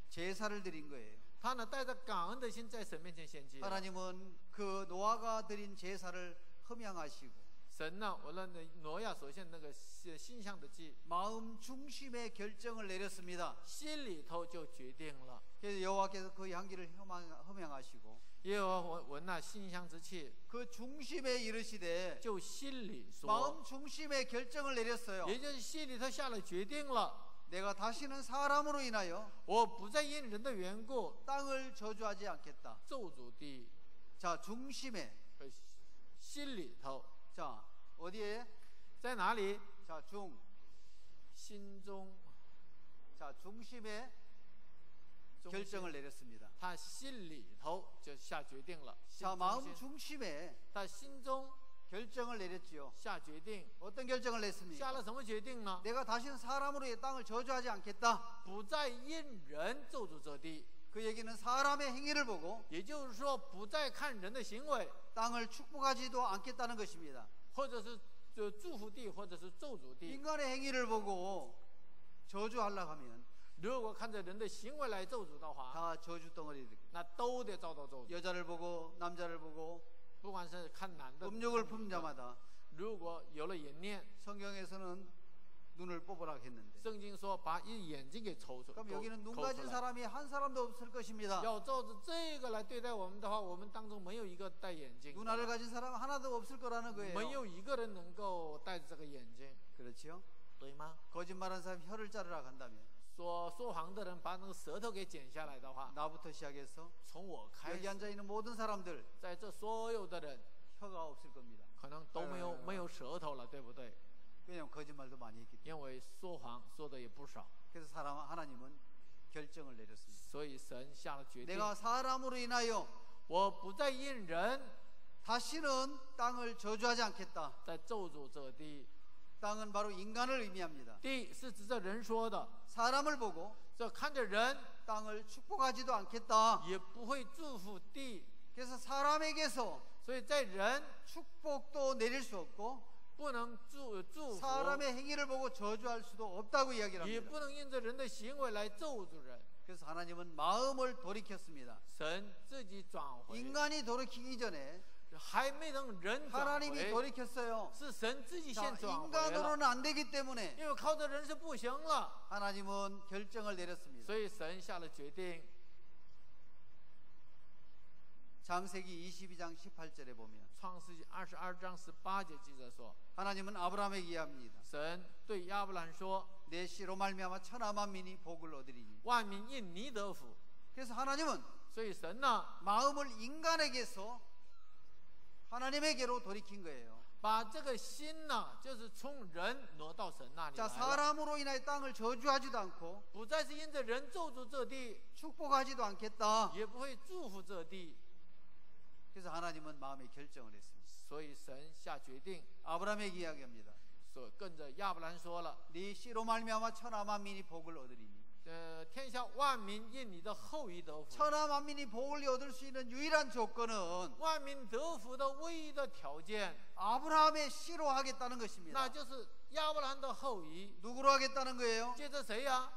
Speaker 2: 제사를 드린 거예요.
Speaker 1: 他呢带着感恩的心在神面前献祭了。
Speaker 2: 하나님은 그 노아가 드린 제사를 흠양하시고
Speaker 1: 神呢，我让挪亚所献那个馨香的祭，
Speaker 2: 마음 중심의 결정을 내렸습니다.
Speaker 1: 心里头就决定了。
Speaker 2: 그래서 여호와께서 그 향기를 흠양하시고
Speaker 1: 耶和华闻那馨香之气，
Speaker 2: 그 중심에 이르시되
Speaker 1: 就心里说，
Speaker 2: 마음 중심의 결정을 내렸어요.
Speaker 1: 也就是心里头下了决定了，
Speaker 2: 내가 다시는 사람으로 인하여
Speaker 1: 我不再因人的缘故
Speaker 2: 땅을 저주하지 않겠다.
Speaker 1: 咒诅地。
Speaker 2: 자, 중심에.
Speaker 1: 心里头
Speaker 2: 자, 어디에?
Speaker 1: 在哪里？
Speaker 2: 자,
Speaker 1: 心中。
Speaker 2: 자, 중심에 결정을 내렸습니다.
Speaker 1: 他心里头就下决定了。
Speaker 2: 자,
Speaker 1: 心中
Speaker 2: 마음 중심에
Speaker 1: 他心中
Speaker 2: 결정을 내렸지요.
Speaker 1: 下决定，
Speaker 2: 어떤 결정을
Speaker 1: 下
Speaker 2: 냈습니까?
Speaker 1: 了什么决定呢？
Speaker 2: 내가 다시는 사람으로 이 땅을 저주하지 않겠다.
Speaker 1: 不再因人咒诅这地，
Speaker 2: 그 얘기는 사람의 행위를 보고
Speaker 1: 也就是说，不再看人的行为，
Speaker 2: 땅을 축복하지도 않겠다는 것입니다.
Speaker 1: 或者是祝福地，或者是咒诅地。
Speaker 2: 인간의 행위를 보고 저주하려고 하면
Speaker 1: 如果看着人的行为来咒诅的话，
Speaker 2: 다 저주 덩어리들.
Speaker 1: 那都得遭到咒诅。
Speaker 2: 여자를 보고 남자를 보고
Speaker 1: 不管是看男的，
Speaker 2: 음욕을
Speaker 1: 看
Speaker 2: 품은
Speaker 1: 女的
Speaker 2: 자마다
Speaker 1: 如果有了淫念，
Speaker 2: 성경에서는 눈을 뽑으라 했는데
Speaker 1: 圣经说把一眼睛给抽出，
Speaker 2: 그럼 여기는 눈
Speaker 1: 抠出
Speaker 2: 가진
Speaker 1: 来。
Speaker 2: 사람이 한 사람도 없을 것입니다.
Speaker 1: 要照着这个来对待我们的话，我们当中没有一个戴眼镜的，
Speaker 2: 눈알을 가진 사람 하나도 없을 거라는
Speaker 1: 没
Speaker 2: 거예요.
Speaker 1: 有一个人能够戴着这个眼镜，
Speaker 2: 그렇지요?
Speaker 1: 对吗？
Speaker 2: 거짓말하는 사람이 혀를 자르라 간다면
Speaker 1: 说谎的人把那个舌头给剪下来的话，
Speaker 2: 나부터 시작해서
Speaker 1: 从我开
Speaker 2: 여기
Speaker 1: 始，
Speaker 2: 앉아 있는 모든 사람들
Speaker 1: 在这所有的人
Speaker 2: 혀가 없을 겁니다.
Speaker 1: 可能都没有舌头了，对不对？
Speaker 2: 왜냐하면 거짓말도 많이 했기 때문에.
Speaker 1: 因为说谎说的也不少，
Speaker 2: 그래서 하나님은 결정을 내렸습니다.
Speaker 1: 所以神下了决定，
Speaker 2: 내가 사람으로 인하여
Speaker 1: 我不再因人
Speaker 2: 다시는 땅을 저주하지 않겠다.
Speaker 1: 在咒诅这地。
Speaker 2: 땅은 바로 인간을 의미합니다.
Speaker 1: 地是指着人说的，
Speaker 2: 사람을 보고
Speaker 1: 这看着人
Speaker 2: 땅을 축복하지도 않겠다.
Speaker 1: 也不会祝福地，
Speaker 2: 그래서 사람에게서
Speaker 1: 所以在人
Speaker 2: 축복도 내릴 수 없고
Speaker 1: 不能祝福，
Speaker 2: 사람의 행위를 보고 저주할 수도 없다고 이야기를
Speaker 1: 也
Speaker 2: 합니다.
Speaker 1: 不能因着人的行为来咒诅人。
Speaker 2: 그래서 하나님은 마음을 돌이켰습니다.
Speaker 1: 神自己转回，
Speaker 2: 인간이 돌이키기 전에
Speaker 1: 还没等人转
Speaker 2: 하나님이
Speaker 1: 回，
Speaker 2: 돌이켰어요.
Speaker 1: 是神自己
Speaker 2: 자,
Speaker 1: 先转回了，
Speaker 2: 인간으로는 안 되기 때문에
Speaker 1: 因为靠着人是不行了，
Speaker 2: 하나님은 결정을 내렸습니다.
Speaker 1: 所以神下了决定。
Speaker 2: 창세기 22장 18절에 보면
Speaker 1: 创世纪22章18节记着说，
Speaker 2: 하나님은 아브라함에게 이야기합니다.
Speaker 1: 神对亚伯兰说
Speaker 2: 내 씨로 말미암아 천하 만민이 복을 얻으리니.
Speaker 1: 万民因你得福。
Speaker 2: 그래서 하나님은
Speaker 1: 所以神呢，
Speaker 2: 마음을 인간에게서 하나님에게로 돌이킨 거예요.
Speaker 1: 把这个心呢，就是从人挪到神那里
Speaker 2: 자,
Speaker 1: 来了，
Speaker 2: 사람으로 인하여 땅을 저주하지도 않고
Speaker 1: 不再是因着人咒诅这地，
Speaker 2: 축복하지도 않겠다.
Speaker 1: 也不会祝福这地。
Speaker 2: 그래서 하나님은 마음에 결정을 했습니다.
Speaker 1: 所以神下决定，
Speaker 2: 아브라함에게 이야기합니다.
Speaker 1: 所跟着亚伯兰说了，
Speaker 2: 네 씨로 말미암아 천하 만민이 복을 얻으리니.
Speaker 1: 天下万民因你的后裔得福。
Speaker 2: 천하 만민이 복을 얻을 수 있는 유일한 조건은
Speaker 1: 万民得福的唯一的条件，
Speaker 2: 아브라함의 씨로 하겠다는
Speaker 1: 那
Speaker 2: 것입니다.
Speaker 1: 就是亚伯兰的后裔。
Speaker 2: 누구로 하겠다는 거예요?
Speaker 1: 接着谁呀？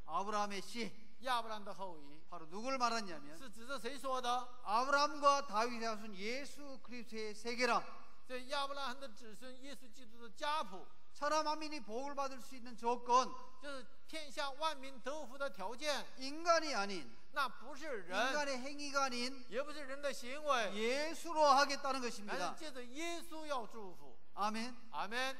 Speaker 2: 아브라함의 씨.
Speaker 1: 亚伯兰的后裔
Speaker 2: 바로 누굴 말하냐면
Speaker 1: 是指着谁说的？
Speaker 2: 아브라함과 다윗의 자손 예수 그리스도의 세계라.
Speaker 1: 这亚伯拉罕的子孙耶稣基督的家谱，
Speaker 2: 천하 만민이 복을 받을 수 있는 조건,
Speaker 1: 就是天下万民得福的条件。
Speaker 2: 인간이 아닌
Speaker 1: 那不是人，
Speaker 2: 인간의 행위가 아닌
Speaker 1: 也不是人的行为，
Speaker 2: 예수로 하겠다는
Speaker 1: 而
Speaker 2: 것입니다.
Speaker 1: 是借着耶稣要祝福。
Speaker 2: 아멘.
Speaker 1: 阿门。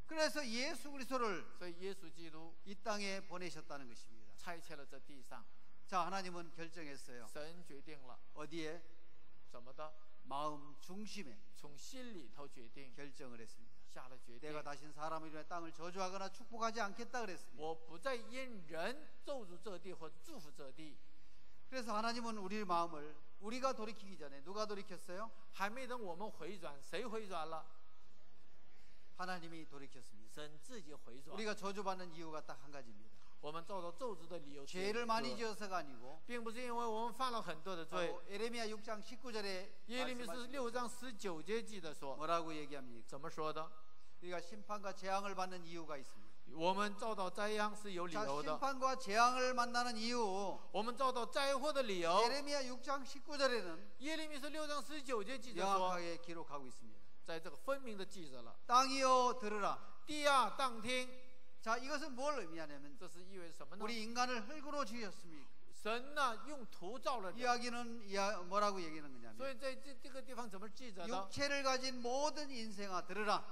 Speaker 2: 그래서 예수 그리스도를
Speaker 1: 所以耶稣基督
Speaker 2: 이 땅에 보내셨다는 것입니다.
Speaker 1: 差遣了这地上，
Speaker 2: 자, 하나님은 결정했어요.
Speaker 1: 神决定了
Speaker 2: 어디에?
Speaker 1: 怎么的？
Speaker 2: 마음 중심에
Speaker 1: 从心里头决定，
Speaker 2: 결정을 했습니다.
Speaker 1: 下了决定
Speaker 2: 내가 。 다신 사람을 위해 땅을 저주하거나 축복하지 않겠다 그랬습니다.
Speaker 1: 我不再因人咒诅这地或祝福这地。
Speaker 2: 그래서 하나님은 우리 마음을 우리가 돌이키기 전에 누가 돌이켰어요?
Speaker 1: 还没等我们回转，谁回转了？
Speaker 2: 하나님이 돌이켰습니다.
Speaker 1: 神自己回转。
Speaker 2: 우리가 저주받는 이유가 딱 한 가지입니다.
Speaker 1: 我们遭到咒诅的理由，
Speaker 2: 죄를 많이 지어서가 아니고
Speaker 1: 并不是因为我们犯了很多的罪。
Speaker 2: 에레미야 6장 19절에
Speaker 1: 耶利米是6章19节记得说，
Speaker 2: 뭐라고 얘기합니까?
Speaker 1: 怎么说的？
Speaker 2: 우리가 심판과 재앙을 받는 이유가 있습니다.
Speaker 1: 我们遭到灾殃是有理
Speaker 2: 자,
Speaker 1: 由的。
Speaker 2: 심판과 재앙을 만나는 이유
Speaker 1: 我们遭到灾祸的理由，
Speaker 2: 에레미야 6장 19절에는
Speaker 1: 耶利米是6章19节记着说，
Speaker 2: 명확하게 기록하고 있습니다.
Speaker 1: 在这个分明的记着了。
Speaker 2: 땅이여 들으라.
Speaker 1: 地啊，当听，
Speaker 2: 자, 이것은 뭘 의미하냐면
Speaker 1: 这是意味着什么呢？
Speaker 2: 우리 인간을 흙으로 지으셨습니까?
Speaker 1: 神呢用土造了人，
Speaker 2: 이야기는 뭐라고 얘기하는
Speaker 1: 所
Speaker 2: 거냐면
Speaker 1: 以在这个地方怎么记着的？
Speaker 2: 육체를 가진 모든 인생아 들으라.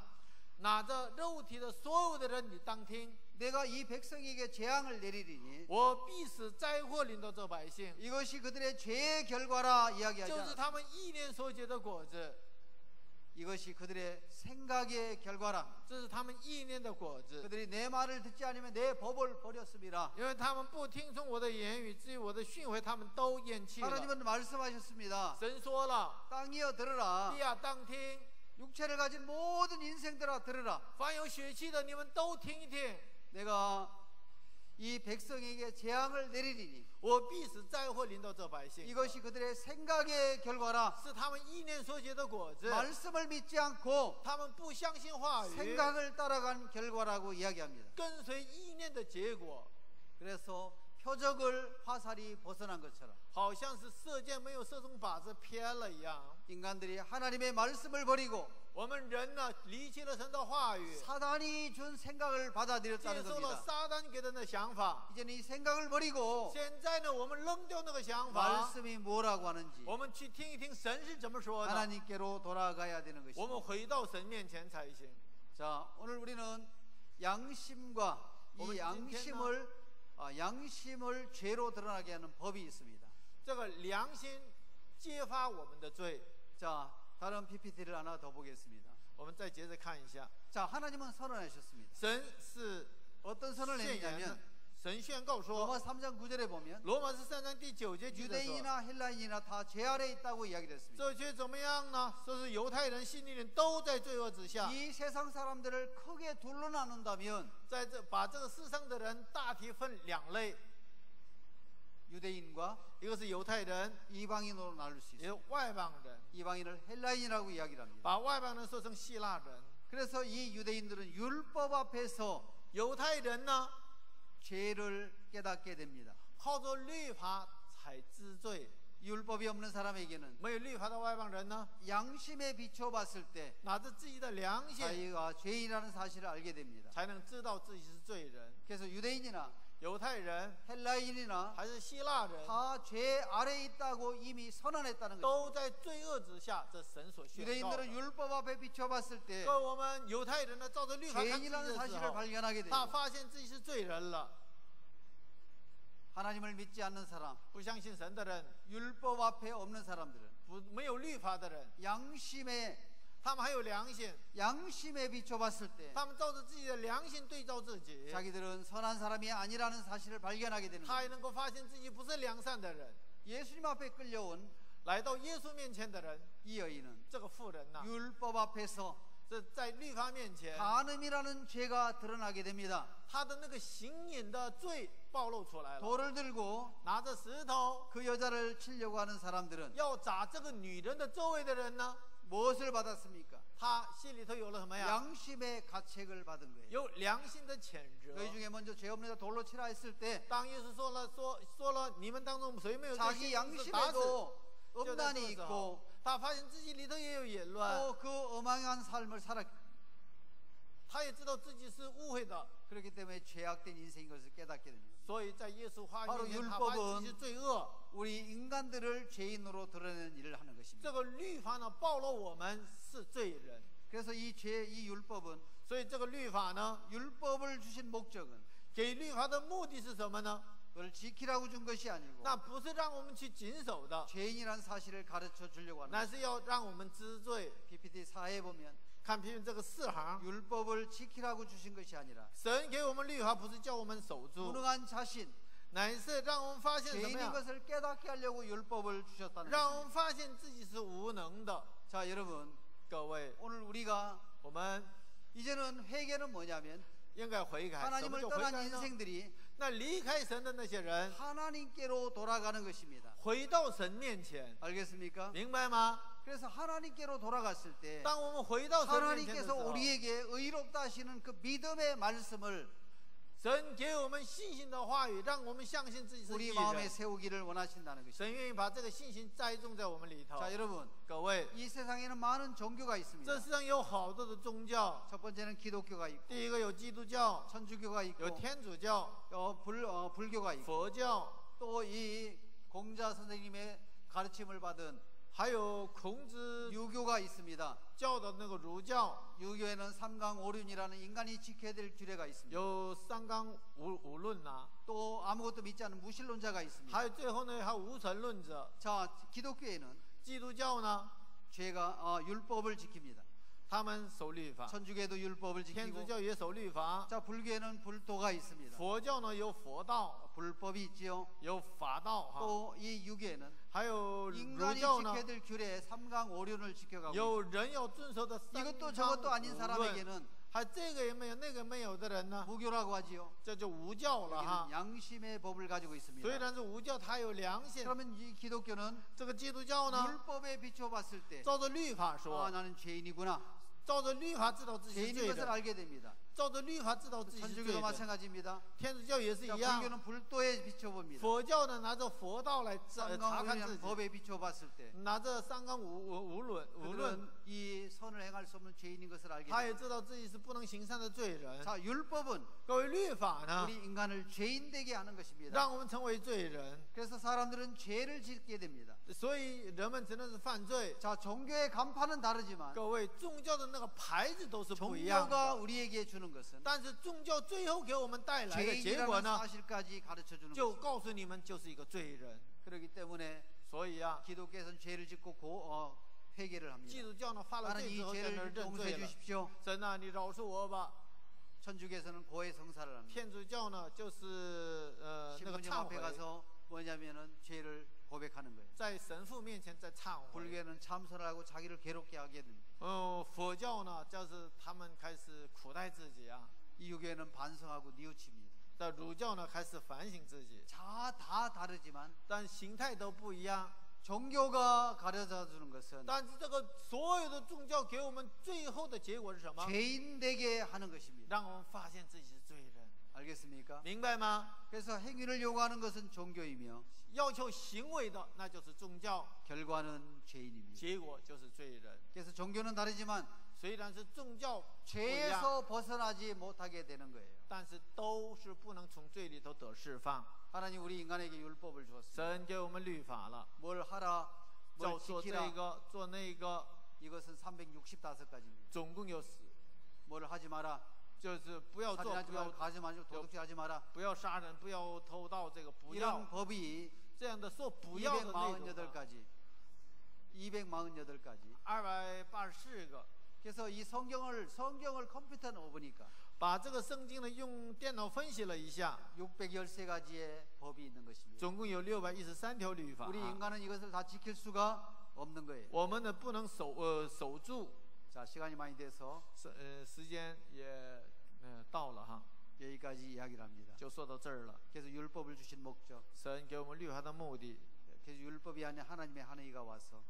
Speaker 1: 拿着肉体的所有的人，你当听，
Speaker 2: 내가 이 백성에게 재앙을 내리리니
Speaker 1: 我必使灾祸临到这百姓，
Speaker 2: 이것이 그들의 죄의 결과라 이야기하지
Speaker 1: 就是
Speaker 2: 않았습니까?
Speaker 1: 他们意念所结的果子。
Speaker 2: 이것이 그들의 생각의 결과라.
Speaker 1: 这是他们意念的果子。
Speaker 2: 그들이 내 말을 듣지 않으면 내 법을 버렸습니다.
Speaker 1: 因为他们不听从我的言语，至于我的训诲，他们都厌弃了。
Speaker 2: 하나님은 말씀하셨습니다.
Speaker 1: 神说了，
Speaker 2: 땅이여 들으라.
Speaker 1: 地啊，当听，
Speaker 2: 육체를 가진 모든 인생들아 들으라.
Speaker 1: 凡有血气的，你们都听一听。
Speaker 2: 내가 이 백성에게 재앙을 내리리니
Speaker 1: 我必使灾祸临到这百姓，
Speaker 2: 이것이 그들의 생각의 결과라.
Speaker 1: 是他们意念所结的果子。
Speaker 2: 말씀을 믿지 않고
Speaker 1: 他们不相信话语，
Speaker 2: 생각을 따라간 결과라고 이야기합니다.
Speaker 1: 跟随意念的结果，
Speaker 2: 그래서 표적을 화살이 벗어난 것처럼
Speaker 1: 好像是射箭没有射中靶子偏了一样。
Speaker 2: 인간들이 하나님의 말씀을 버리고
Speaker 1: 我们人呢，离弃了神的话语，
Speaker 2: 사단이 준 생각을
Speaker 1: 接
Speaker 2: 받아들였다는
Speaker 1: 受了
Speaker 2: 겁니다.
Speaker 1: 撒旦给人的想法。
Speaker 2: 이제는 이 생각을 버리고
Speaker 1: 现在呢，我们扔掉那个想法，
Speaker 2: 말씀이 뭐라고 하는지
Speaker 1: 我们去听一听神是怎么说的。
Speaker 2: 하나님께로 돌아가야 되는
Speaker 1: 我
Speaker 2: 것입니다.
Speaker 1: 们回到神面前才行。
Speaker 2: 자, 오늘 우리는 양심과 이 양심을 죄로 드러나게 하는 법이 있습니다.
Speaker 1: 这个良心揭发我们的罪。
Speaker 2: 자, 다른 PPT를 하나 더 보겠습니다.
Speaker 1: 我们再接着看一下，
Speaker 2: 자, 하나님은 선언하셨습니다.
Speaker 1: 神是
Speaker 2: 어떤 선을
Speaker 1: 宣言的
Speaker 2: 내리냐면 ，
Speaker 1: 神宣告
Speaker 2: 로마
Speaker 1: 说，
Speaker 2: 3장 9절에 보면
Speaker 1: 罗马是3章第9节记着说，
Speaker 2: 유대인이나 헬라인이나 다 죄 아래 있다고 이야기를 했습니다.
Speaker 1: 这却怎么样呢？说是犹太人、希利人都在罪恶之下。
Speaker 2: 이 세상 사람들을 크게 둘러 나눈다면
Speaker 1: 在这把这个世上的人大体分两类，
Speaker 2: 유대인과
Speaker 1: 一个是犹太人，
Speaker 2: 이방인으로 나눌 수
Speaker 1: 也
Speaker 2: 있습니다.
Speaker 1: 有外邦人，
Speaker 2: 이방인을 헬라인이라고 이야기를 합니다.
Speaker 1: 把外邦人说成希腊人。
Speaker 2: 그래서 이 유대인들은 율법 앞에서
Speaker 1: 犹太人呢，
Speaker 2: 죄를 깨닫게 됩니다.
Speaker 1: 靠着律法才知罪；
Speaker 2: 율법이 없는 사람에게는
Speaker 1: 没有律法的外邦人呢，
Speaker 2: 양심에 비춰봤을 때
Speaker 1: 拿着自己的良心，
Speaker 2: 자기가 죄인이라는 사실을 알게 됩니다.
Speaker 1: 才能知道自己是罪人。
Speaker 2: 그래서 유대인이나
Speaker 1: 犹太人
Speaker 2: 헬라인이나
Speaker 1: 还是希腊人，
Speaker 2: 다 죄 아래에 있다고 이미 선언했다는 것입니다.
Speaker 1: 都在罪恶之下，这神所宣告的。
Speaker 2: 유대인들은 율법 앞에 비춰봤을 때
Speaker 1: 各位，我们犹太人呢，照着律法看自己
Speaker 2: 죄인이라는
Speaker 1: 的时
Speaker 2: 사실을
Speaker 1: 候，
Speaker 2: 발견하게
Speaker 1: 他
Speaker 2: 됩니다.
Speaker 1: 发现自己是罪人了。
Speaker 2: 하나님을 믿지 않는 사람,
Speaker 1: 不相信神的人，
Speaker 2: 율법 앞에 없는 사람들은
Speaker 1: 没有律法的人，
Speaker 2: 양심에
Speaker 1: 他们还有良心，
Speaker 2: 양심에 비춰봤을 때
Speaker 1: 他们照着自己的良心对照自己，
Speaker 2: 자기들은 선한 사람이 아니라는 사실을 발견하게 되는
Speaker 1: 他
Speaker 2: 거예요.
Speaker 1: 也能够发现自己不是良善的人。
Speaker 2: 예수님 앞에 끌려온
Speaker 1: 来到耶稣面前的人，
Speaker 2: 이 여인은
Speaker 1: 这个妇人呐、
Speaker 2: 율법 앞에서
Speaker 1: 这在律法面前，
Speaker 2: 간음이라는 죄가 드러나게 됩니다.
Speaker 1: 他的那个行淫的罪暴露出来了。
Speaker 2: 돌을 들고
Speaker 1: 拿着石头
Speaker 2: 그 여자를 치려고 하는 사람들은
Speaker 1: 要砸这个女人的周围的人呢，
Speaker 2: 무엇을 받았습니까?
Speaker 1: 他心里头有了什么呀？
Speaker 2: 양심의 가책을 받은 거예요.
Speaker 1: 有良心的谴责。
Speaker 2: 너희 중에 먼저 죄 없는 자 돌로 치라 했을 때
Speaker 1: 当耶稣说了，你们当中谁没有罪
Speaker 2: 자기
Speaker 1: 先是打死？
Speaker 2: 양심에도
Speaker 1: 就在
Speaker 2: 음란이
Speaker 1: 这个时候
Speaker 2: 있고
Speaker 1: 他发现自己里头也有淫乱，
Speaker 2: 또 그 어망한 삶을 살았
Speaker 1: 他也知道自己是误会的，
Speaker 2: 그렇기 때문에 죄악된 인생인 것을 깨닫게 됩니다.
Speaker 1: 所以在耶稣话语
Speaker 2: 바로
Speaker 1: 面前，他发现
Speaker 2: 율법은
Speaker 1: 自己是罪恶。
Speaker 2: 우리 인간들을 죄인으로 드러내는 일을 하는
Speaker 1: 这
Speaker 2: 것입니다.
Speaker 1: 个律法呢，暴露我们是罪人，
Speaker 2: 그래서 이 율법은
Speaker 1: 所以这个律法呢，
Speaker 2: 율법을 주신 목적은
Speaker 1: 给律法的目的是什么呢？
Speaker 2: 그걸 지키라고 준 것이 아니고
Speaker 1: 那不是让我们去谨守的，
Speaker 2: 죄인이라는 사실을 가르쳐 주려고 하는
Speaker 1: 乃是要让我们知罪。
Speaker 2: PPT 4에 보면
Speaker 1: 看批评这个4行，
Speaker 2: 율법을 지키라고 주신 것이 아니라
Speaker 1: 神给我们律法不是叫我们守住，
Speaker 2: 무능한 자신,
Speaker 1: 乃是让我们发现什么
Speaker 2: 죄인인
Speaker 1: 呀？
Speaker 2: 것을 깨닫게 하려고 율법을 주셨다는
Speaker 1: 让我
Speaker 2: 것입니다.
Speaker 1: 们发现自己是无能的。
Speaker 2: 자, 여러분,
Speaker 1: 各位，
Speaker 2: 오늘 우리가
Speaker 1: 我们
Speaker 2: 이제는 회개는 뭐냐면
Speaker 1: 应该悔改。什么
Speaker 2: 하나님을
Speaker 1: 叫悔
Speaker 2: 떠난
Speaker 1: 改呢？
Speaker 2: 인생들이
Speaker 1: 那离开神的那些人，
Speaker 2: 하나님께로 돌아가는 것입니다.
Speaker 1: 回到神面前，
Speaker 2: 알겠습니까?
Speaker 1: 明白吗？
Speaker 2: 그래서 하나님께로 돌아갔을 때
Speaker 1: 当我们回到神面前的时
Speaker 2: 하나님께서
Speaker 1: 候，
Speaker 2: 우리에게 의롭다 하시는 그 믿음의 말씀을
Speaker 1: 神给我们信心的话语，让我们相信自己是
Speaker 2: 우리
Speaker 1: 义
Speaker 2: 마음에
Speaker 1: 人。
Speaker 2: 세우기를 원하신다는 것입니다.
Speaker 1: 神愿意把这个信心栽种在我们里头。
Speaker 2: 자, 여러분,
Speaker 1: 各位，
Speaker 2: 이 세상에는 많은 종교가
Speaker 1: 这
Speaker 2: 있습니다.
Speaker 1: 世上有好多的宗教，
Speaker 2: 첫 번째는 기독교가 있고
Speaker 1: 第一个有基督教，
Speaker 2: 천주교가
Speaker 1: 有
Speaker 2: 있고
Speaker 1: 天主教、
Speaker 2: 불교가 있고
Speaker 1: 佛教，
Speaker 2: 또 이 공자 선생님의 가르침을 받은
Speaker 1: 还有孔子
Speaker 2: 유교가 있습니다.
Speaker 1: 教的那个儒教，
Speaker 2: 유교에는 삼강오륜이라는 인간이 지켜야 될 규례가 있습니다.
Speaker 1: 有三纲五论呐、
Speaker 2: 또 아무것도 믿지 않는 무신론자가 있습니다.
Speaker 1: 还有最后呢还有无神论者。
Speaker 2: 자, 기독교에는
Speaker 1: 基督教呢，
Speaker 2: 율법을 지킵니다.
Speaker 1: 他们守律法，
Speaker 2: 천주교도 율법을
Speaker 1: 天主
Speaker 2: 지키고
Speaker 1: 教也守律法，
Speaker 2: 자 불교에는 불도가 있습니다.
Speaker 1: 佛教呢有佛道，
Speaker 2: 불법이 있지요.
Speaker 1: 有法道哈，
Speaker 2: 또 이 유교에는
Speaker 1: 还有儒
Speaker 2: 인간이
Speaker 1: 教呢
Speaker 2: 지켜야 될 규례 삼강오륜을 지켜가고
Speaker 1: 有人要遵守的三
Speaker 2: 이것도
Speaker 1: 纲
Speaker 2: 저것도 아닌
Speaker 1: 五论，
Speaker 2: 사람에게는
Speaker 1: 还这个也没有那个没有的人呢，
Speaker 2: 무교라고 하지요.
Speaker 1: 这就无教了哈
Speaker 2: 여기는 。 양심의 법을 가지고
Speaker 1: 虽
Speaker 2: 있습니다.
Speaker 1: 然是无教，它有良心。
Speaker 2: 그러면 이 기독교는
Speaker 1: 这个基督教呢，
Speaker 2: 율법에 비춰봤을 때
Speaker 1: 照着律法
Speaker 2: 아,
Speaker 1: 说，
Speaker 2: 나는 죄인이구나.
Speaker 1: 照着律法知道自己是
Speaker 2: 죄인인
Speaker 1: 罪
Speaker 2: 것을
Speaker 1: 人，
Speaker 2: 알게 됩니다.
Speaker 1: 照着律法知道自己是罪
Speaker 2: 천주교도
Speaker 1: 人。
Speaker 2: 마찬가지입니다.
Speaker 1: 天主教也是
Speaker 2: 자,
Speaker 1: 一样，
Speaker 2: 불교는 불도에 비춰봅니다.
Speaker 1: 佛教呢拿着佛道来查看自
Speaker 2: 삼강오륜
Speaker 1: 己，
Speaker 2: 법에 비춰봤을 때
Speaker 1: 拿着三纲无论，
Speaker 2: 그들은 이 선을 행할 수 없는 죄인인 것을 알게
Speaker 1: 他也
Speaker 2: 됩니다.
Speaker 1: 知道自己是不能行善的罪人。
Speaker 2: 자, 율법은
Speaker 1: 各位，律法呢
Speaker 2: 우리 인간을 죄인 되게 하는 것입니다.
Speaker 1: 让我们成为罪人，
Speaker 2: 그래서 사람들은 죄를 짓게 됩니다.
Speaker 1: 所以人们只能是犯罪。
Speaker 2: 자, 종교의 간판은 다르지만
Speaker 1: 各位，宗教的那个牌子都是不一样
Speaker 2: 종교가
Speaker 1: 的，
Speaker 2: 우리에게 주는 것은
Speaker 1: 但是宗教最后给我们带来的结果
Speaker 2: 죄인이라는
Speaker 1: 呢，
Speaker 2: 사실까지 가르쳐 주는
Speaker 1: 就
Speaker 2: 것입니다.
Speaker 1: 告诉你们就是一个罪人。
Speaker 2: 그렇기 때문에
Speaker 1: 所以啊，
Speaker 2: 기독교에서는 죄를 짓고 회개를
Speaker 1: 基
Speaker 2: 합니다.
Speaker 1: 督教呢犯了
Speaker 2: 나는
Speaker 1: 罪
Speaker 2: 이
Speaker 1: 之后在那儿
Speaker 2: 죄를
Speaker 1: 认
Speaker 2: 용서해
Speaker 1: 罪了，
Speaker 2: 주십시오.
Speaker 1: 神啊，你饶恕我吧。
Speaker 2: 천주교에서는 고해 성사를 합니다.
Speaker 1: 天主教呢就是那个
Speaker 2: 신부님
Speaker 1: 忏
Speaker 2: 앞에
Speaker 1: 悔，
Speaker 2: 가서 뭐냐면은 죄를 고백하는 거예요.
Speaker 1: 在神父面前在忏悔。
Speaker 2: 불교는 참선을 하고 자기를 괴롭게 하게 됩니다.
Speaker 1: 佛教呢就是他们开始苦待自己啊，
Speaker 2: 이 유교는 반성하고 뉘우칩니다.
Speaker 1: 那儒教呢开始反省自己，
Speaker 2: 다 다르지만
Speaker 1: 但形态都不一样。
Speaker 2: 종교가 가르쳐 주는 것은
Speaker 1: 但是这个所有的宗教给我们最后的结果是什么？
Speaker 2: 죄인 되게 하는 것입니다.
Speaker 1: 让我们发现自己是罪人，
Speaker 2: 알겠습니까?
Speaker 1: 明白吗？
Speaker 2: 그래서 행위를 요구하는 것은 종교이며
Speaker 1: 要求行为的那就是宗教，
Speaker 2: 결과는 죄인입니다.
Speaker 1: 结果就是罪人。
Speaker 2: 그래서 종교는 다르지만
Speaker 1: 虽然是宗教不一样，
Speaker 2: 죄에서 벗어나지 못하게 되는 거예요.
Speaker 1: 但是都是不能从罪里头得释放。
Speaker 2: 하나님 우리 인간에게 율법을 주었습니다.
Speaker 1: 神给我们律法了，
Speaker 2: 뭘 하라,
Speaker 1: 叫
Speaker 2: 뭘
Speaker 1: 做这
Speaker 2: 지키라.
Speaker 1: 个做那个，
Speaker 2: 이것은 365가지입니다.
Speaker 1: 总共有
Speaker 2: 뭘 하지 마라,
Speaker 1: 就是不要做，
Speaker 2: 살인하지
Speaker 1: 不
Speaker 2: 마라,
Speaker 1: 要
Speaker 2: 가지 마라, 도둑질하지 마라.
Speaker 1: 不要杀人，不要偷盗，这个不
Speaker 2: 이런
Speaker 1: 要
Speaker 2: 법이
Speaker 1: 这样的说不要的内容啊
Speaker 2: 248가지. 248가지.
Speaker 1: 284个。
Speaker 2: 그래서 이 성경을 컴퓨터에 넣어보니까
Speaker 1: 把这个圣经呢用电脑分析了一下，
Speaker 2: 613가지의 법이 있는 것입니다.
Speaker 1: 总共有613条律法。
Speaker 2: 우리 인간은 이것을 다 지킬 수가 없는 거예요.
Speaker 1: 我们呢不能守住，
Speaker 2: 자, 시간이 많이 돼서
Speaker 1: 时间也到了哈，
Speaker 2: 여기까지 이야기를 합니다.
Speaker 1: 就说到这儿了。
Speaker 2: 그래서 율법을 주신 목적,
Speaker 1: 神给我们律法的目的
Speaker 2: 그래서 율법이 아닌 하나님의 한 의가 와서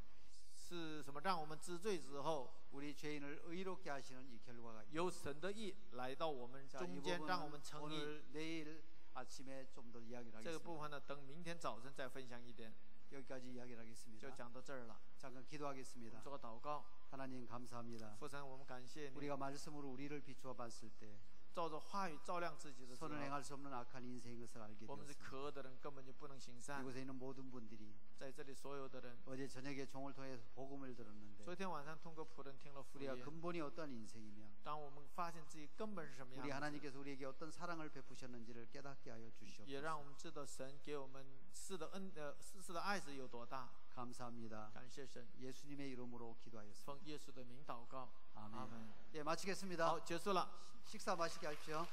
Speaker 1: 是什么？让我们知罪之后，
Speaker 2: 우리 죄인을 의롭게 하시는 이 결과가 있습니다.
Speaker 1: 由神的义来到我们
Speaker 2: 자, 이
Speaker 1: 中间，让我们
Speaker 2: 부분은
Speaker 1: 称义。
Speaker 2: 오늘 내일 아침에 좀 더 이야기를
Speaker 1: 这个
Speaker 2: 하겠습니다.
Speaker 1: 部分呢，等明天早晨再分享一点，
Speaker 2: 여기까지 이야기를
Speaker 1: 就
Speaker 2: 하겠습니다.
Speaker 1: 讲到这儿了。
Speaker 2: 잠깐 기도하겠습니다.
Speaker 1: 做个祷告，
Speaker 2: 하나님 감사합니다.
Speaker 1: 父神，我们感谢你，
Speaker 2: 우리가 말씀으로 우리를 비추어 봤을 때
Speaker 1: 照着话语照亮自己的时候，
Speaker 2: 선을 행할 수 없는 악한 인생인 것을 알게
Speaker 1: 我们是
Speaker 2: 되었습니다.
Speaker 1: 可恶的人，根本就不能行善。
Speaker 2: 이곳에 있는 모든 분들이
Speaker 1: 在这里所有的人，
Speaker 2: 어제 저녁에 종을 통해서 복음을 들었는데
Speaker 1: 昨天晚上通过仆人听了福
Speaker 2: 우리가
Speaker 1: 音，
Speaker 2: 근본이 어떠한 인생이며
Speaker 1: 当我们发现自己根本是什么
Speaker 2: 우리
Speaker 1: 样子，
Speaker 2: 하나님께서 우리에게 어떤 사랑을 베푸셨는지를 깨닫게 하여
Speaker 1: 也
Speaker 2: 주시옵소서.
Speaker 1: 让我们知道神给我们施的爱是有多大。
Speaker 2: 감사합니다.
Speaker 1: 感谢神，
Speaker 2: 예수님의 이름으로 기도하였습니다.
Speaker 1: 奉耶稣的名祷告，阿
Speaker 2: 아멘.
Speaker 1: 门。
Speaker 2: 예, 마치겠습니다.
Speaker 1: 好，结束了。
Speaker 2: 식사 맛있게 하십시오.